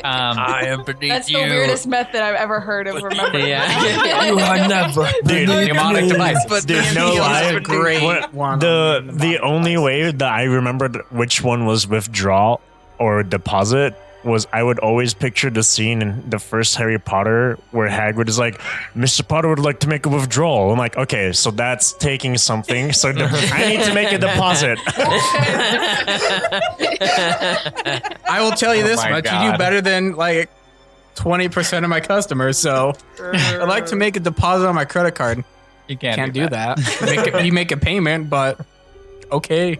I am beneath That's you. the weirdest method I've ever heard of remembering. Yeah. You are never Dude, Demonic devices. Dude, no Feels lie. a great What- one the on the only way that I remembered which one was withdrawal or deposit was I would always picture the scene in the first Harry Potter where Hagrid is like, Mr. Potter would like to make a withdrawal. I'm like, okay, so that's taking something. So I need to make a deposit. I will tell you Oh this my much: you God. do better than like 20% of my customers. So I'd like to make a deposit on my credit card. You Can't do that. You make a payment, but okay.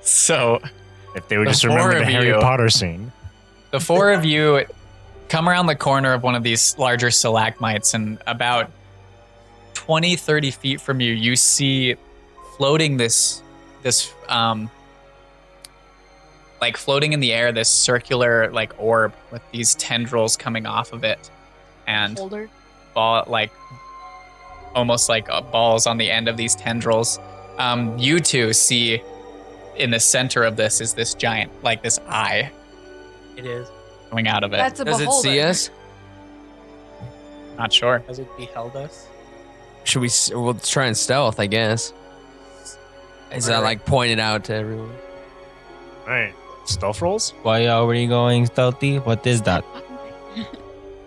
So If they would The just remember four the of Harry you. Potter scene. the four of you come around the corner of one of these larger stalagmites, and about 20, 30 feet from you, you see floating this like floating in the air, this circular like orb with these tendrils coming off of it, and Holder. ball like almost like balls on the end of these tendrils. You two see in the center of this is this giant, like this eye It is. coming out of it. That's a Does it beholder. see us? Not sure. Has it beheld us? Should we? We'll try and stealth, I guess. Is that like pointed out to everyone? Right. Stealth rolls? Why are we going stealthy? What is that?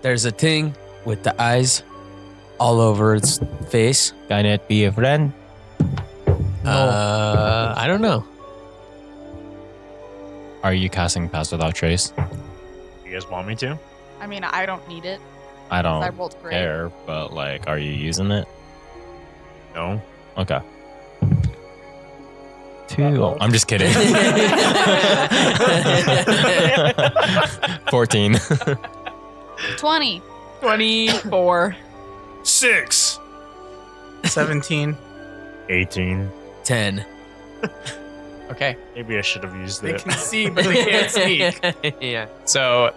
There's a thing with the eyes all over its face. Can it be a friend? I don't know. Are you casting Pass Without Trace? You guys want me to? I mean, I don't need it. I I don't rolled great. care, but like, are you using it? No. Okay. 2. Oh, I'm just kidding. 14. 20. 24. 6. 17. 18. 10. Okay. Maybe I should have used They it. can see, but they can't speak. Yeah. So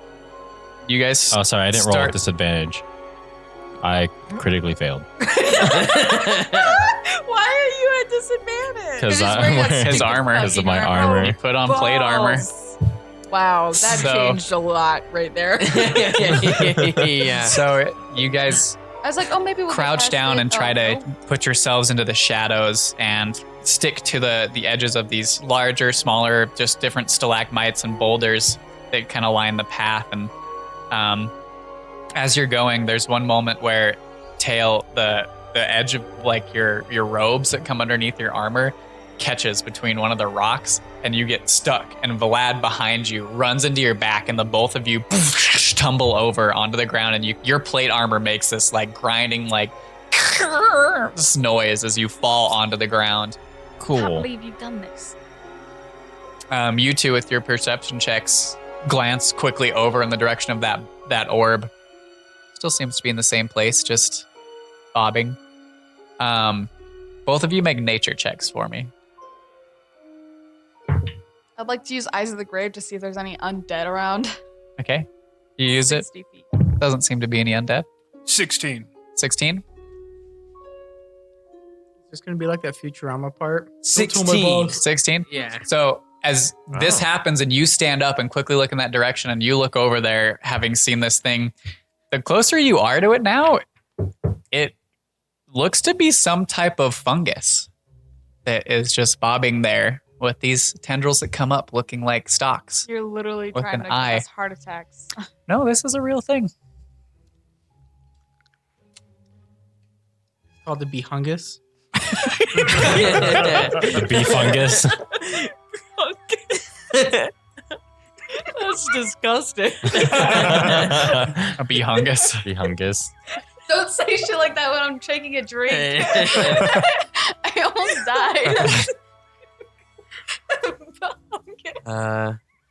you guys Oh, sorry, I didn't roll Start- with disadvantage. I critically failed. Why are you at disadvantage? Because he's wearing a his armor. Because of my armor. You put on plate armor. Wow, that So- changed a lot right there. Yeah. So you guys I was like, oh, maybe we'll get crouch past down it. and try Oh, to no. put yourselves into the shadows and stick to the edges of these larger, smaller, just different stalagmites and boulders that kind of line the path. And as you're going, there's one moment where Tail, the edge of like your robes that come underneath your armor, catches between one of the rocks, and you get stuck. And Vlad behind you runs into your back, and the both of you tumble over onto the ground. And your plate armor makes this like grinding like this noise as you fall onto the ground. I can't Cool. believe you've done this. You two, with your perception checks, glance quickly over in the direction of that orb. Still seems to be in the same place, just bobbing. Both of you make nature checks for me. I'd like to use Eyes of the Grave to see if there's any undead around. Okay. You use it. 60 feet. Doesn't seem to be any undead. 16. 16? It's just gonna be like that Futurama part. 16. 16? Yeah. So as this happens and you stand up and quickly look in that direction and you look over there, having seen this thing, the closer you are to it now, it looks to be some type of fungus that is just bobbing there with these tendrils that come up looking like stalks. You're literally With trying an to give eye. us heart attacks. No, this is a real thing. It's called the Behungus. The bee fungus. That's disgusting. A behungus. Bee fungus. Don't say shit like that when I'm taking a drink. I almost died.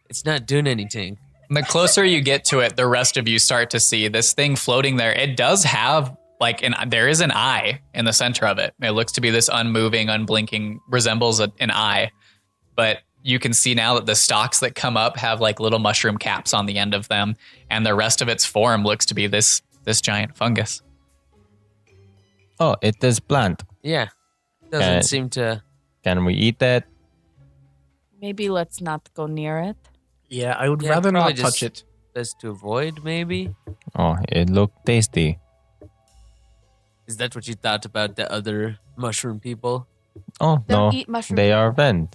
It's not doing anything. And the closer you get to it, the rest of you start to see this thing floating there. It does have there is an eye in the center of it. It looks to be this unmoving, unblinking, resembles an eye. But you can see now that the stalks that come up have like little mushroom caps on the end of them, and the rest of its form looks to be this giant fungus. Oh, it is plant. Yeah. Doesn't Okay. seem to. Can we eat that? Maybe let's not go near it. Yeah, I would Yeah, rather probably not touch it. Best to avoid, maybe? Oh, it looked tasty. Is that what you thought about the other mushroom people? Oh, Don't no. eat mushroom. They are friend.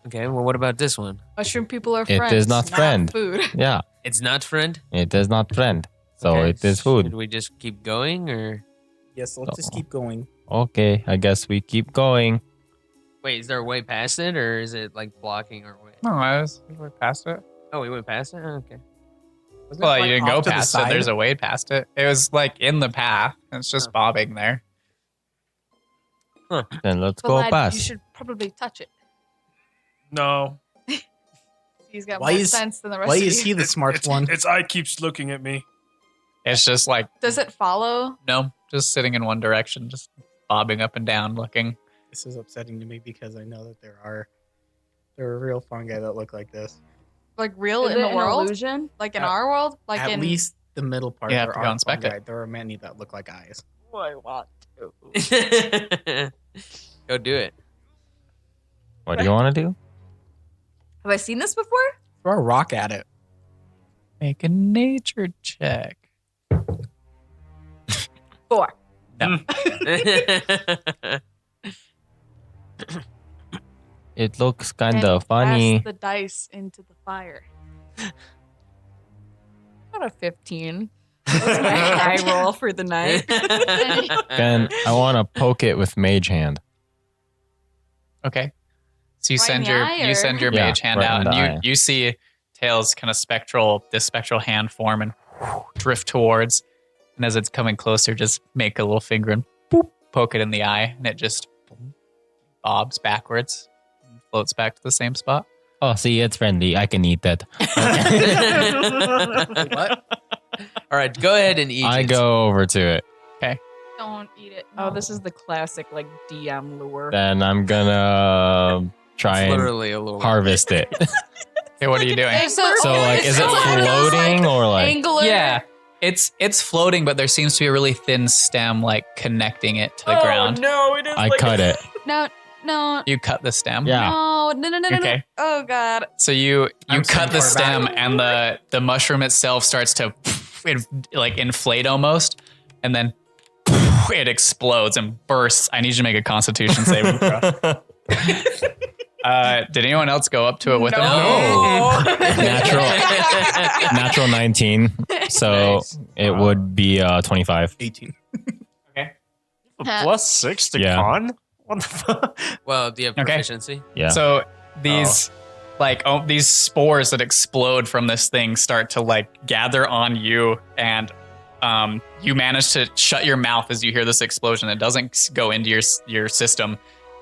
Okay, well, what about this one? Mushroom people are It friends. is not friend. Food. Yeah, It's not friend? it is not friend. So Okay, it is Should food. we just keep going, or? Yes, let's just keep going. Okay, I guess we keep going. Wait, is there a way past it, or is it like blocking our way? No, I was past it. Oh, we went past it? Oh, okay. Wasn't Well, it, like, you didn't go off to the past it. side? There's a way past it. It was like in the path. It's just bobbing there. Then let's But go lad, past. you should probably touch it. No. He's got Why more is- sense than the rest Why of is you. he the smart Its one? eye keeps looking at me. It's just like, Does it follow? no, just sitting in one direction, just bobbing up and down, looking. This is upsetting to me because I know that there are real fungi that look like this. Like real Is in it the an world? illusion? Like in At- our world? Like At in least the middle part. You have there to go are inspect fungi. it. There are many that look like eyes. I want to. Go do it. What do you want to do? Have I seen this before? Throw a rock at it. Make a nature check. 4. It looks kind and of funny. Pass the dice into the fire. Got a 15. That's my high roll for the night. Then I want to poke it with mage hand. Okay. So you Right in send the your eye, you or- send your Yeah, mage hand right out, in and the eye. you see Tails kind of spectral hand form and drift towards. And as it's coming closer, just make a little finger and boop, poke it in the eye, and it just boom, bobs backwards and floats back to the same spot. Oh, see, it's friendly. I can eat that. What? All right, go ahead and eat I it. go over to it. Don't eat it. Oh, no. this is the classic like DM lure. Then I'm gonna try It's and literally a little harvest it. Okay, what are you doing? So, like, is it floating or like? Angler. Yeah, it's floating, but there seems to be a really thin stem like connecting it to the ground. No, it is. I cut it. No, no. You cut the stem. Yeah. No. Okay. Oh god. So you I'm cut the so far stem, back. and the mushroom itself starts to like inflate almost, and then it explodes and bursts. I need you to make a Constitution saving throw. Did anyone else go up to it with them? No. Natural 19. So it would be 25. 18. +6 to Yeah. con? What the fuck? Well, do you have Okay. proficiency? Yeah. So these these spores that explode from this thing start to like gather on you, and you manage to shut your mouth as you hear this explosion. It doesn't go into your system,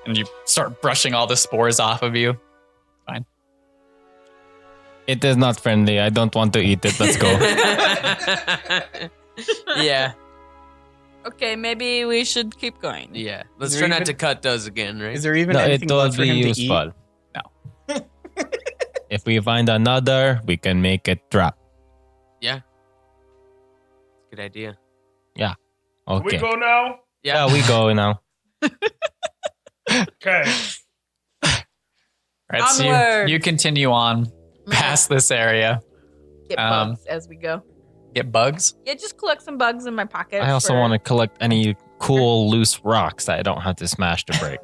and you start brushing all the spores off of you. Fine. It is not friendly. I don't want to eat it. Let's go. Yeah. Okay, maybe we should keep going. Yeah. Let's Is try there not to even- cut those again, right? Is there even No, anything it will left for be him to useful. No. If we find another, we can make it trap. Good idea. Okay. now? Yeah, we go now. Okay. Right, so Onward. you continue on past this area. Get Um, bugs as we go. Get bugs. Yeah, just collect some bugs in my pocket. I also want to collect any cool loose rocks that I don't have to smash to break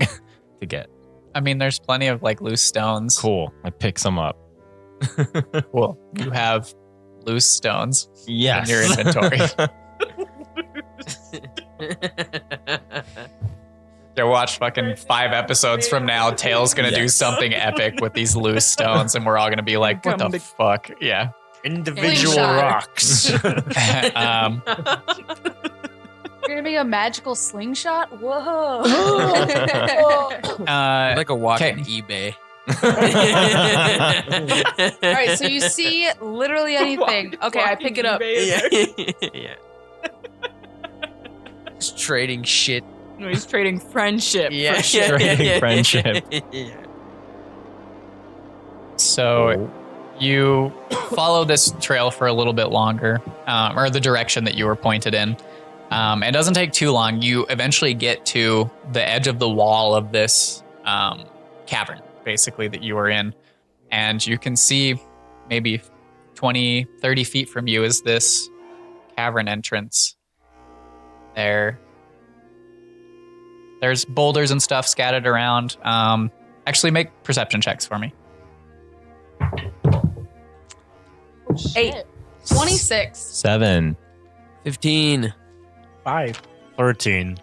to get. I mean, there's plenty of like loose stones. Cool. I pick some up. Cool. You have loose stones Yes. in your inventory. Yeah, watch fucking 5 episodes from now. Tail's gonna do something epic with these loose stones, and we're all gonna be like, "What the fuck?" Yeah. Individual Slingshot. rocks. You're gonna be a magical slingshot? Whoa. Like a walking Okay. eBay. All right, so you see literally anything. Okay, I pick it up. Yeah. Just trading shit. He's trading friendship. Yeah. Trading friendship. Yeah. So you follow this trail for a little bit longer, or the direction that you were pointed in. It doesn't take too long. You eventually get to the edge of the wall of this cavern, basically, that you were in. And you can see maybe 20, 30 feet from you is this cavern entrance. There's boulders and stuff scattered around. Actually, make perception checks for me. 8. 26. 7. 15. 5. 13.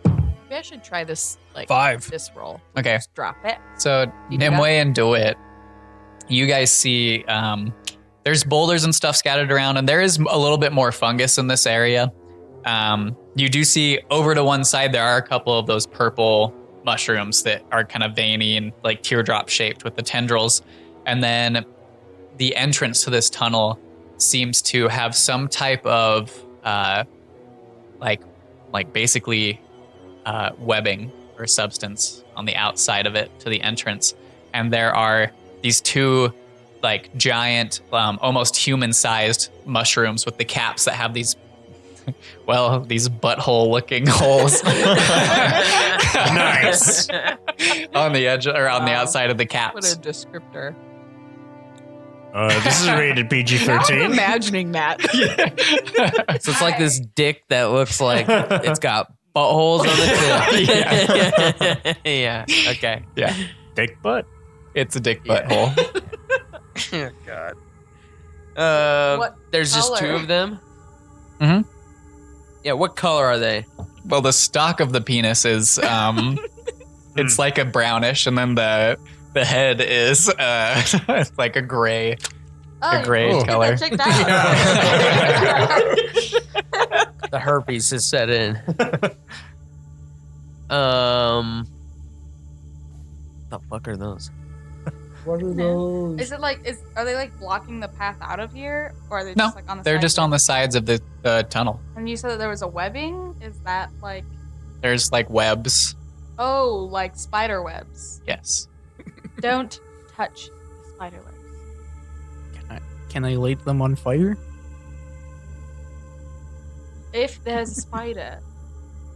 Maybe I should try this, like, 5. this roll. Okay. Just drop it. So You do Nimue and Dawitt, you guys see there's boulders and stuff scattered around, and there is a little bit more fungus in this area. You do see over to one side there are a couple of those purple mushrooms that are kind of veiny and like teardrop shaped with the tendrils. And then the entrance to this tunnel seems to have some type of basically webbing or substance on the outside of it to the entrance. And there are these 2 like giant, almost human-sized mushrooms with the caps that have these these butthole-looking holes. Nice. On the edge or on the Wow. outside of the What caps. a descriptor. This is rated PG-13. I'm imagining that. So it's like this dick that looks like it's got buttholes on the tip. Yeah. Okay. Yeah, Dick butt. it's a dick Yeah. butthole. Oh God. What There's just 2 color? of them. Mhm. Yeah. What color are they? Well, the stalk of the penis is it's like a brownish, and then the head is it's like a gray gray Oh. color. Check that out. The herpes has set in. The fuck are those? Is it like are they like blocking the path out of here, or are they No, just like on the? They're sides just of on the sides of the tunnel. it? And you said that there was a webbing. Is that like There's like webs. like spider webs? Yes. Don't touch the spider webs. Can I light them on fire? If there's a spider,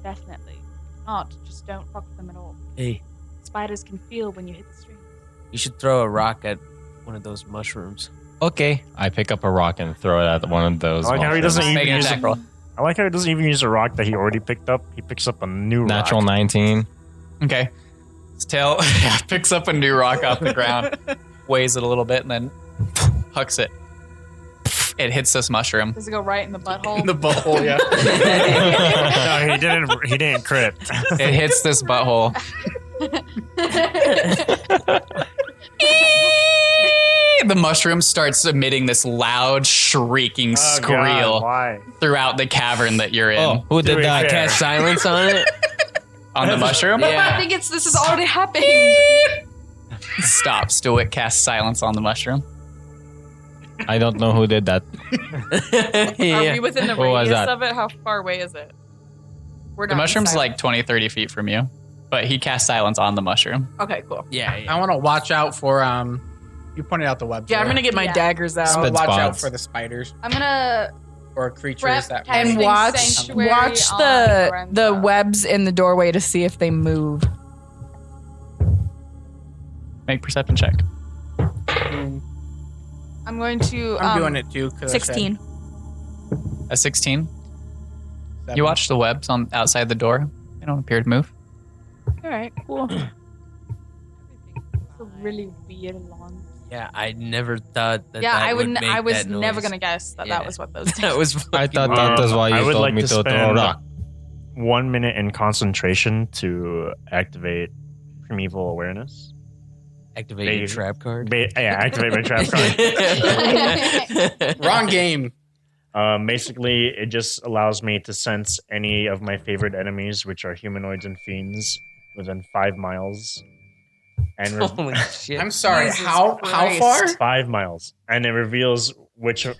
definitely. If not, just don't fuck with them at all. Hey, Spiders can feel when you hit the string. you should throw a rock at one of those mushrooms. Okay. I pick up a rock and throw it at one of those. I like how he doesn't mushrooms. even Make an use attack a, roll. I like how he doesn't even use a rock that he already picked up. He picks up a new Natural rock. 19. Okay. His tail picks up a new rock off the ground, weighs it a little bit, and then hucks it. It hits this mushroom. Does it go right in the butthole? In the butthole, yeah. No, he didn't crit. It hits this butthole. The mushroom starts emitting this loud, shrieking Oh, squeal God, why? throughout the cavern that you're in. Oh, who did To be that? fair. Cast silence on it. On the mushroom? Yeah. I think this has already happened. Stop. Dawitt casts silence on the mushroom. I don't know who did that. Are we within the What was radius that? of it? How far away is it? We're The not mushroom's inside. like 20, 30 feet from you, but he casts silence on the mushroom. Okay, cool. Yeah. I want to watch out for you pointed out the web. Yeah, I'm door. gonna get my Yeah. daggers I out. would Spit watch out spots. for the spiders I'm gonna or creatures prep that and and Casting watch sanctuary on the Lorenzo. webs in the doorway to see if they move. Make perception check. I'm going to. I'm doing it too. 'cause I said 16. A 16. 7. You watch the webs on outside the door. They don't appear to move. All right, cool. It's a really weird long. Yeah, I never thought that. Yeah, that I would wouldn't. make I was that never noise. gonna guess that Yeah. that was what those. That was. I thought fucking that was why I you would told like me to to throw a spend rock. 1 minute in concentration to activate Primeval Awareness. Activate your They- trap card. Activate my trap card. Wrong game. Basically, it just allows me to sense any of my favorite enemies, which are humanoids and fiends, within 5 miles. And Holy shit! I'm sorry. Jesus How Christ. far? 5 miles, and it reveals which of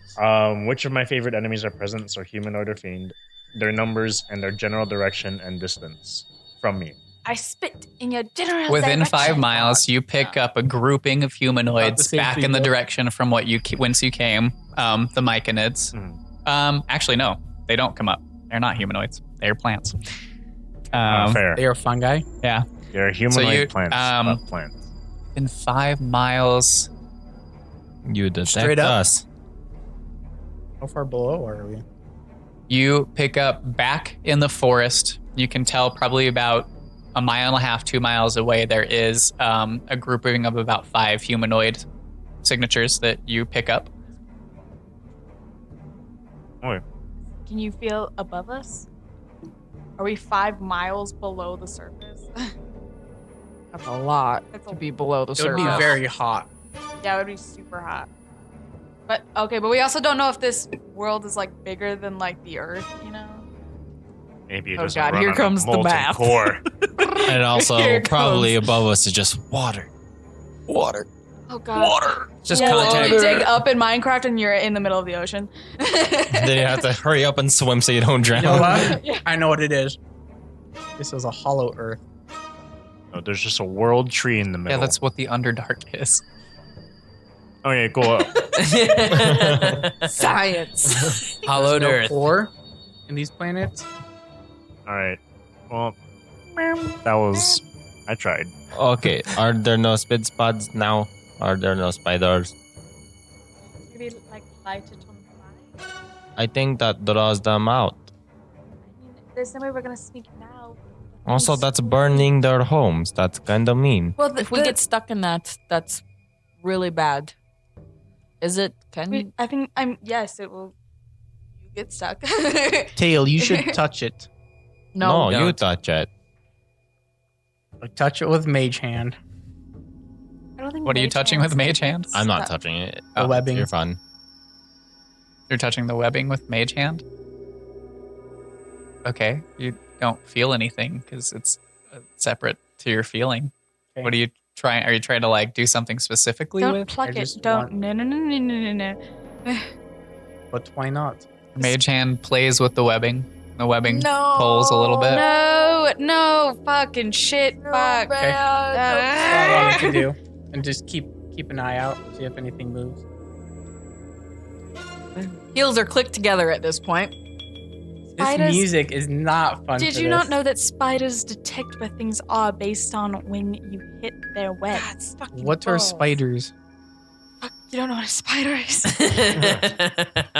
my favorite enemies are present, so humanoid or fiend, their numbers, and their general direction and distance from me. I spit in your general Within direction. 5 miles, you pick up a grouping of humanoids same back in the people. direction from whence you came. The myconids. Actually, no, they don't come up. They're not humanoids. They're plants. Fair. They are fungi. Yeah. They're humanoid you, plants. But plants. In 5 miles, You detect Straight up. us. How far below are we? you pick up back in the forest. You can tell probably about 1.5 miles, 2 miles away, there is a grouping of about 5 humanoid signatures that you pick up. Oh, Can you feel above us? Are we 5 miles below the surface? That's a lot That's to a- be below the It would surface. be very hot. Yeah, it would be super hot. But okay, but we also don't know if this world is like bigger than like the Earth, you know? maybe it Oh doesn't God, run here on a comes the molten math. core. And also, Here it probably comes. above us is just water. Water. Oh God. Just Yeah, contact. you dig up in Minecraft and you're in the middle of the ocean. Then you have to hurry up and swim so you don't drown. You know what? Yeah. I know what it is. This is a hollow Earth. No, there's just a world tree in the middle. Yeah, that's what the Underdark is. Okay, cool. Science. Hollowed There's no Earth. core in these planets. All right. Well, that was. I tried. Okay, are there no spid spots now? Are there no spiders? Maybe like light it on fire. I think that draws them out. I mean, there's no way we're gonna sneak now. Also, that's burning their homes. That's kind of mean. Well, if we get stuck in that, that's really bad. Is it? Can I think yes, it will. You get stuck. Tail, you should touch it. no? you don't. touch it. Touch it with mage hand. I don't think What are you mage touching hands with mage can hands? I'm not stop. touching it. The webbing. You're fun. You're touching the webbing with mage hand? Okay, you don't feel anything because it's separate to your feeling. Okay. What are you trying? Are you trying to like do something specifically Don't with? pluck I it. just Don't. want- No, no, no, no, no, no, no. But why not? Mage hand plays with the webbing. The webbing pulls a little bit. No, fucking shit, fuck. Okay. That's all I can do. And just keep an eye out, see if anything moves. Heels are clicked together at this point. This Spiders- music is not fun. Did for you not this. know that spiders detect where things are based on when you hit their webs? What are spiders? Fuck, you don't know what a spider is?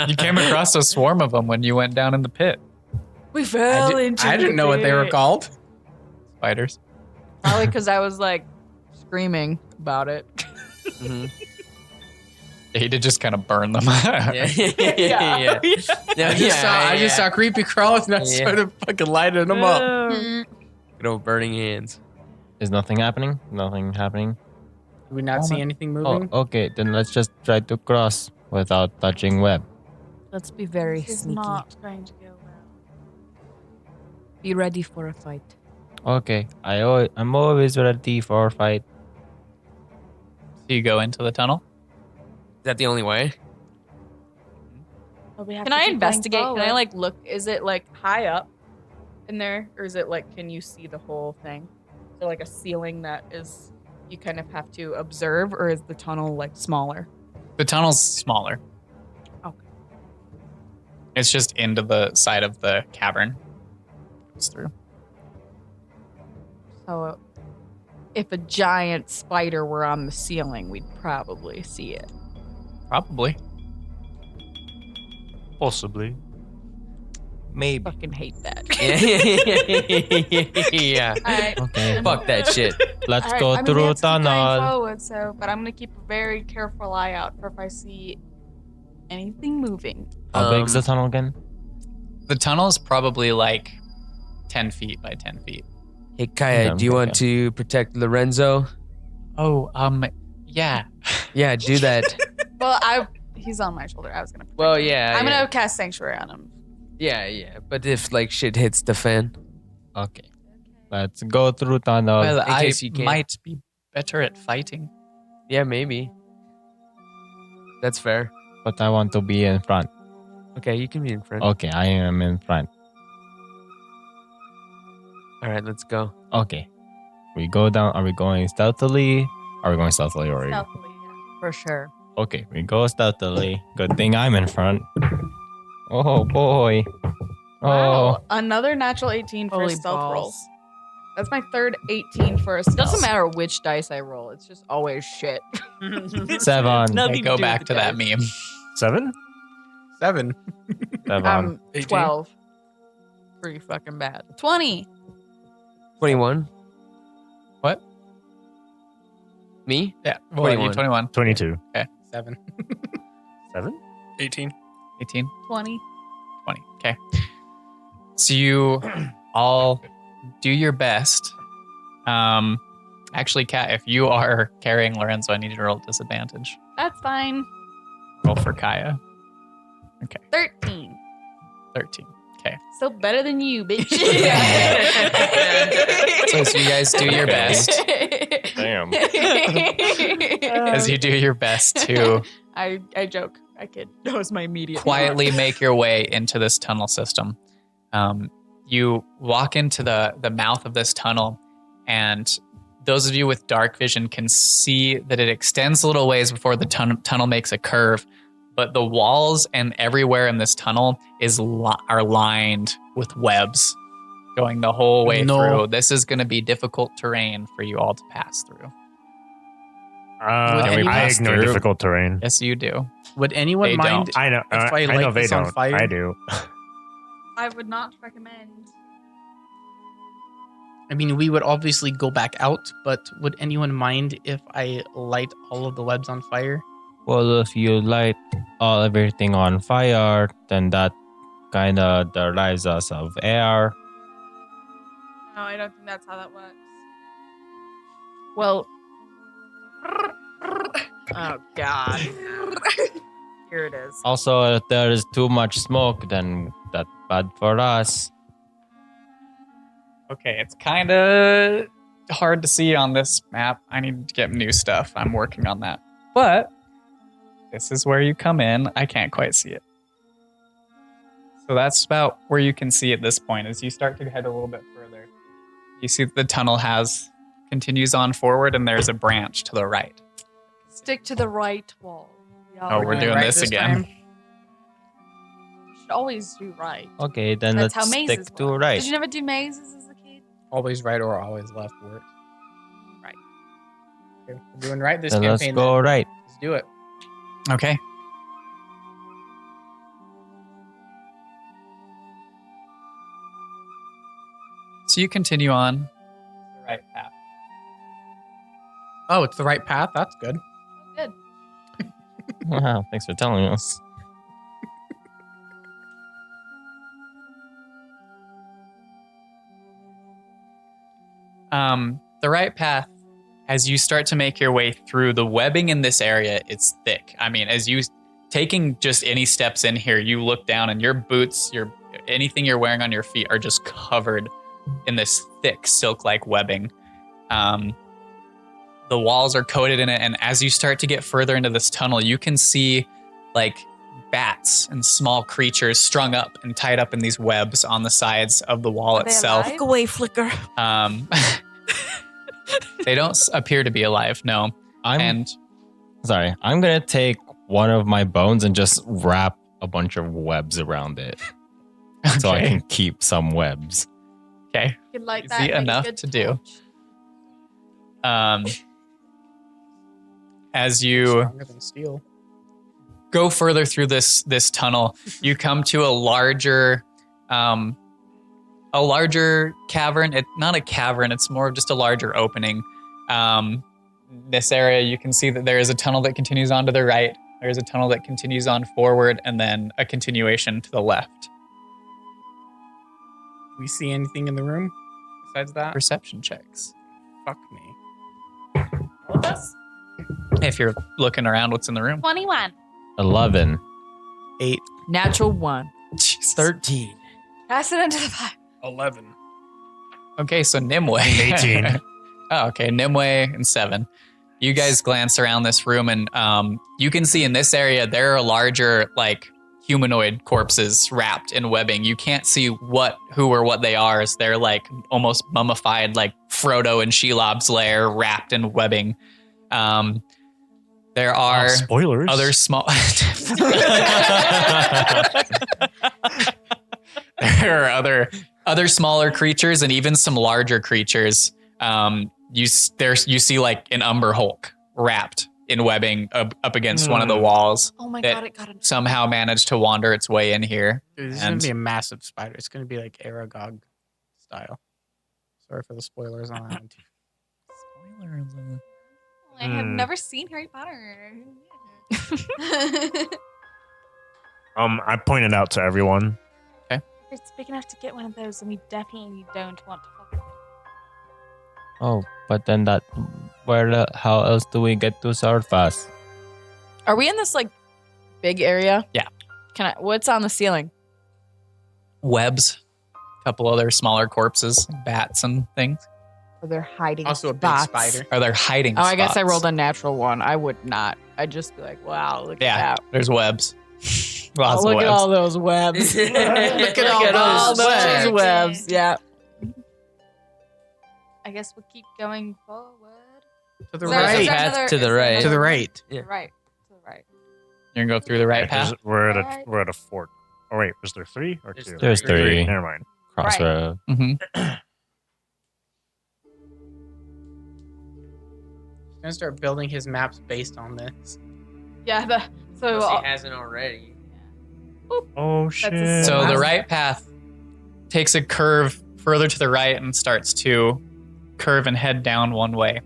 You came across a swarm of them when you went down in the pit. We fell into I didn't know what they were called. Spiders. Probably because I was like screaming about it. Mhm. He did just kind of burn them. Yeah. Yeah. I just saw creepy crawlers and I Yeah. started fucking lighting them up. Good old burning hands. Is nothing happening? Nothing happening? Do we not see anything Oh, moving? okay. Then let's just try to cross without touching web. Let's be very This is sneaky. not going to go well. Be ready for a fight. Okay. I'm always ready for a fight. So you go into the tunnel. Is that the only way? But we have Can to I keep going investigate? Can I forward. like look? Is it like high up in there, or is it like can you see the whole thing? Is there like a ceiling that is you kind of have to observe, or is the tunnel like smaller? The tunnel's smaller. Okay. It's just into the side of the cavern. Goes through. So if a giant spider were on the ceiling, we'd probably see it. Probably. Possibly. Maybe. Fucking hate that. Yeah. Alright. Okay. Fuck that shit. Let's Alright, go I mean, we through have to keep going tunnel. forward, but I'm gonna keep a very careful eye out for if I see anything moving. How big's the Um, tunnel again? The tunnel is probably like 10 feet by 10 feet. Hey, Kaya, do you want to protect Lorenzo? Oh, yeah. Yeah, do that. Well, he's on my shoulder. I was gonna. protect Well, him. yeah. I'm yeah. gonna cast sanctuary on him. Yeah. But if like shit hits the fan, Okay. Let's go through tunnel. Well, in I case you can. might be better at fighting. yeah, maybe. That's fair. But I want to be in front. Okay, you can be in front. Okay, I am in front. All right, let's go. Okay. We go down. Are we going stealthily? Are we going stealthily or? Stealthily, yeah. For sure. Okay, we go stealthily. Good thing I'm in front. Oh boy. Oh. Wow, another natural 18 for Holy a stealth roll. balls. That's my third 18 for a stealth. Doesn't matter which dice I roll. It's just always shit. 7. Nothing I to go do back with to the that dice. meme. 7? 7. 7. 18. 12. Pretty fucking bad. 20. 21. What? Me? Yeah. Well, you 21. 21. 22. 7. 7? 18. 18. 20. 20. Okay. So you all do your best. Actually, Kat, if you are carrying Lorenzo, I need you to roll disadvantage. That's fine. Roll for Kaya. 13. 13. Okay. Still better than you, bitch. So you guys do your best. Damn. As you do your best to I joke. I kid. That was my immediate quietly make your way into this tunnel system. You walk into the mouth of this tunnel, and those of you with dark vision can see that it extends a little ways before the tunnel makes a curve. But the walls and everywhere in this tunnel are lined with webs going the whole way through. This is going to be difficult terrain for you all to pass through. Can we I pass ignore through? difficult terrain. Yes, you do. Would anyone They mind? don't. I know. If I I know light they this on don't. fire? I do. I would not recommend. I mean, we would obviously go back out, but would anyone mind if I light all of the webs on fire? Well, if you light everything on fire, then that kind of deprives us of air. No, I don't think that's how that works. Well. Oh, God. Here it is. Also, if there is too much smoke, then that's bad for us. Okay, it's kind of hard to see on this map. I need to get new stuff. I'm working on that. But this is where you come in. I can't quite see it. So that's about where you can see at this point. As you start to head a little bit further, you see that the tunnel continues on forward, and there's a branch to the right. Stick to the right wall. Oh, we're doing right this this again. time? You should always do right. Okay, then That's how let's mazes stick to work. right. Did you never do mazes as a kid? Always right or always left works. Right. Okay, we're doing right this Then let's campaign. go then. right. Let's do it. Okay. So you continue on the right path. Oh, it's the right path. That's good. Good. Wow, thanks for telling us. The right path, as you start to make your way through the webbing in this area, it's thick. I mean, as you taking just any steps in here, you look down and your boots, anything you're wearing on your feet are just covered in this thick silk-like webbing. The walls are coated in it, and as you start to get further into this tunnel, you can see like bats and small creatures strung up and tied up in these webs on the sides of the wall Are they itself. alive? Look away, Flicker. They don't appear to be alive, no. I'm gonna take one of my bones and just wrap a bunch of webs around it, so I can keep some webs. Okay. You can light Easy that and make a enough good to do. torch. As you Stronger than steel. go further through this tunnel, you come to a larger cavern. It's not a cavern, it's more of just a larger opening. This area, you can see that there is a tunnel that continues on to the right. There's a tunnel that continues on forward, and then a continuation to the left. Do we see anything in the room besides that? Perception checks. Fuck me. If you're looking around what's in the room. 21. 11. 8. Natural 1. Jesus. 13. Pass it into the fire. 11. Okay, so Nimue. 18. Oh, okay. Nimue and 7. You guys glance around this room, and you can see in this area there are larger, like, humanoid corpses wrapped in webbing. You can't see who or what they are, as they're like almost mummified, like Frodo in Shelob's lair, wrapped in webbing. There are spoilers. other small. There are other smaller creatures and even some larger creatures. You see like an Umber Hulk wrapped in webbing up against one of the walls. Oh my that god, it got him. somehow managed to wander its way in here. Dude, this is And- gonna be a massive spider. It's gonna be like Aragog style. Sorry for the spoilers on that one too. I have never seen Harry Potter. I pointed out to everyone. It's big enough to get one of those, and we definitely don't want to fuck with it. Oh, but then how else do we get to surface? Are we in this like big area? Yeah. What's on the ceiling? Webs, a couple other smaller corpses, bats and things. Or they're hiding. Also a big spots. spider. Are there hiding Oh, I guess I spots? rolled a natural 1. I would not. I'd just be like, wow, look Yeah, at that. there's webs. Lots Oh, of look at webs. all those webs. Look look at at all those those webs. webs. Yeah. I guess we'll keep going forward. To the Is there- is right. there Path another- to is the there right. another To the one? right. To the right. To the right. You're gonna go through the right path. We're at a fork. Oh wait, was there 3 or 2? There's 3. Never mind. Crossroad. Mm-hmm. He's gonna start building his maps based on this. Yeah, so Unless he hasn't already. Oh shit. So the right path takes a curve further to the right and starts to curve and head down one way.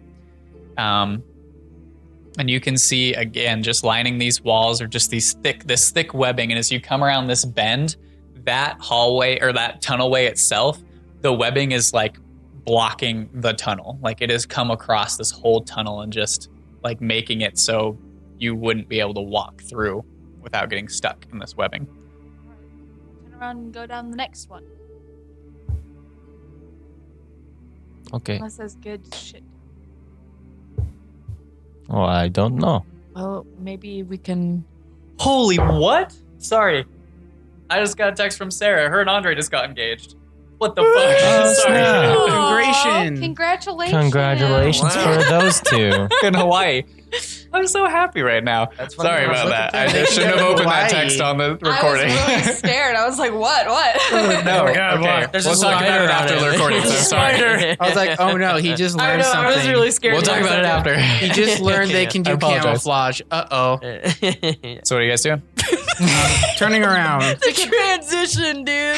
And you can see again, just lining these walls are just this thick webbing. And as you come around this bend, that hallway or that tunnelway itself, the webbing is like blocking the tunnel. Like it has come across this whole tunnel and just like making it so you wouldn't be able to walk through without getting stuck in this webbing. turn around and go down the next one. Okay. Unless there's good shit. Oh, I don't know. Well, maybe we can. Holy what? Sorry. I just got a text from Sarah. Her and Andre just got engaged. What the fuck? Oh, Sorry. snap. Congratulations. Congratulations. Congratulations Wow. for those two. In Hawaii. I'm so happy right now. That's Sorry wonderful. about that. at I that. just shouldn't have opened that Hawaii. text on the I recording. was really scared. I was like, what? No, Oh, God, okay. what? There's a We'll talk about spider it after on the it. recording. So sorry. I was like, oh no, he just I learned know. something. I was really scared. We'll talk about it after. He just learned they can I do apologize. camouflage. Uh-oh. So what are you guys doing? Turning around. The transition, dude.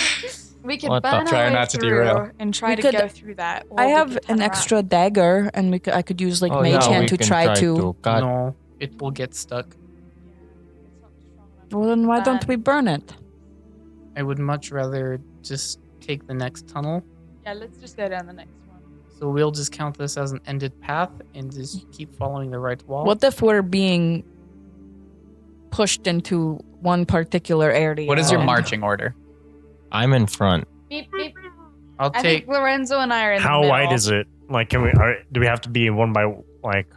We could What the- burn Try our way not to through derail. and try We to could- go through that. or I we have could turn an around. extra dagger, and I could use like Oh, mage yeah, hand we to can try to. God, No, it will get stuck. Well, then why don't Fine. we burn it? I would much rather just take the next tunnel. Yeah, let's just go down the next one. So we'll just count this as an ended path and just keep following the right wall. What if we're being pushed into one particular area? What is your and- marching order? I'm in front. Beep, beep. I'll I take. think Lorenzo and I are in the How middle. wide is it? Like, do we have to be one by like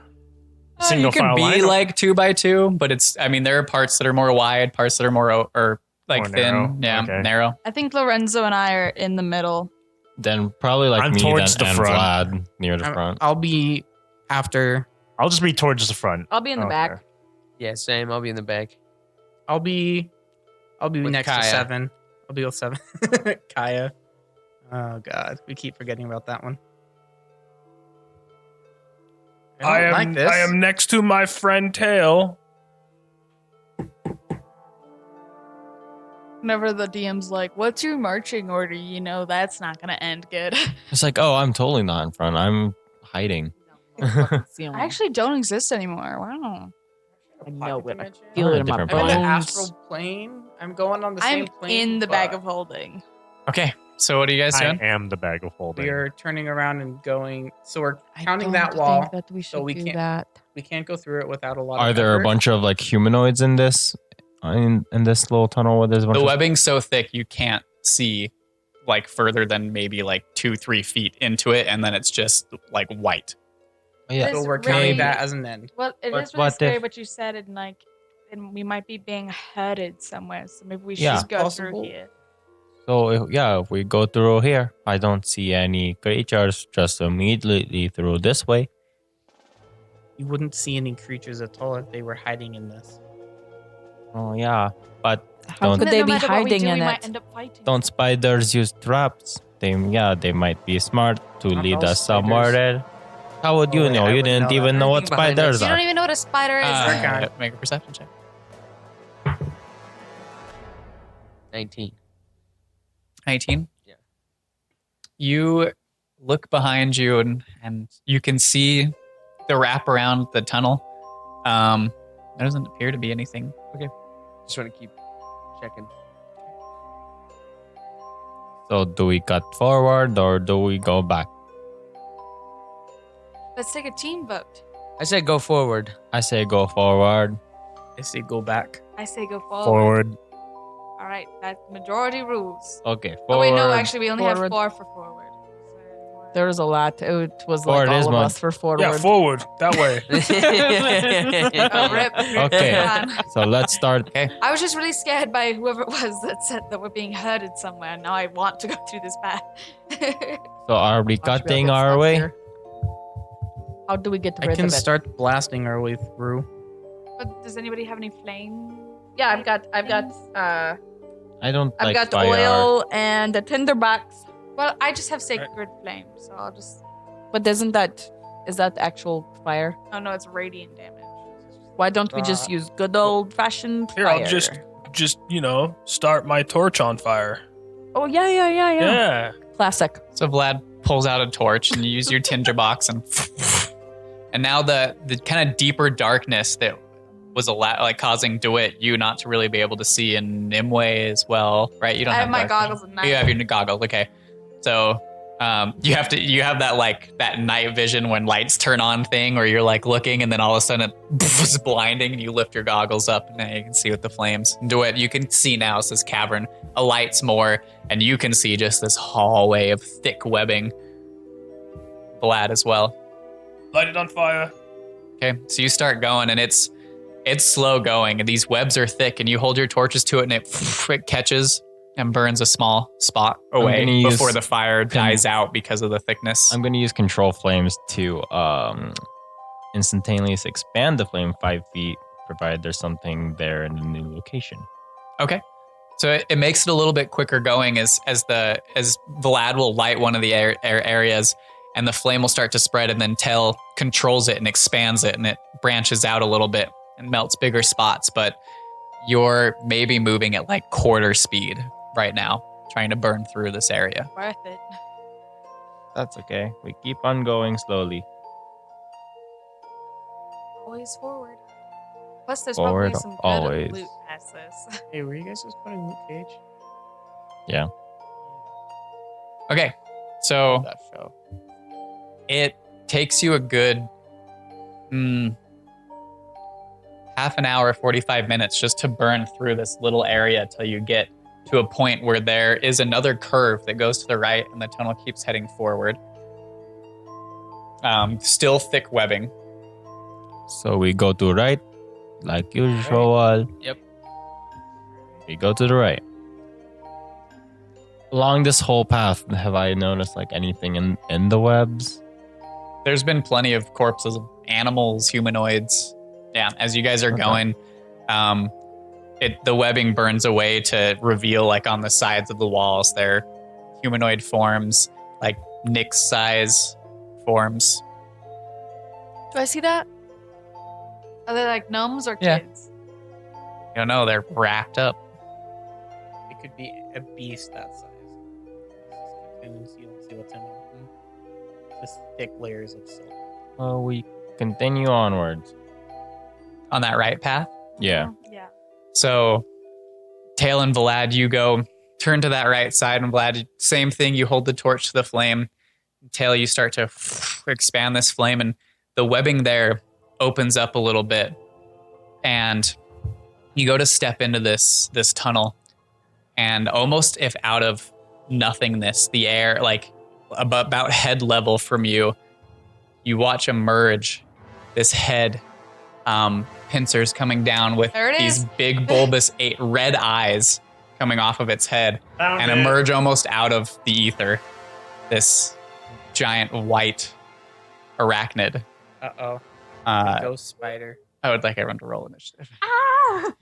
single you can file be line? like 2 by 2, but it's. I mean, there are parts that are more wide, parts that are more or like More thin. narrow. Yeah, Okay. narrow. I think Lorenzo and I are in the middle. Then probably like I'm me towards then, the and front. Vlad near the front. I'll be after. I'll just be towards the front. I'll be in the Okay. back. Yeah, same. I'll be in the back. I'll be With next Kaya. to 7. I'll be with 7. Kaya. Oh god, we keep forgetting about that one. I don't am like this. I am next to my friend Tail. Whenever the DM's like, "What's your marching order?" You know that's not gonna end good. It's like, oh, I'm totally not in front. I'm hiding. I actually don't exist anymore. Wow. I know it. I I'm feel it in my Different in the plane. bones. astral plane. I'm going on the I'm same plane. in the bag but of holding. Okay, so what are you guys I doing? am the bag of holding. We are turning around and going. So we're I counting don't that think wall. that we should so we do can't. that. We can't go through it without a lot. Are of there a effort. bunch of like humanoids in this in this little tunnel where there's a bunch The of webbing's so thick you can't see like further than maybe like 2-3 feet into it, and then it's just like white. Oh, yeah. It So is we're counting really- that as an end. Well, it But is really what scary if- what you said, and like, and we might be being herded somewhere. So maybe we should Yeah. just go Possible. through here. So if we go through here, I don't see any creatures. Just immediately through this way. You wouldn't see any creatures at all if they were hiding in this. Oh yeah, but How Don't- could And they then be no matter what we hiding do, in we might it? end up fighting. don't spiders use traps? They might be smart to Not lead all us somewhere spiders. there. How would Oh, you wait, know? I You wouldn't didn't know even that. know what Anything behind spiders You don't are. even know what a spider is. Okay. Make a perception check. 19. 19? Yeah. You look behind you and you can see the wrap around the tunnel. There doesn't appear to be anything. Okay. Just want to keep checking. So do we cut forward or do we go back? Let's take a team vote. I said go forward. I say go forward. I say go back. I say go forward. Forward. All right, that majority rules. Okay, forward. Oh wait, no, actually, we only Forward. have 4 for forward. So, There was a lot. It was Forward like is all of one. us for forward. Yeah, forward that way. Oh, rip. Okay. Man. So let's start. I was just really scared by whoever it was that said that we're being herded somewhere. Now I want to go through this path. So are we Watch me, I'll cutting get our stuck way? here. How do we get I rid can of it? start blasting our way through. But does anybody have any flame? Yeah, I've got I don't I've like got fire. oil and a tinderbox. Well, I just have sacred flame, so I'll just. But is that actual fire? Oh no, it's radiant damage. Why don't we just use good old fashioned Here, fire? I'll just start my torch on fire. Oh yeah. Yeah. Classic. So Vlad pulls out a torch and you use your tinderbox and now the kind of deeper darkness that was causing Dawitt you not to really be able to see in Nimue as well, right? You don't I have my dark goggles vision. at night. You have your goggles, okay. So you have that night vision when lights turn on thing where you're like looking and then all of a sudden it's blinding and you lift your goggles up and now you can see with the flames. Dawitt, you can see now it's this cavern, a light's more, and you can see just this hallway of thick webbing. Vlad as well. Light it on fire. Okay, so you start going and it's slow going and these webs are thick and you hold your torches to it and it catches and burns a small spot away gonna use before the fire dies out because of the thickness. I'm going to use control flames to instantaneously expand the flame 5 feet, provided there's something there in the new location. Okay. So it makes it a little bit quicker going as Vlad will light one of the areas and the flame will start to spread and then Tel controls it and expands it and it branches out a little bit and melts bigger spots. But you're maybe moving at like quarter speed right now trying to burn through this area. Worth it. That's okay. We keep on going slowly. Always forward. Plus, there's Forward, probably some good always. loot past this. Hey, were you guys just putting Luke Cage? Yeah. Okay, so That show. it takes you a good half an hour, 45 minutes just to burn through this little area till you get to a point where there is another curve that goes to the right and the tunnel keeps heading forward. Still thick webbing. So we go to right, like usual. Yep. We go to the right. Along this whole path, have I noticed like anything in the webs? There's been plenty of corpses of animals, humanoids. Yeah, as you guys are going, the webbing burns away to reveal, like on the sides of the walls, there humanoid forms, like Nick's size forms. Do I see that? Are they like gnomes or Yeah. kids? You don't know, they're wrapped up. It could be a beast that size. Cocoons, you don't see what's in them. Just thick layers of silk. Well, we continue onwards. On that right path. Yeah. Yeah. So, Tail and Vlad, you go turn to that right side, and Vlad, same thing. You hold the torch to the flame. Tail, you start to expand this flame, and the webbing there opens up a little bit, and you go to step into this tunnel, and almost if out of nothingness, the air, like about head level from you, you watch emerge this head. Pincers coming down with There it these is. big bulbous red eyes coming off of its head Found and it. emerge almost out of the ether. This giant white arachnid. Uh-oh. Ghost spider. I would like everyone to roll initiative. Ah!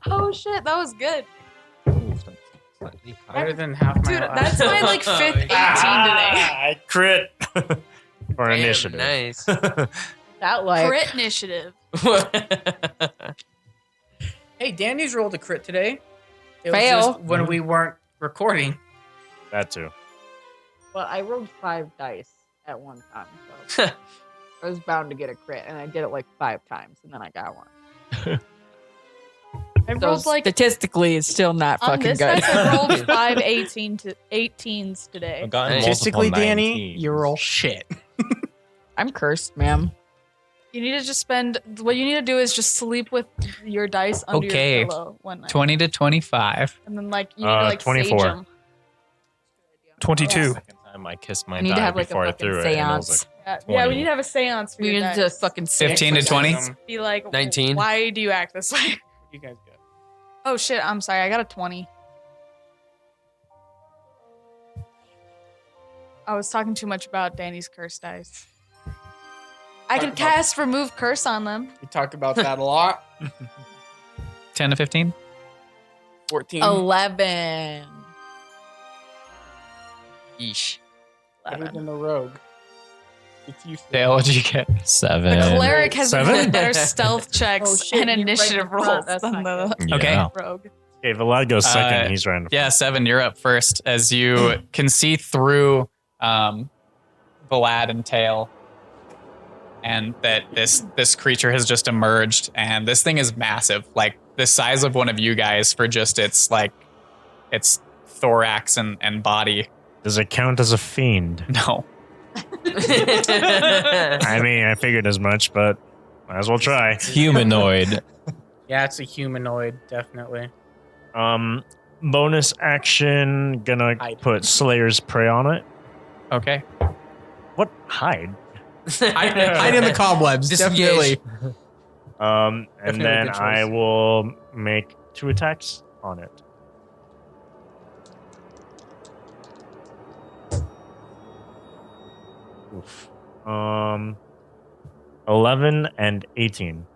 Oh shit, that was good. Better than half my Dude, life. that's my like fifth 18 today. I crit for Damn, initiative. Nice. That like Crit initiative. Hey, Danny's rolled a crit today. It Fail. was just when we weren't recording. That too. Well, I rolled 5 dice at one time, so I was bound to get a crit, and I did it like 5 times, and then I got one. I So rolled like statistically, it's still not on fucking this good. dice, I rolled 5 18s today. I've gotten Statistically, multiple Danny, 19s. you roll shit. I'm cursed, ma'am. You need to just spend. What you need to do is just sleep with your dice under Okay. your pillow one night, 20 to 25. and then like you need to like 24. sage them. 22. Second time I kissed my We need to die have like a before I fucking threw it. And I was seance. like, Yeah, we 20. need to have a seance for We your need dice. to fucking 15 to 20? Be like 19. Why do you act this way? You guys go. Oh shit! I'm sorry. I got a 20. I was talking too much about Danny's curse dice. I can cast remove curse on them. We talked about that a lot. 10 to 15? 14. 11. Yeesh. Better than the rogue. It's useless. Tail, what'd you get? 7. The cleric has Seven? better stealth checks Oh, shit, and you're right initiative in front. rolls That's than not the Okay. Yeah. rogue. Okay, Vlad goes second. Uh, He's right in the Yeah, 7, you're up first as you can see through Vlad and Tail, and that this creature has just emerged, and this thing is massive, like the size of one of you guys for just its thorax and body. Does it count as a fiend? No. I mean, I figured as much, but might as well try. Humanoid. Yeah, it's a humanoid, definitely. Bonus action, gonna Hide. put Slayer's Prey on it. Okay. What? Hide? Hide in the cobwebs, Disengage. definitely. And Definitely a then good choice. I will make 2 attacks on it. Oof. 11 and 18.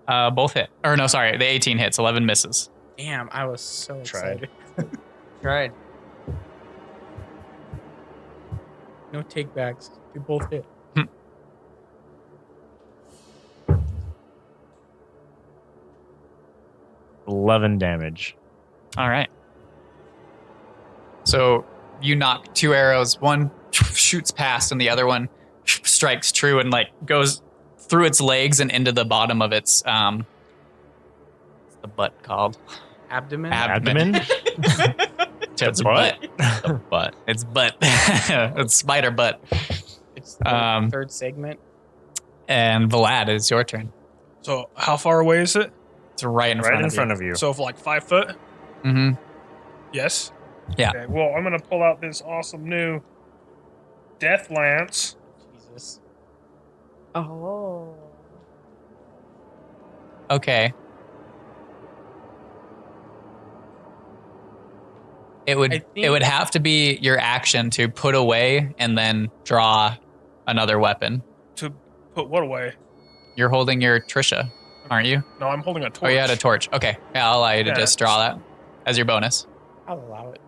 Both hit. Or no, sorry, the 18 hits, 11 misses. Damn, I was so Tried. excited. Tried. No takebacks. We both hit. 11 damage. All right. So you knock 2 arrows. One shoots past, and the other one strikes true and like goes through its legs and into the bottom of its what's the butt called? Abdomen. Abdomen? It's butt? The butt. It's butt. It's spider butt. It's the Um, third segment. And Vlad, it's your turn. So how far away is it? It's right in Right in front front of of you. So if like 5 foot? you. Mm-hmm. Yes. Yeah. Okay, well, I'm gonna pull out this awesome new Death Lance. Jesus. Oh. Okay. It would I think- it would have to be your action to put away and then draw another weapon. To put what away? You're holding your Trisha, aren't you? No, I'm holding a torch. Oh, you had a torch. Okay. Yeah, I'll allow you to Yeah. just draw that as your bonus. I'll allow it.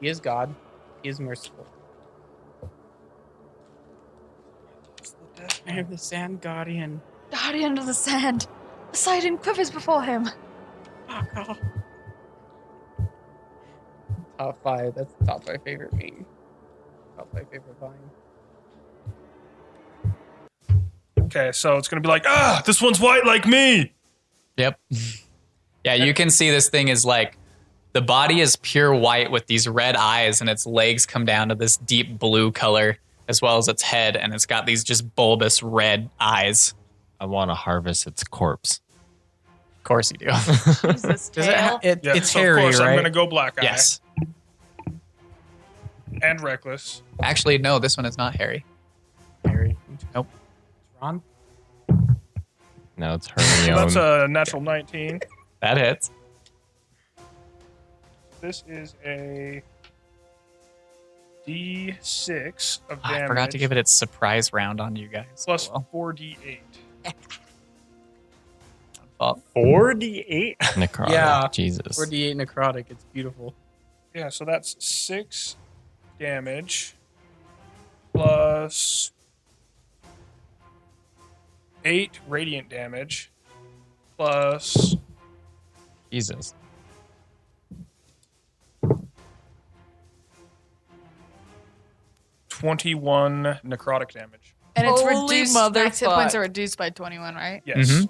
He is God. He is merciful. I am the Sand Guardian. Guardian of the sand. Poseidon quivers before him. Fuck off. Top 5. That's the top 5 favorite meme. Top 5 favorite vine. Okay, so it's gonna be like, this one's white like me. Yep. Yeah, you can see this thing is like the body is pure white with these red eyes, and its legs come down to this deep blue color, as well as its head, and it's got these just bulbous red eyes. I want to harvest its corpse. Of course you do. Jesus, Does it tail. Yeah, it's so hairy, of course I'm right? gonna go black eye. Yes. And reckless. Actually, no, this one is not hairy. Harry. Nope. Ron? No, it's So Hermione. that's a natural 19. That hits. This is a D6 of Oh, damage. I forgot to give it its surprise round on you guys. Plus Well, 4d8. well, 4d8? Necrotic. Yeah. Jesus. 4d8 necrotic. It's beautiful. Yeah, so that's 6 damage plus 8 radiant damage plus Jesus. 21 necrotic damage. And it's Holy reduced. Max hit points are reduced by 21, right? Yes. Mhm.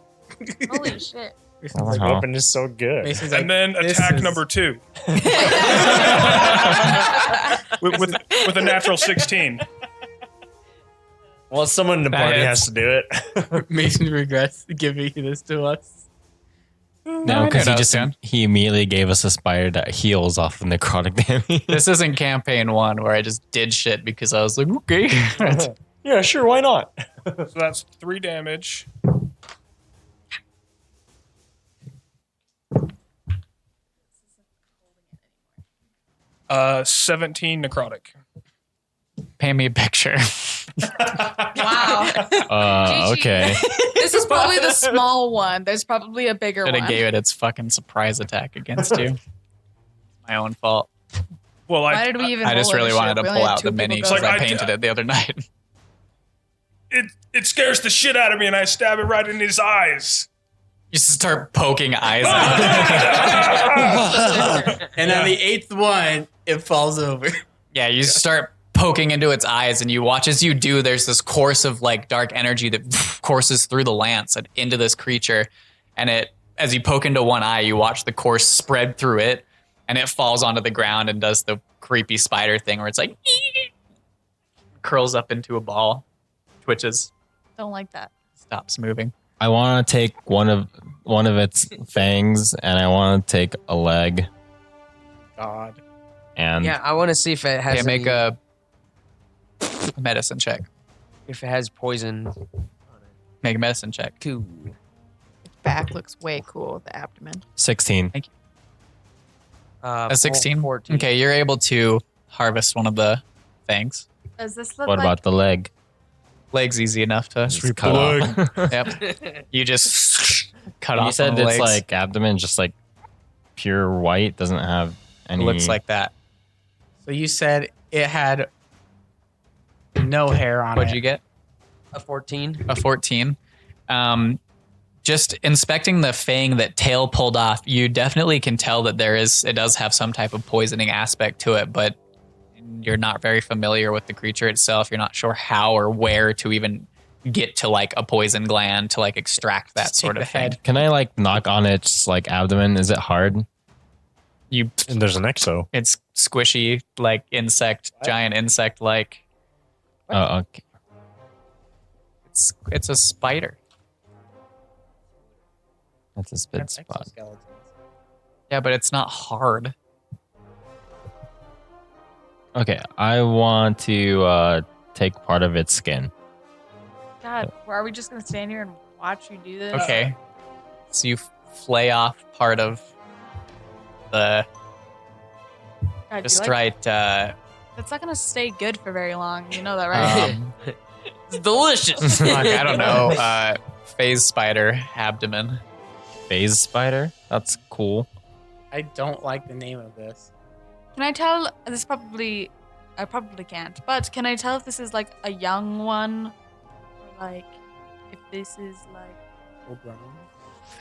Holy shit. Mason's like, Uh-huh. Weapon is so good. Mason's like, And then "This attack is- number 2 with a natural 16. Well, someone in the That party hits. Oh, has to do it. Mason regrets giving this to us. No, because he Kudos, just Dan. he immediately gave us a spider that heals off of necrotic damage. This isn't campaign 1 where I just did shit because I was like, okay. Yeah, sure, why not? So that's 3 damage. 17 necrotic. Paint me a picture. Wow. Okay. This is probably the small one. There's probably a bigger Should one. have gave it its fucking surprise attack against you. My own fault. Well, Why did we even I just roll really this wanted shit? to We only pull had out two the mini people because go. Like, I I- painted it the other night. it scares the shit out of me, and I stab it right in his eyes. You just start poking eyes out. And on the 8th one, it falls over. Yeah, you start poking into its eyes, and you watch as you do, there's this course of like dark energy that courses through the lance and into this creature. And it, as you poke into one eye, you watch the course spread through it, and it falls onto the ground and does the creepy spider thing where it's like curls up into a ball, twitches, Don't like that. stops moving. I want to take one of its fangs, and I want to take a leg. God. And Yeah, I want to see if it has Okay, make any- a medicine check. if it has poison. Make a medicine check. Cool. Back looks way cool with the abdomen. 16. A 16? 14. Okay, you're able to harvest one of the fangs. Does this look What like about the leg? Leg's easy enough to Just cut cut off. Yep. You just cut And off you said one of the it's legs. like abdomen, just like pure white, doesn't have It any. looks like that. So you said it had no hair on What'd it. you get? A 14. A 14. just inspecting the fang that Tail pulled off, you definitely can tell that it does have some type of poisoning aspect to it, but you're not very familiar with the creature itself. You're not sure how or where to even get to like a poison gland to like extract that Just sort take of the thing. head. Can I like knock on its like abdomen? Is it hard? You, And there's an exo. it's squishy, like insect, giant insect, like Oh, okay. it's a spider. That's a spit That's spot. exoskeletons. Yeah, but it's not hard. Okay, I want to take part of its skin. God, well, are we just gonna stand here and watch you do this? Okay. So you flay off part of the God, just you like, right. That's not gonna stay good for very long. You know that, right? It's delicious. Fuck, I don't know. Phase spider abdomen. Phase spider? That's cool. I don't like the name of this. Can I tell? This probably, I probably can't. But can I tell if this is like a young one, or like if this is like Full grown.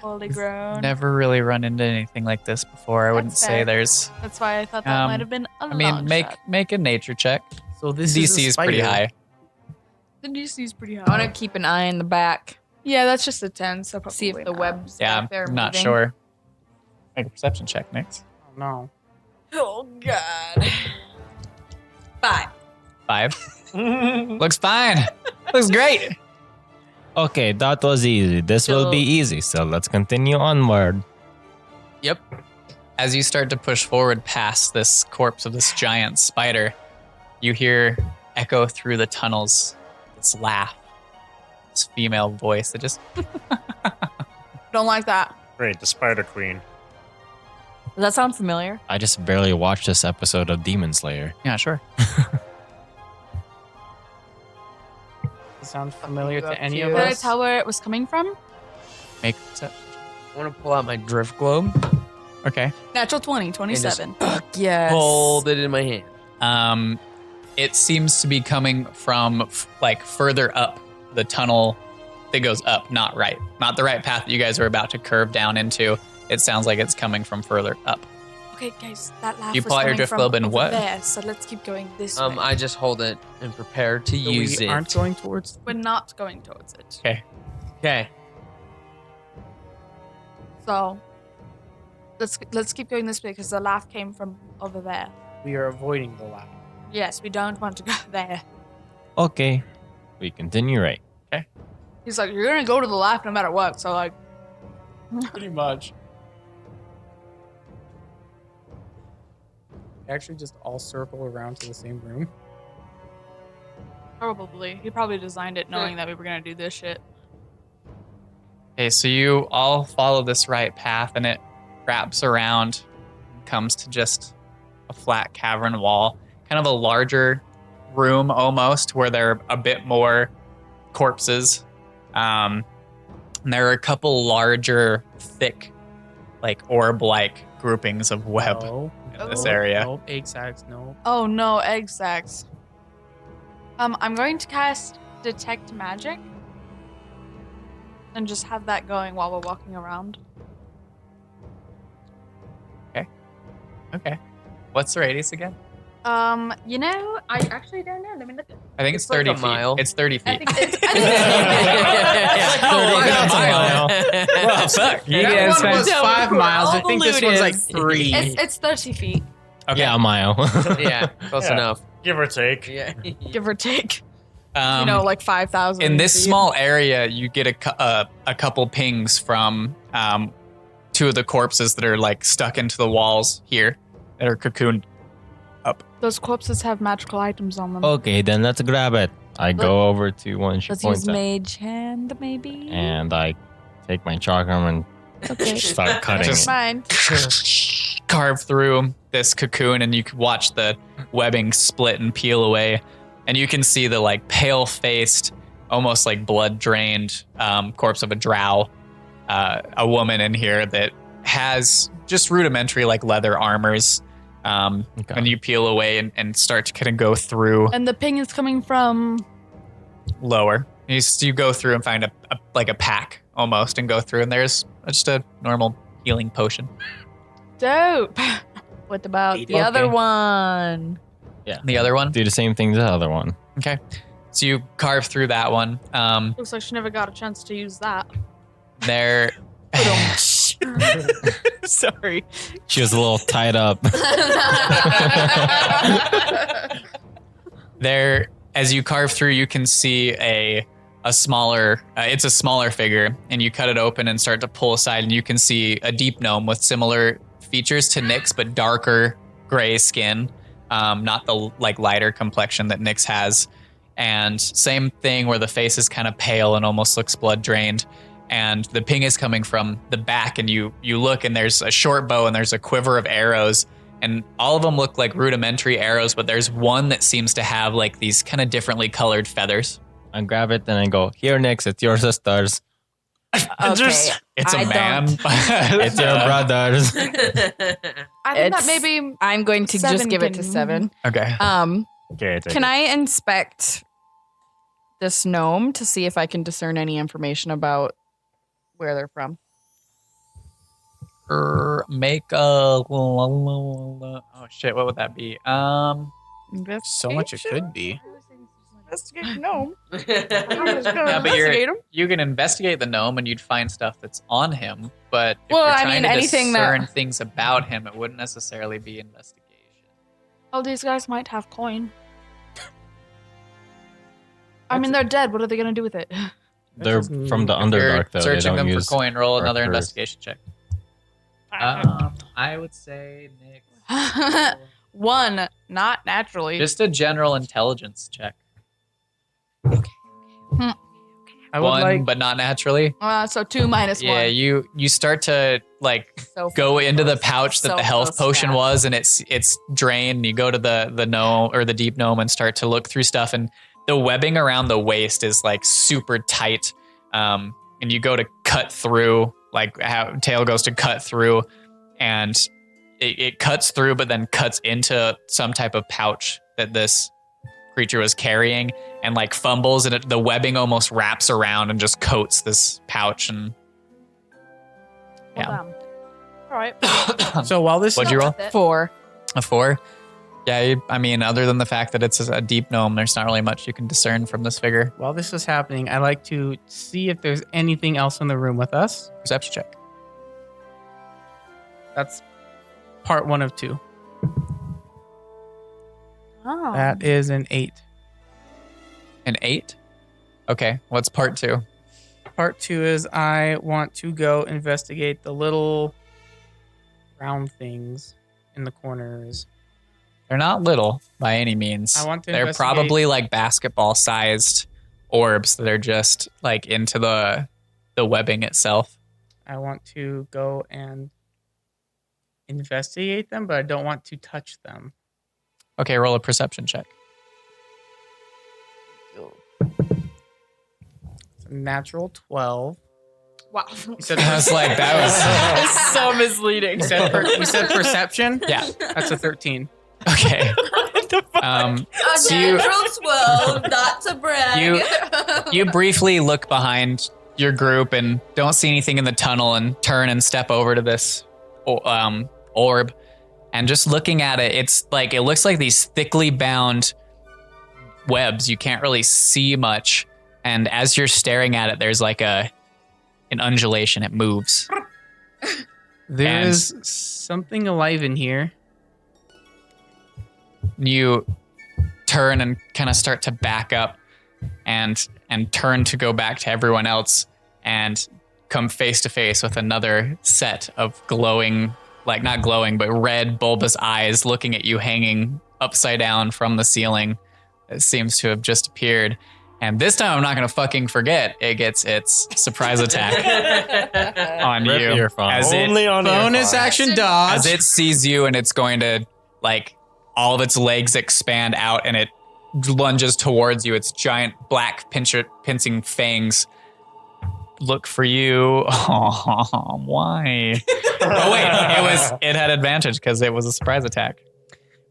fully grown? Never really run into anything like this before. I wouldn't That's say fair. there's. That's why I thought that Um, might have been a I mean, long make shot. make a nature check. So this DC is is pretty high. The DC is pretty high. I want to keep an eye in the back. Yeah, that's just a 10. So probably See if the not. web's Yeah, back there I'm not moving. sure. Make a perception check, Nix. Oh no. Oh God. 5. 5. Looks fine. Looks great. Okay, that was easy. This will be easy. So let's continue onward. Yep. As you start to push forward past this corpse of this giant spider, you hear echo through the tunnels this laugh, this female voice that just Don't like that. Great, the Spider Queen. Does that sound familiar? I just barely watched this episode of Demon Slayer. yeah, sure. It sounds familiar You to up any to- of Did I us. tell where it was coming from? Make a perception. I want to pull out my drift globe Okay. Natural 20, and just 27. yes. hold it in my hand. It seems to be coming from like further up the tunnel that goes up, not right. Not the right path that you guys are about to curve down into. It sounds like it's coming from further up. Okay, guys, that laugh You was pull out your coming drift from globe and over what? There, so let's keep going this way. I just hold it and prepare to So use we it. aren't going towards. We're not going towards it. Okay. Okay. So let's keep going this way because the laugh came from over there. We are avoiding the laugh. Yes, we don't want to go there. Okay, we continue right. He's like, you're gonna go to the laugh no matter what. So like, Pretty much. Actually, just all circle around to the same room. probably he probably designed it knowing that we were gonna do this shit. Okay, so you all follow this right path and it wraps around, comes to just a flat cavern wall, kind of a larger room almost, where there are a bit more corpses. And there are a couple larger, thick, like orb-like groupings of web No. in this area. No. Egg sacs. No. Oh no, egg sacs. I'm going to cast detect magic and just have that going while we're walking around. Okay. What's the radius again? You know, I actually don't know. Let me look at I think it's, It's like 30 a feet. mile. It's 30 I feet. think it's Well, fuck. You That guys one was spent- 5 miles. I all think the this loot one's like is. 3. it's 30 feet, Okay. Yeah, a mile. Yeah, close Yeah. enough. Give or take. Yeah. give or take. Um, like 5,000. in this feet. small area, you get a couple pings from two of the corpses that are like stuck into the walls here that are cocooned. Those corpses have magical items on them. Okay, then let's grab it. I go over to one she Let's use points at, mage hand, maybe. and I take my chakram and Okay. start cutting Just- it. Mind. Carve through this cocoon, and you can watch the webbing split and peel away, and you can see the like pale-faced, almost like blood-drained corpse of a drow, a woman in here that has just rudimentary like leather armors. Okay. And you peel away and start to kind of go through And the ping is coming from. lower. You go through and find a pack almost and go through, and there's just a normal healing potion. Dope. What about the Okay. other one? The other one? Do the same thing as the other one. Okay. So you carve through that one. Looks like she never got a chance to use that. There. Sorry. She was a little tied up. There, as you carve through, you can see a smaller. It's a smaller figure, and you cut it open and start to pull aside, and you can see a deep gnome with similar features to Nyx, but darker gray skin, not the like lighter complexion that Nyx has, and same thing where the face is kind of pale and almost looks blood drained. And the ping is coming from the back, and you look, and there's a short bow, and there's a quiver of arrows, and all of them look like rudimentary arrows, but there's one that seems to have like these kind of differently colored feathers. I grab it and I go, here, Nyx, it's your sisters. Okay. It's a I man. It's your brothers. I think that It's- maybe I'm going to just Seven give it to can- 7. Okay. Okay, take Can it. I inspect this gnome to see if I can discern any information about where they're from? Make a. Oh shit! What would that be? So much it could be. Investigate gnome. Yeah, but you can investigate the gnome and you'd find stuff that's on him. But if Well, you're I trying mean, to anything that- discern things about him, it wouldn't necessarily be investigation. oh, these guys might have coin. I mean, they're dead. What are they gonna do with it? They're from the If you're Underdark, though. They searching don't them use for coin. Roll another markers. investigation check. I would say Nick. 1, not naturally. Just a general intelligence check. I would One, like. but not naturally. So 2 minus 1. Yeah, you start to like So go into the close. pouch that So the health close to potion that. was, and it's drained. You go to the gnome or the deep gnome and start to look through stuff, and the webbing around the waist is like super tight. And you go to cut through, like how Tail goes to cut through, and it cuts through, but then cuts into some type of pouch that this creature was carrying, and like fumbles, and the webbing almost wraps around and just coats this pouch. And yeah. Well, all right. So while this What'd you roll? 4. A 4? Yeah, I mean, other than the fact that it's a deep gnome, there's not really much you can discern from this figure. while this is happening, I like to see if there's anything else in the room with us. Perception check. That's part 1 of 2. Oh. That is an 8. An 8? Okay, what's part 2? Part 2 is I want to go investigate the little round things in the corners. They're not little by any means. I want to They're investigate- probably like basketball-sized orbs that are just like into the webbing itself. I want to go and investigate them, but I don't want to touch them. Okay, roll a perception check. It's a natural 12. Wow. You said, I was like, that It's so misleading. you said perception? Yeah. That's a 13. Okay. So you, 12, not to brag. you briefly look behind your group and don't see anything in the tunnel, and turn and step over to this orb, and just looking at it, it's like it looks like these thickly bound webs. You can't really see much, and as you're staring at it, there's like an undulation. It moves. There And- is something alive in here. You turn and kind of start to back up and turn to go back to everyone else, and come face to face with another set of glowing, like not glowing, but red bulbous eyes looking at you, hanging upside down from the ceiling. It seems to have just appeared. And this time I'm not going to fucking forget. It gets its surprise attack on Rip you. your phone. As it, Only on Bonus earphones. action dodge. as it sees you, and it's going to, like, all of its legs expand out, and it lunges towards you. Its giant black pincing fangs look for you. Oh, why? Oh wait, it had advantage because it was a surprise attack.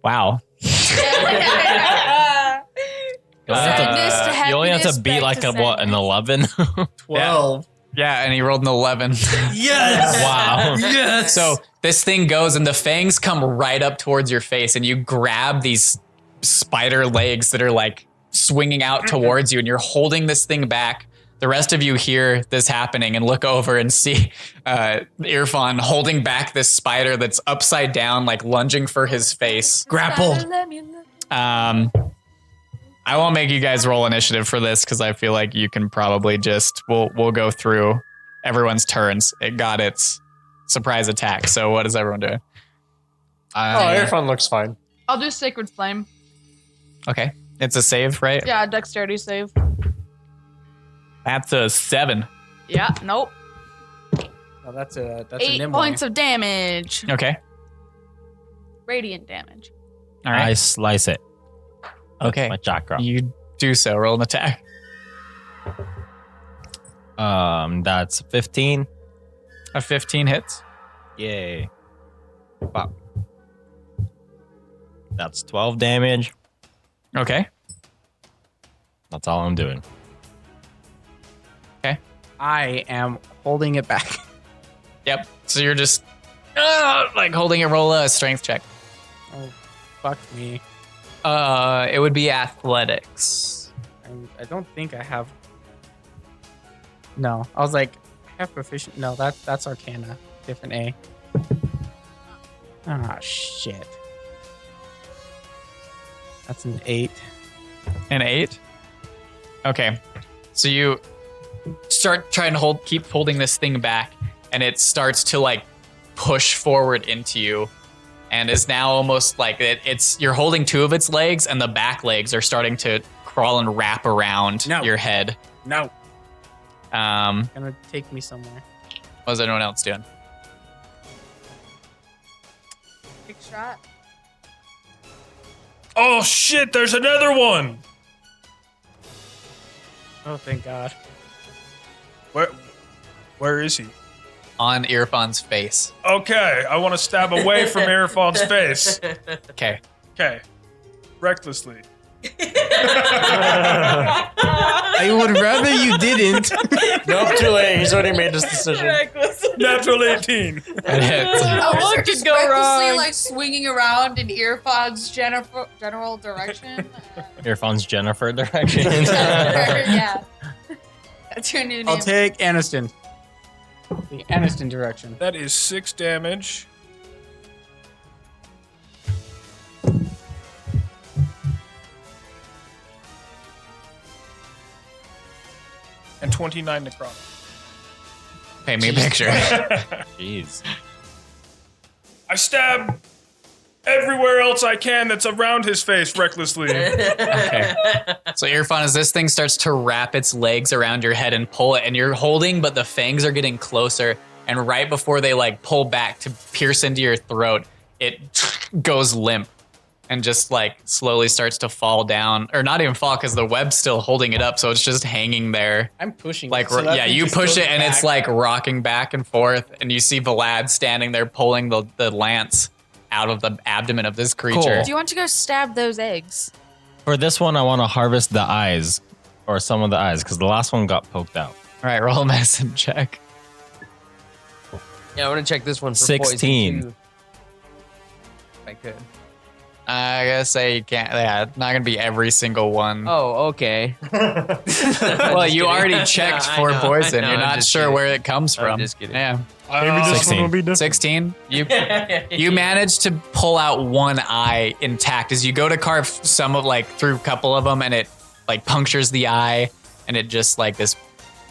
Wow. You only have to, Sadness to you only have to happiness, beat back like to an 11. 12. Yeah, and he rolled an 11. Yes! Wow. Yes! So this thing goes and the fangs come right up towards your face and you grab these spider legs that are like swinging out towards you and you're holding this thing back. The rest of you hear this happening and look over and see Irfan holding back this spider that's upside down, like lunging for his face. Grappled. I won't make you guys roll initiative for this because I feel like you can probably just we'll go through everyone's turns. It got its surprise attack. So what is everyone doing? Irfan looks fine. I'll do Sacred Flame. Okay, it's a save, right? Yeah, dexterity save. That's a 7. Yeah, nope. Oh, that's a 8 nimble. points of damage. Okay, Radiant damage. all I right. slice it. Okay, My chakra. you do so. Roll an attack. That's 15. A 15 hits. Yay. Wow. That's 12 damage. Okay. That's all I'm doing. I am holding it back. Yep. So you're just like holding it. Roll a strength check. Oh, fuck me. It would be athletics. I don't think I have. No, I was like, I have proficient. No, that's Arcana. Different A. Ah, shit. That's an 8. An 8. Okay. So you start trying to keep holding this thing back, and it starts to like push forward into you, and is now almost like you're holding 2 of its legs, and the back legs are starting to crawl and wrap around your head. No. What Gonna take me somewhere. was everyone else doing? Big shot. Oh shit, there's another one. Oh, thank God. Where is he? On Irfan's face. Okay, I want to stab away from Irfan's face. Okay. Okay. Recklessly. I would rather you didn't. Nope, too late. He's already made this decision. Natural 18. It hits. What could go recklessly, wrong? like swinging around in Earpod's general direction. Earphones Jennifer direction. Yeah. That's your new name. I'll take Aniston. The Aniston direction. That is 6 damage. And 29 necrotic. Paint me a picture. Jeez. I stab everywhere else I can that's around his face recklessly. Okay. So Irfan, as this thing starts to wrap its legs around your head and pull it, and you're holding, but the fangs are getting closer, and right before they like pull back to pierce into your throat, it goes limp and just like slowly starts to fall down, or not even fall because the web's still holding it up, so it's just hanging there. I'm pushing. Like, it, so that yeah, thing you just push goes it and it's back. like rocking back and forth, and you see Vlad standing there pulling the lance out of the abdomen of this creature. Cool. Do you want to go stab those eggs? For this one, I want to harvest the eyes, or some of the eyes, because the last one got poked out. All right, roll a medicine check. Yeah, I want to check this one for 16. poison too. If I could. I gotta say you can't. Yeah, not gonna be every single one. Oh, okay. Well, you already checked I for know, poison. I know, You're I'm not just sure kidding. where it comes I'm from. just kidding. Yeah, Maybe this 16. one will be different. 16. You managed to pull out one eye intact as you go to carve some of like through a couple of them, and it like punctures the eye, and it just like this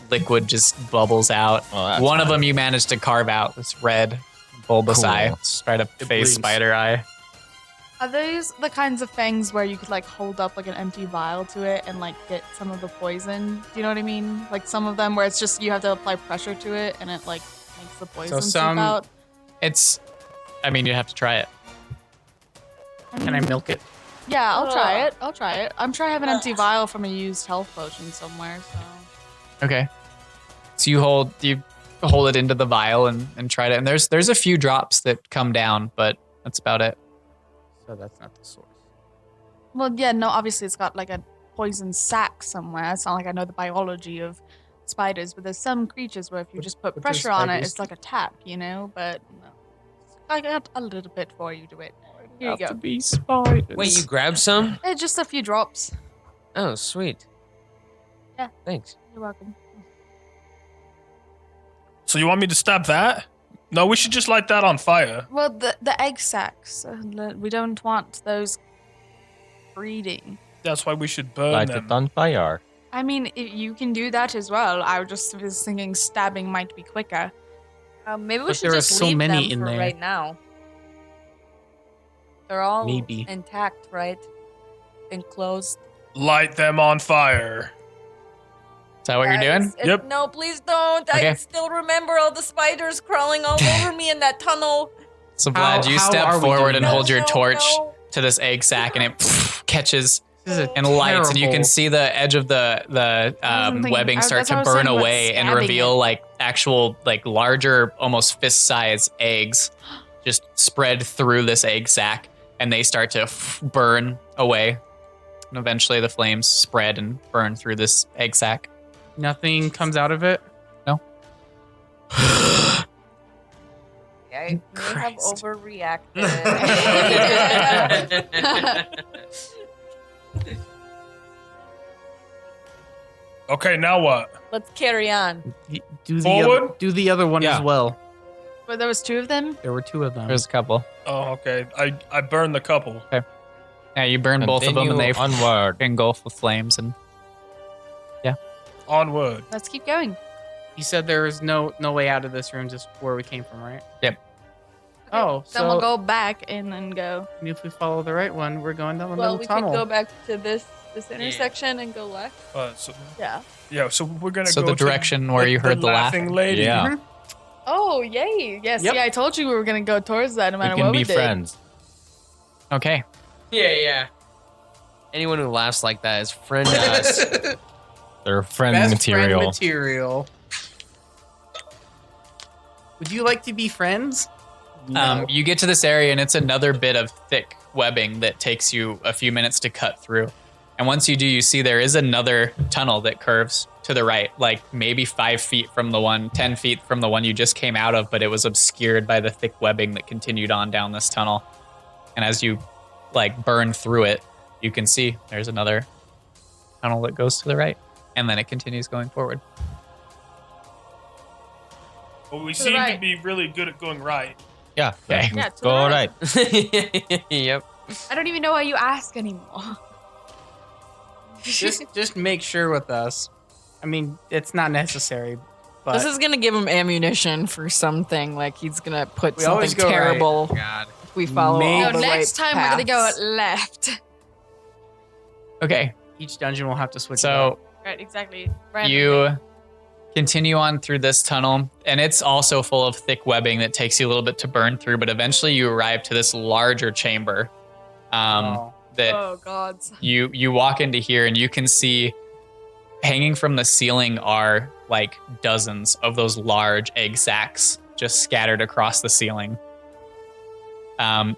liquid just bubbles out. Oh, that's One of fine. them you managed to carve out this red bulbous Cool. eye, straight up face bleeds. spider eye. Are those the kinds of things where you could like hold up like an empty vial to it and like get some of the poison? Do you know what I mean? Like some of them where it's just you have to apply pressure to it and it like makes the poison seep some- out. I mean, you have to try it. Can I milk it? Yeah, I'll try it. I'll try it. I'm sure I have an empty vial from a used health potion somewhere. So Okay. So you hold it into the vial and try it, and there's a few drops that come down, but that's about it. So that's not the source. well, yeah, no, obviously it's got like a poison sac somewhere. It's not like I know the biology of spiders, but there's some creatures where if you just put but there's pressure on it, spiders. it's like a tap, you know? But no. I got a little bit for you to it. Here you go. be spiders. Wait, you grabbed some? Just a few drops. Oh, sweet. Yeah. Thanks. You're welcome. So you want me to stab that? No, we should just light that on fire. Well, the egg sacs, we don't want those breeding. That's why we should burn Light them. it on fire. I mean, you can do that as well. I just was thinking stabbing might be quicker. Maybe we But should there are just so leave many them in for there. right now. They're all Maybe. intact, right? Enclosed. Light them on fire. Is that what you're doing? Yep. No, please don't. Okay. I still remember all the spiders crawling all over me in that tunnel. So Vlad, you how step are we forward doing and this? hold your No, torch no. to this egg sac, and it catches This is a and lights, and you can terrible- see the edge of the thinking- webbing start that's what to I was burn saying about away and stabbing reveal it. like actual like larger, almost fist-size eggs just spread through this egg sac, and they start to burn away. And eventually, the flames spread and burn through this egg sac. Nothing comes out of it. I may have Christ. overreacted. Okay, now what? Let's carry on. Do the Forward? other, do the other one Yeah. as well. But there was two of them. There were two of them. There's a couple. Oh, okay. I burned the couple. Yeah, you burn both of them, and they Continue onward. engulf with flames. And Onward. Let's keep going. You said there was no way out of this room, just where we came from, right? Yep. Oh, Then we'll so go back and then go. if we follow the right one, we're going down the Well, middle we tunnel. could go back to this intersection and go left. So, Yeah. yeah, so we're gonna So go the to direction where you heard the laughing. lady. Yeah. Oh, yay! Yes, Yep. yeah, I told you we were gonna go towards that no We matter can what be we did. friends. okay, Yeah. Anyone who laughs like that is friend to us. They're friend Best material. friend material. Would you like to be friends? you get to this area, and it's another bit of thick webbing that takes you a few minutes to cut through. And once you do, you see there is another tunnel that curves to the right, like maybe 5 feet from the one, 10 feet from the one you just came out of, but it was obscured by the thick webbing that continued on down this tunnel. And as you like burn through it, you can see there's another tunnel that goes to the right, and then it continues going forward. Well, we To the seem to right. be really good at going right. Yeah. Okay. Yeah, to the Go right. right. Yep. I don't even know why you ask anymore. just make sure with us. I mean, it's not necessary, but This is gonna give him ammunition for something. Like he's gonna put We always something go right. terrible God. if we follow Maybe- all No, the next right time we're gonna go paths. left. Okay, Each dungeon will have to switch. it so up. Right, exactly. Randomly. you continue on through this tunnel, and it's also full of thick webbing that takes you a little bit to burn through, but eventually you arrive to this larger chamber Oh. that Oh gods. you walk into here, and you can see hanging from the ceiling are like dozens of those large egg sacs just scattered across the ceiling.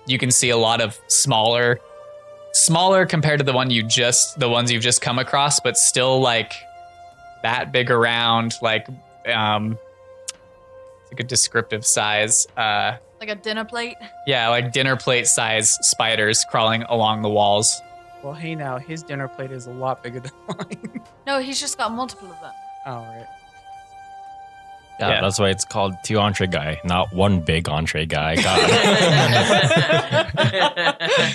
You can see a lot of smaller compared to the ones you've just come across, but still like that big around, like it's like a descriptive size. Like a dinner plate. Yeah, like dinner plate size spiders crawling along the walls. Well, hey, now his dinner plate is a lot bigger than mine. No, he's just got multiple of them. All right. Yeah, Yeah. that's why it's called two entree guy, not one big entree guy. God.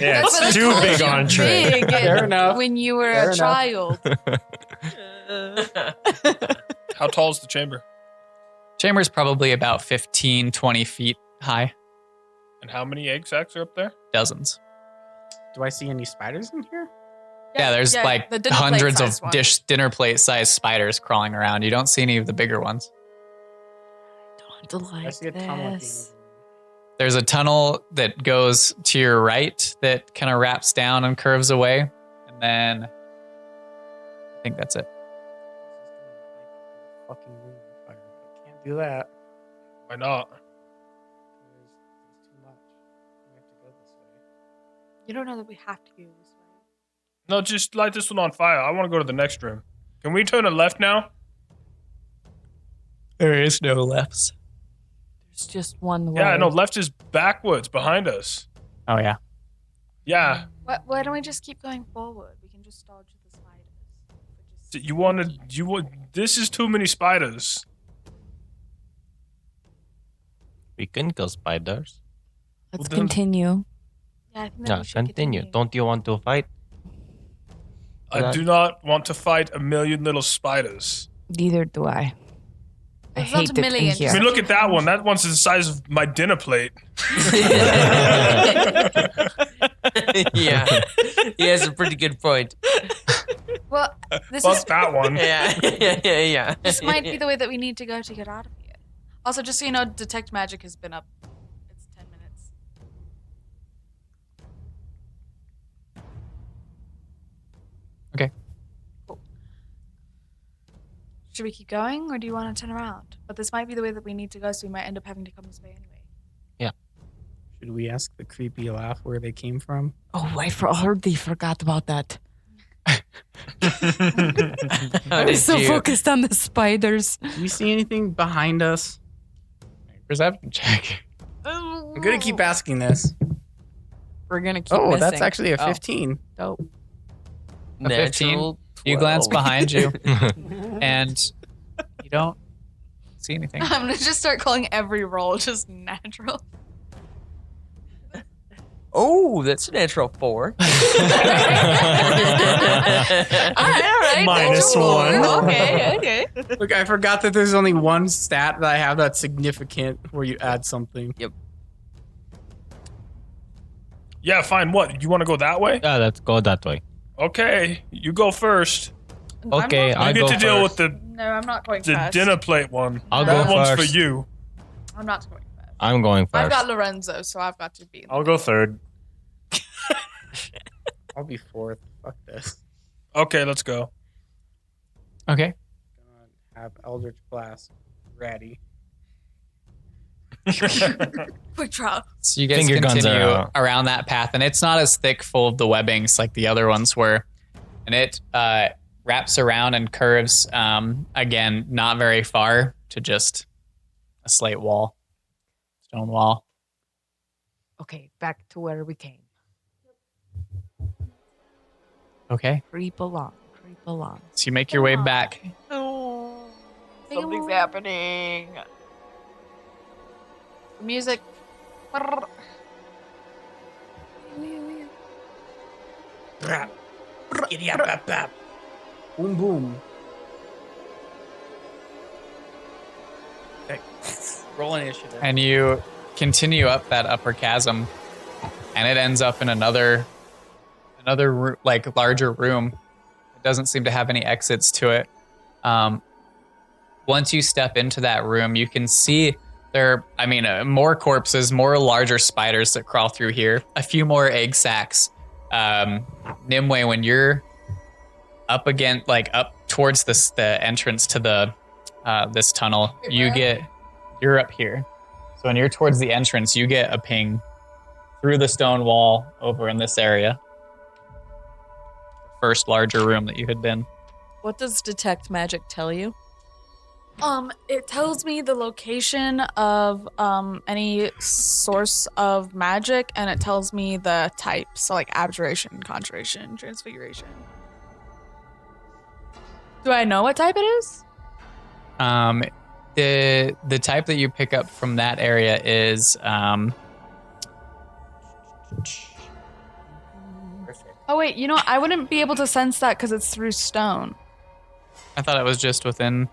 Yeah, That's what it's I too called big you entree. big Fair enough. when you were Fair a enough. child. How tall is the chamber? Chamber's probably about 15, 20 feet high. And how many egg sacs are up there? Dozens. Do I see any spiders in here? Yeah, there's like the dinner plate hundreds of size one. dinner plate sized spiders crawling around. You don't see any of the bigger ones. Don't I like see a tunnel at the end this. of the room. There's a tunnel that goes to your right that kind of wraps down and curves away. And then I think that's it. Fucking room on fire. I can't do that. Why not? There's too much. We have to go this way. You don't know that we have to go this way. No, just light this one on fire. I want to go to the next room. Can we turn it left now? There is no lefts. There's just one way. Yeah, no, left is backwards behind us. Oh yeah. Yeah. Why don't we just keep going forward? We can just dodge the spiders. This is too many spiders. We can kill spiders. Let's continue. Yeah, I think that Yeah, we should continue. Don't you want to fight? I do not want to fight a million little spiders. Neither do I. I It's not hate a it in million, here. I mean, look at that one. That one's the size of my dinner plate. Yeah, he has a pretty good point. Well, this Fuck is that one. Yeah. this might be the way that we need to go to get out of here. Also, just so you know, detect magic has been up. It's 10 minutes. Okay. Cool. Should we keep going, or do you want to turn around? But this might be the way that we need to go, so we might end up having to come this way anyway. Should we ask the creepy laugh where they came from? Oh, I already forgot about that. How I was did so you? focused on the spiders. Do you see anything behind us? Perception check. I'm gonna keep asking this. We're gonna keep Oh, that's missing. actually a Oh, 15. dope. A 15? Natural You glance 12. behind you, and you don't see anything. I'm gonna just start calling every roll just natural. Oh, that's a natural 4. all right. Minus natural one. four. Okay. Look, I forgot that there's only one stat that I have that's significant where you add something. Yeah, fine. What? You want to go that way? Yeah, let's go that way. Okay, you go first. Okay, You I'll get go to deal first. with the No, I'm not going the fast. dinner plate one. I'll That go one's first. for you. I'm not going fast. I'm going I've first. got Lorenzo, so I've got to be. I'll go third. I'll be fourth. Fuck this. Okay, let's go. Okay. Gonna have Eldritch Blast ready. Quick draw. So you guys Finger guns continue are out. around that path, and it's not as thick full of the webbings like the other ones were. And it wraps around and curves, again, not very far to just a slate wall, stone wall. Okay, back to where we came. Okay. Creep along. So you make your way back. Something's happening. Music. Boom, boom. Okay. Roll initiative. And you continue up that upper chasm, and it ends up in another like larger room. It doesn't seem to have any exits to it. Once you step into that room, you can see more corpses, more larger spiders that crawl through here, a few more egg sacs. Nimue, when you're up against, like up towards the entrance to the this tunnel, you're up here. So when you're towards the entrance, you get a ping through the stone wall over in this area. First larger room that you had been. What does detect magic tell you? It tells me the location of any source of magic, and it tells me the type. So like abjuration, conjuration, transfiguration. Do I know what type it is? The type that you pick up from that area is Oh wait, I wouldn't be able to sense that because it's through stone. I thought it was just within.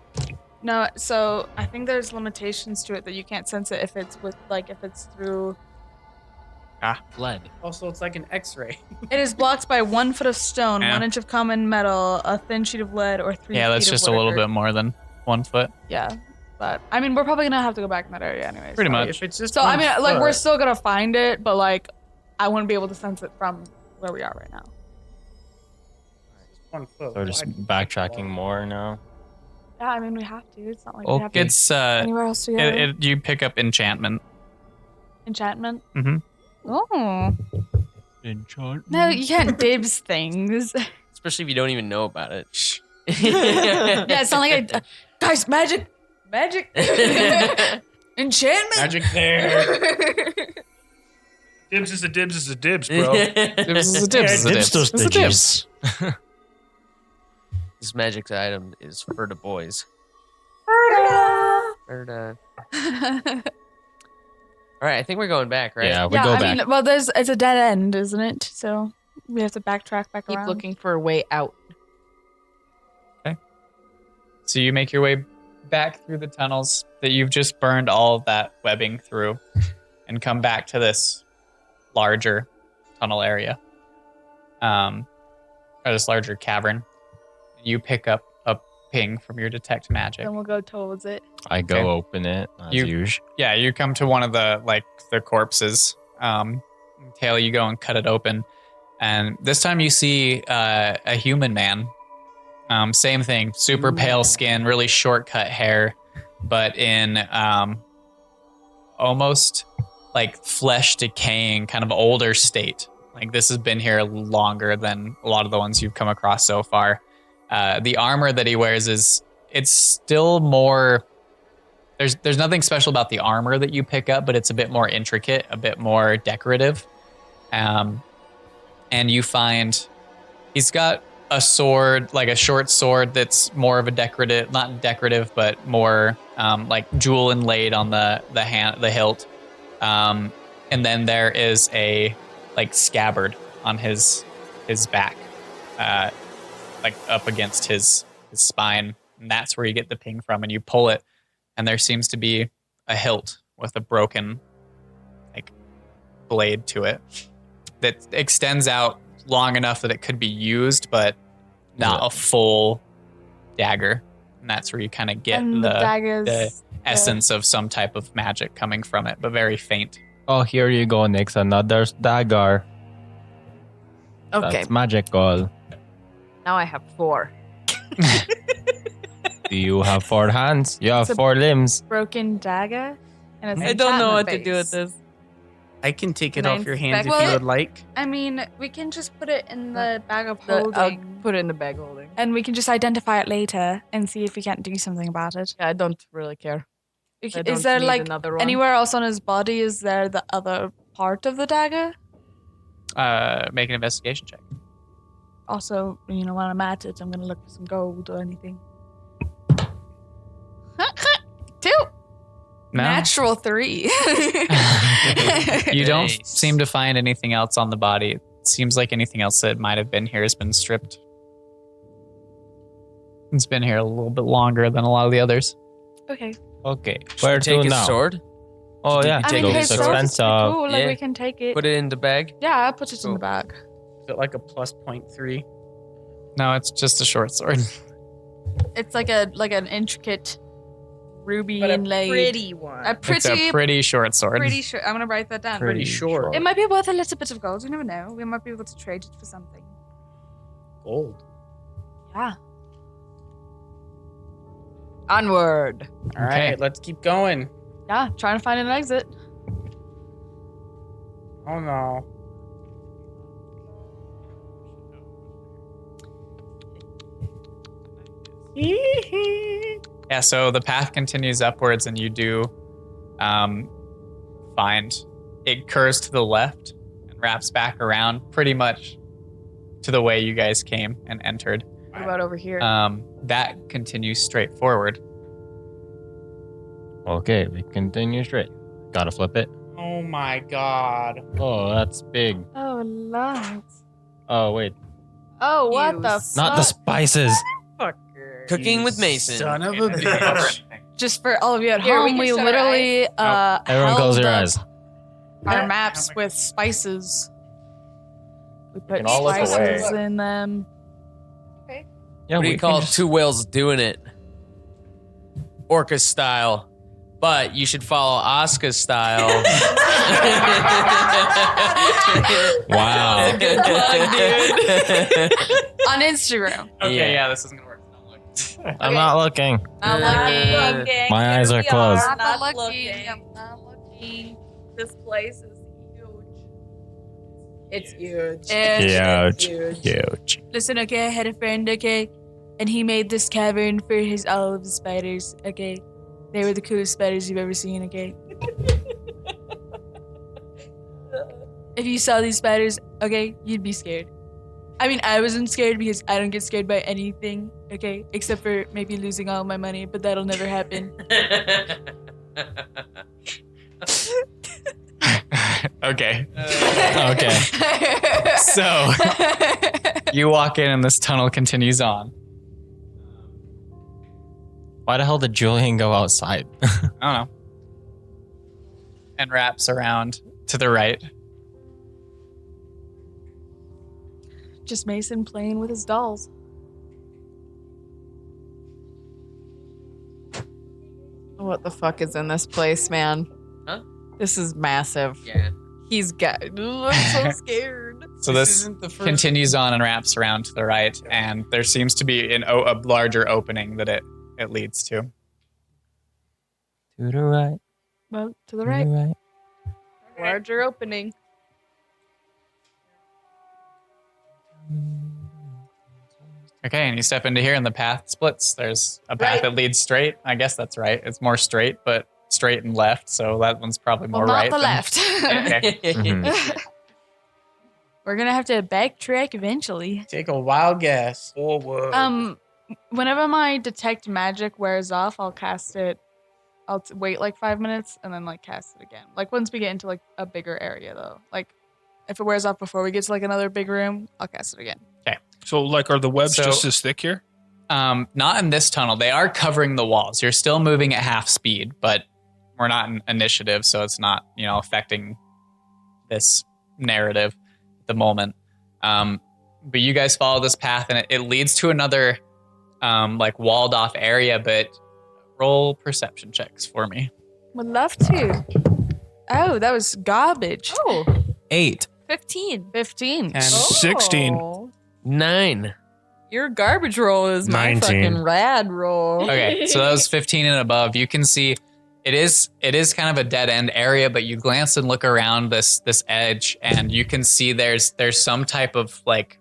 No, so I think there's limitations to it that you can't sense it if it's through. Lead. Also, it's like an X-ray. It is blocked by 1 foot of stone, Yeah. 1 inch of common metal, a thin sheet of lead, or 3 Yeah, feet that's of just a little whatever. bit more than 1 foot. Yeah, but I mean, we're probably gonna have to go back in that area anyways. Pretty If much. it's just So I 1 mean, like we're foot, still gonna find it, but like I wouldn't be able to sense it from where we are right now. 1 foot. So we're just Why do you backtracking think more now. Yeah, I mean we have to. It's not like we have to It's anywhere else to go. you pick up enchantment. Enchantment. Mm-hmm. Oh no, you can't dibs things. Especially if you don't even know about it. Yeah, it's not like guys, magic Magic. Enchantment. Magic there. Dibs is a dibs is a dibs, bro. Dibs is a dibs is a Dibs dibs. those It's a dibs. This magic item is for the boys. Ferda. All right, I think we're going back, right? Yeah, we go I back. mean, well, it's a dead end, isn't it? So we have to backtrack back Keep around. looking for a way out. So you make your way back through the tunnels that you've just burned all of that webbing through and come back to this larger tunnel area. Or this larger cavern. You pick up a ping from your detect magic. Then we'll go towards it. I go Okay. open it as You- usual. Yeah, you come to one of the corpses. Tail, you go and cut it open. And this time you see a human man. Same thing, super pale skin, really short cut hair, but in almost like flesh decaying, kind of older state. Like this has been here longer than a lot of the ones you've come across so far. The armor that he wears it's still more. There's nothing special about the armor that you pick up, but it's a bit more intricate, a bit more decorative. And you find he's got a sword, like a short sword that's more of a decorative, not decorative, but more like jewel inlaid on the hilt. And then there is a like scabbard on his back, like up against his spine. And that's where you get the ping from, and you pull it, and there seems to be a hilt with a broken like blade to it that extends out long enough that it could be used, but not a full dagger. And that's where you kind of get And the daggers. the essence of some type of magic coming from it, but very faint. Oh, here you go, Nix. Another dagger. Okay, That's magical. now I have 4. Do you have 4 hands? You have It's a- 4 limbs. Broken dagger. And it's I don't know what enchantment to do with base. this. I can take it Can I off your hands if inspect you it? would like. I mean, we can just put it in the bag of I'll holding. put it in the bag holding. And we can just identify it later and see if we can't do something about it. Yeah, I don't really care. I don't Is there need like another one. anywhere else on his body? Is there the other part of the dagger? Make an investigation check. Also, when I'm at it, I'm gonna look for some gold or anything. 2 No? natural 3. You don't Nice. seem to find anything else on the body. It seems like anything else that might have been here has been stripped. It's been here a little bit longer than a lot of the others. Okay. Okay. Should Where we take to his now? sword? Oh, yeah. I I mean, mean, his his sword sword is is expensive. cool. Like Yeah. we can take it. Put it in the bag. Yeah, I'll put it in the bag. Is it like a plus 0.3? No, it's just a short sword. It's like an intricate ruby But a inlaid. pretty one. A It's pretty, a pretty short sword. pretty sure. I'm gonna write that down. Pretty short. It might be worth a little bit of gold. You never know. We might be able to trade it for something. Gold. Yeah. Onward. All Okay. right, let's keep going. Yeah. Trying to find an exit. Oh no. Yeah, so the path continues upwards, and you do find it curves to the left and wraps back around pretty much to the way you guys came and entered. What about over here? That continues straight forward. Okay, we continue straight. Gotta flip it. Oh my god. Oh, that's big. Oh, Lord. Oh, wait. Oh, what You the Not the fuck? spices. Fucker. Cooking with Mason. Son of a bitch. Just for all of you at Here, we home, can we shut our literally Everyone close held their up eyes. our maps with spices. We put can all look spices away. in them. Yeah, What do we you can call just- 2 whales doing it? Orca style. But you should follow Asuka's style. Wow. Good plug, dude. On Instagram. Okay, yeah, this isn't gonna work. Don't look. I'm not looking. I'm Uh, looking. My eyes are closed. I'm Not not looking. looking. I'm not looking. This place is huge. It's huge. And Huge. Huge. listen, okay, I had a friend, okay, and he made this cavern for all of his spiders, okay, They were the coolest spiders you've ever seen, okay? If you saw these spiders, okay, you'd be scared. I mean, I wasn't scared because I don't get scared by anything, okay? Except for maybe losing all my money, but that'll never happen. Okay. Okay. So you walk in and this tunnel continues on. Why the hell did Julian go outside? I don't know. And wraps around to the right. Just Mason playing with his dolls. What the fuck is in this place, man? Huh? This is massive. Yeah. He's got. Ooh, I'm so scared. So this continues on and wraps around to the right, and there seems to be a larger opening that it leads to. To the right. Well, to the To the right. right. Larger opening. Okay, and you step into here and the path splits. There's a path Right. that leads straight. I guess that's right. It's more straight, but straight and left, so that one's probably more Well, not right. the than- left. Okay. Mhm. We're gonna have to backtrack eventually. Take a wild guess. Forward. Whenever my detect magic wears off, I'll cast it. I'll wait like 5 minutes and then like cast it again. Like once we get into like a bigger area though. Like if it wears off before we get to like another big room, I'll cast it again. So, like, are the webs So- just as thick here? Not in this tunnel. They are covering the walls. You're still moving at half speed, but we're not in initiative, so it's not, affecting this narrative at the moment. But you guys follow this path, and it leads to another, like, walled off area. But roll perception checks for me. Would love to. Oh, that was garbage. Oh, 8. 15. 15. 10. 16. Oh. 9. Your garbage roll is my 19. fucking rad roll. Okay, so that was 15 and above. You can see it is kind of a dead end area, but you glance and look around this edge, and you can see there's some type of like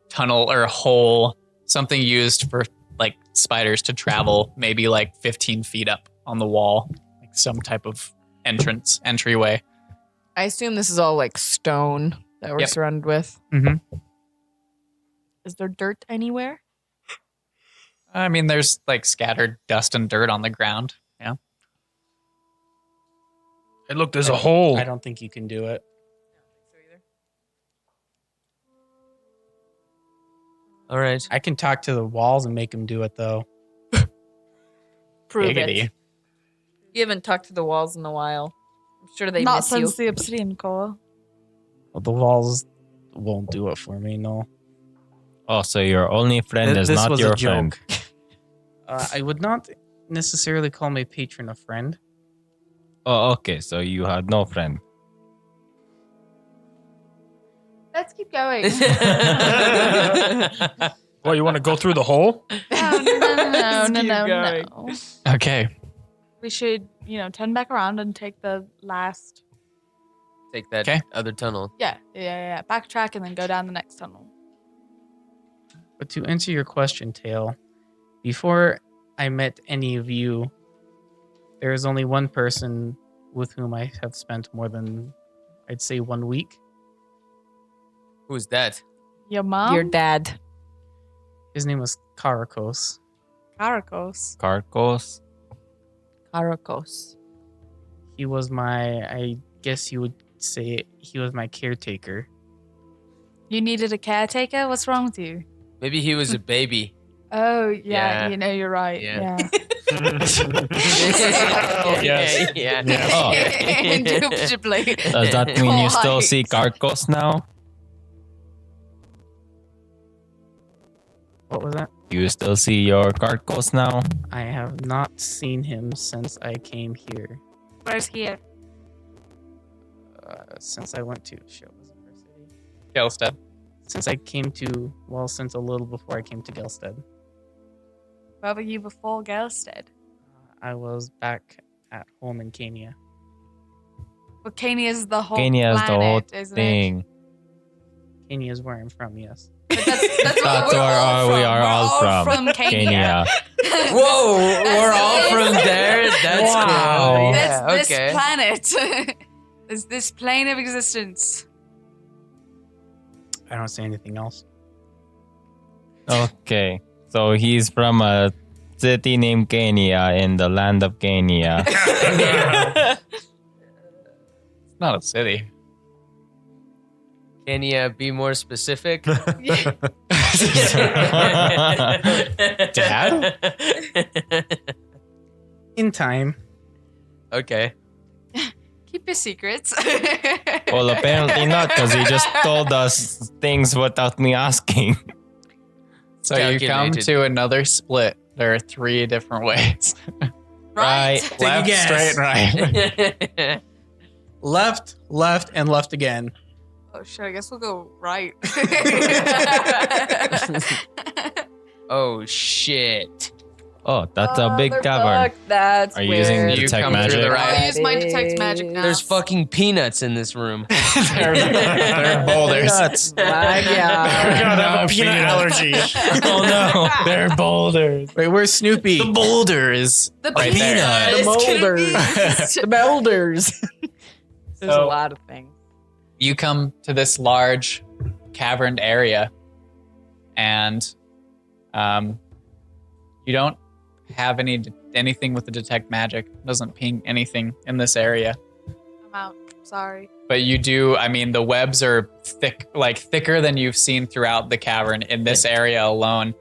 tunnel or hole, something used for like spiders to travel, maybe like 15 feet up on the wall, like some type of entryway. I assume this is all like stone that we're Yep. surrounded with. Mm-hmm. Is there dirt anywhere? I mean, there's like scattered dust and dirt on the ground. Yeah. Hey, look, there's a hole. I don't think you can do it. All right. I can talk to the walls and make them do it though. Prove Giggity. it. You haven't talked to the walls in a while. I'm sure they Not miss you. since the obsidian core. Well, the walls won't do it for me. No. Oh, so your only friend is This not was your a joke. friend. I would not necessarily call my patron a friend. Oh, okay. So you had no friend. Let's keep going. What, you want to go through the hole? No. Okay. We should, turn back around and take the last. Take that Okay. other tunnel. Yeah. Backtrack and then go down the next tunnel. But to answer your question, Tail, before I met any of you, there is only one person with whom I have spent more than, I'd say, 1 week. Who's that? Your mom? Your dad. His name was Karakos. Karakos. Carcos. Karakos. He was I guess you would say he was my caretaker. You needed a caretaker? What's wrong with you? Maybe he was a baby. Oh, yeah. Yeah. You're right. Yeah. Yes. Yeah. Oh, Indubitably. does that mean you still see Carcos now? What was that? You still see your Carcos now? I have not seen him since I came here. Where's here? Since I went to show was the first city. Gelstead. Since I came to, since a little before I came to Gelstead. Where were you before Gelstead? I was back at home in Kenya. Well, Kenya is the whole Kenya is the whole planet, isn't it? thing. Kenya is where I'm from. Yes. But that's That's where we are all from. Kenya. Whoa, we're all from there. That's Wow. cool. That's Yeah, this okay. planet. It's this plane of existence. I don't say anything else. Okay. So he's from a city named Kenya in the land of Kenya. It's not a city. Can you be more specific? Dad? In time. Okay. Keep your secrets. Well, apparently not, because he just told us things without me asking. So you come Calculated. to another split. There are 3 different ways. Right. Left, guess. straight, right. Left, and left again. Oh shit, I guess we'll go right. Oh shit. Oh, that's a big cavern. That's Are you using where the You detect come through magic? the right. I'll use my detect magic now. There's fucking peanuts in this room. they're boulders. My God. God, I have a peanut allergy. Oh no, they're boulders. Wait, where's Snoopy? The boulder is The right there. peanut. The boulders. The boulders. There's a So- lot of things. You come to this large caverned area, and you don't have anything with the detect magic. It doesn't ping anything in this area. I'm out. Sorry. But you do, I mean, the webs are thicker than you've seen throughout the cavern in this area alone.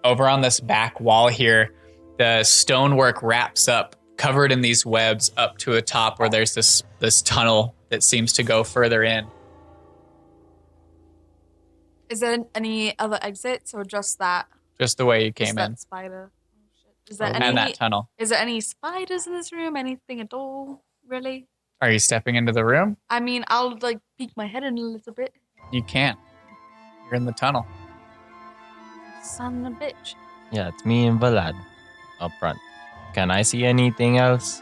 Over on this back wall here, the stonework wraps up, covered in these webs, up to a top where there's this tunnel that seems to go further in. Is there any other exits or just that? Just the way you Just came that in, spider. Oh, shit. Is there and any? that tunnel. Is there any spiders in this room? Anything at all? Really? Are you stepping into the room? I mean, I'll like peek my head in a little bit. You can't. You're in the tunnel. Son of a bitch. Yeah, it's me and Vlad up front. Can I see anything else?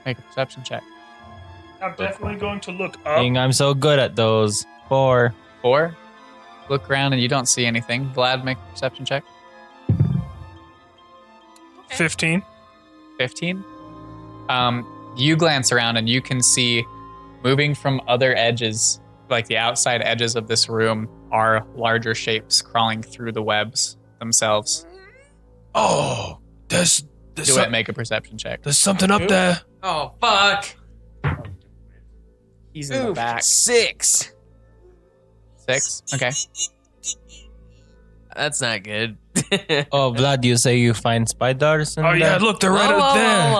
Make a perception check. I'm definitely going to look up. Being I'm so good at those. 4. 4. Look around and you don't see anything. Vlad, make a perception check. 15. 15. You glance around and you can see moving from other edges, like the outside edges of this room, are larger shapes crawling through the webs themselves. Oh, there's Do it, make a perception check. there's something up there. Oh, fuck. He's in the back. 6. 6. Okay. That's not good. Oh, Vlad, you say you find spiders? In Oh yeah, there? look, they're right up there.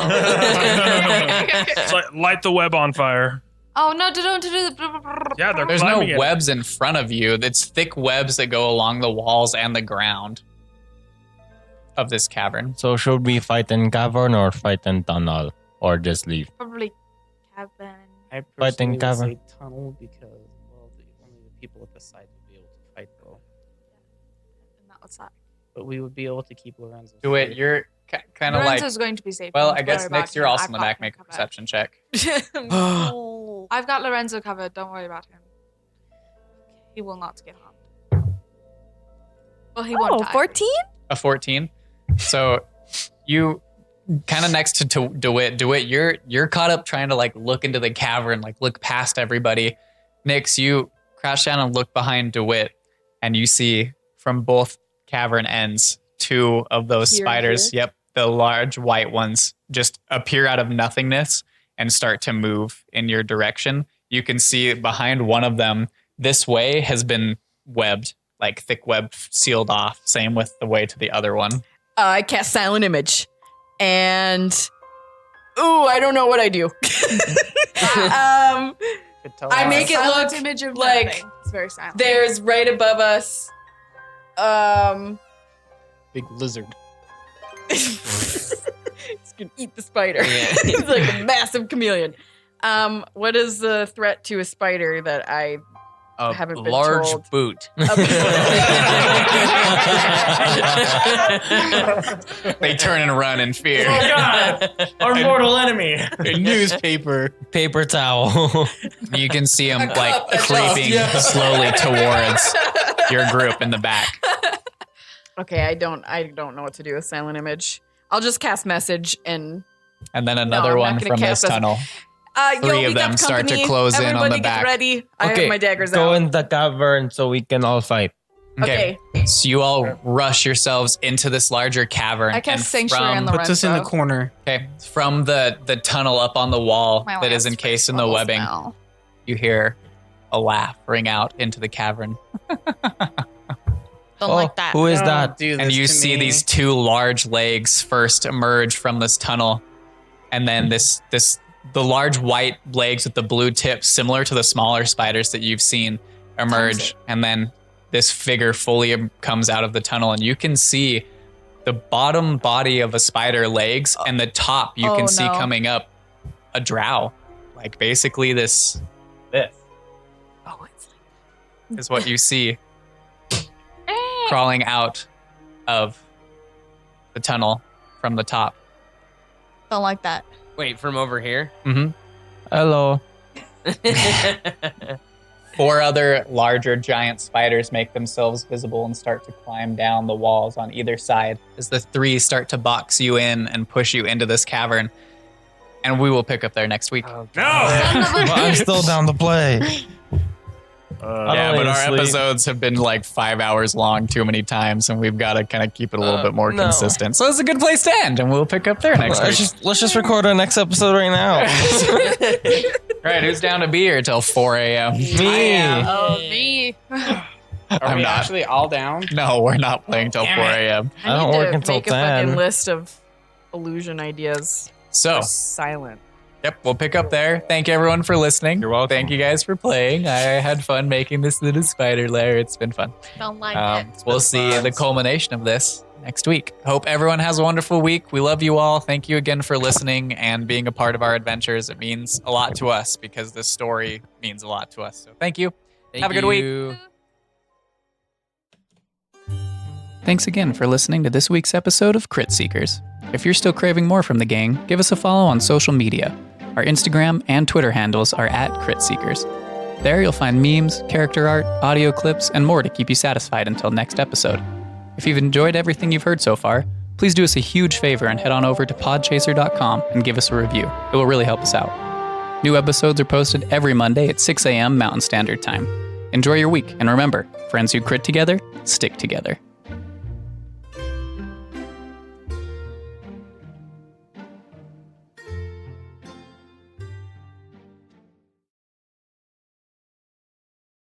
there. It's like, light the web on fire. Oh no! Don't do the. Yeah, they're There's no climbing it. webs in front of you. It's thick webs that go along the walls and the ground of this cavern. So should we fight in cavern or fight in tunnel? Or just leave? Probably cabin. I Fighting personally would cavern. say tunnel because, well, only the people at the side would be able to fight though. And that was that. But we would be able to keep Lorenzo. Do it. safe. You're kind of like. Lorenzo's going to be safe. Well, Don't I guess worry about Nix, you're him. also I've in the got back. him Make a covered. perception check. I've got Lorenzo covered. Don't worry about him. He will not get harmed. Well, he won't die. 14? A 14. So you kind of next to Dawitt. Dawitt, you're caught up trying to like look into the cavern, like look past everybody. Nix, you crouch down and look behind Dawitt, and you see from both cavern ends 2 of those Here, spiders. Yep, the large white ones just appear out of nothingness and start to move in your direction. You can see behind one of them, this way has been webbed, like thick web sealed off. Same with the way to the other one. I cast Silent Image. And. Ooh, I don't know what I do. I make it Silent look image of like nothing. It's very silent. there's right above us. Big lizard. It's gonna eat the spider. Yeah. It's like a massive chameleon. What is the threat to a spider that I I A haven't been large told. boot. They turn and run in fear. Oh God! Our mortal enemy. Newspaper. Paper towel. You can see them A like cup, a cup, creeping yeah. slowly towards your group in the back. Okay, I don't know what to do with silent image. I'll just cast message and And then I'm another not one gonna from this cast us. tunnel. Three of them start to close in on Everybody the get back. ready. I have my daggers go out. in the cavern so we can all fight. Okay. So you all rush yourselves into this larger cavern. I cast and Sanctuary on from, the Puts us in the Lorenzo. corner. Okay, from the tunnel up on the wall My that is last encased in the bubble webbing, smell. you hear a laugh ring out into the cavern. Don't like that. Who is Don't that? do And this you to see me. these two large legs first emerge from this tunnel, and then the large white legs with the blue tips, similar to the smaller spiders that you've seen, emerge, and then this figure fully comes out of the tunnel, and you can see the bottom body of a spider legs, and the top you Oh, can see no. coming up a drow, like basically this Oh, it's is what you see crawling out of the tunnel from the top. Don't like that. Wait, from over here? Mm-hmm. Hello. 4 other larger giant spiders make themselves visible and start to climb down the walls on either side as the 3 start to box you in and push you into this cavern. And we will pick up there next week. No. Well, I'm still down to play. Yeah, don't but need our to sleep. episodes have been like 5 hours long too many times, and we've got to kind of keep it a little bit more no. consistent. So it's a good place to end, and we'll pick up there next week. Let's just record our next episode right now. All right, who's down to be here till 4 a.m.? Me. Oh, me. Are I'm we not. actually all down? No, we're not playing till 4 a.m. I don't need work to until make a fucking 10. list of illusion ideas. So, for silent. yep, we'll pick up there. Thank you everyone for listening. You're welcome. Thank you guys for playing. I had fun making this little spider lair. It's been fun. Don't like it. We'll see the culmination of this next week. Hope everyone has a wonderful week. We love you all. Thank you again for listening and being a part of our adventures. It means a lot to us because this story means a lot to us. So thank you. Have a good week. Thanks again for listening to this week's episode of Crit Seekers. If you're still craving more from the gang, give us a follow on social media. Our Instagram and Twitter handles are @CritSeekers. There you'll find memes, character art, audio clips, and more to keep you satisfied until next episode. If you've enjoyed everything you've heard so far, please do us a huge favor and head on over to podchaser.com and give us a review. It will really help us out. New episodes are posted every Monday at 6 a.m. Mountain Standard Time. Enjoy your week, and remember, friends who crit together, stick together.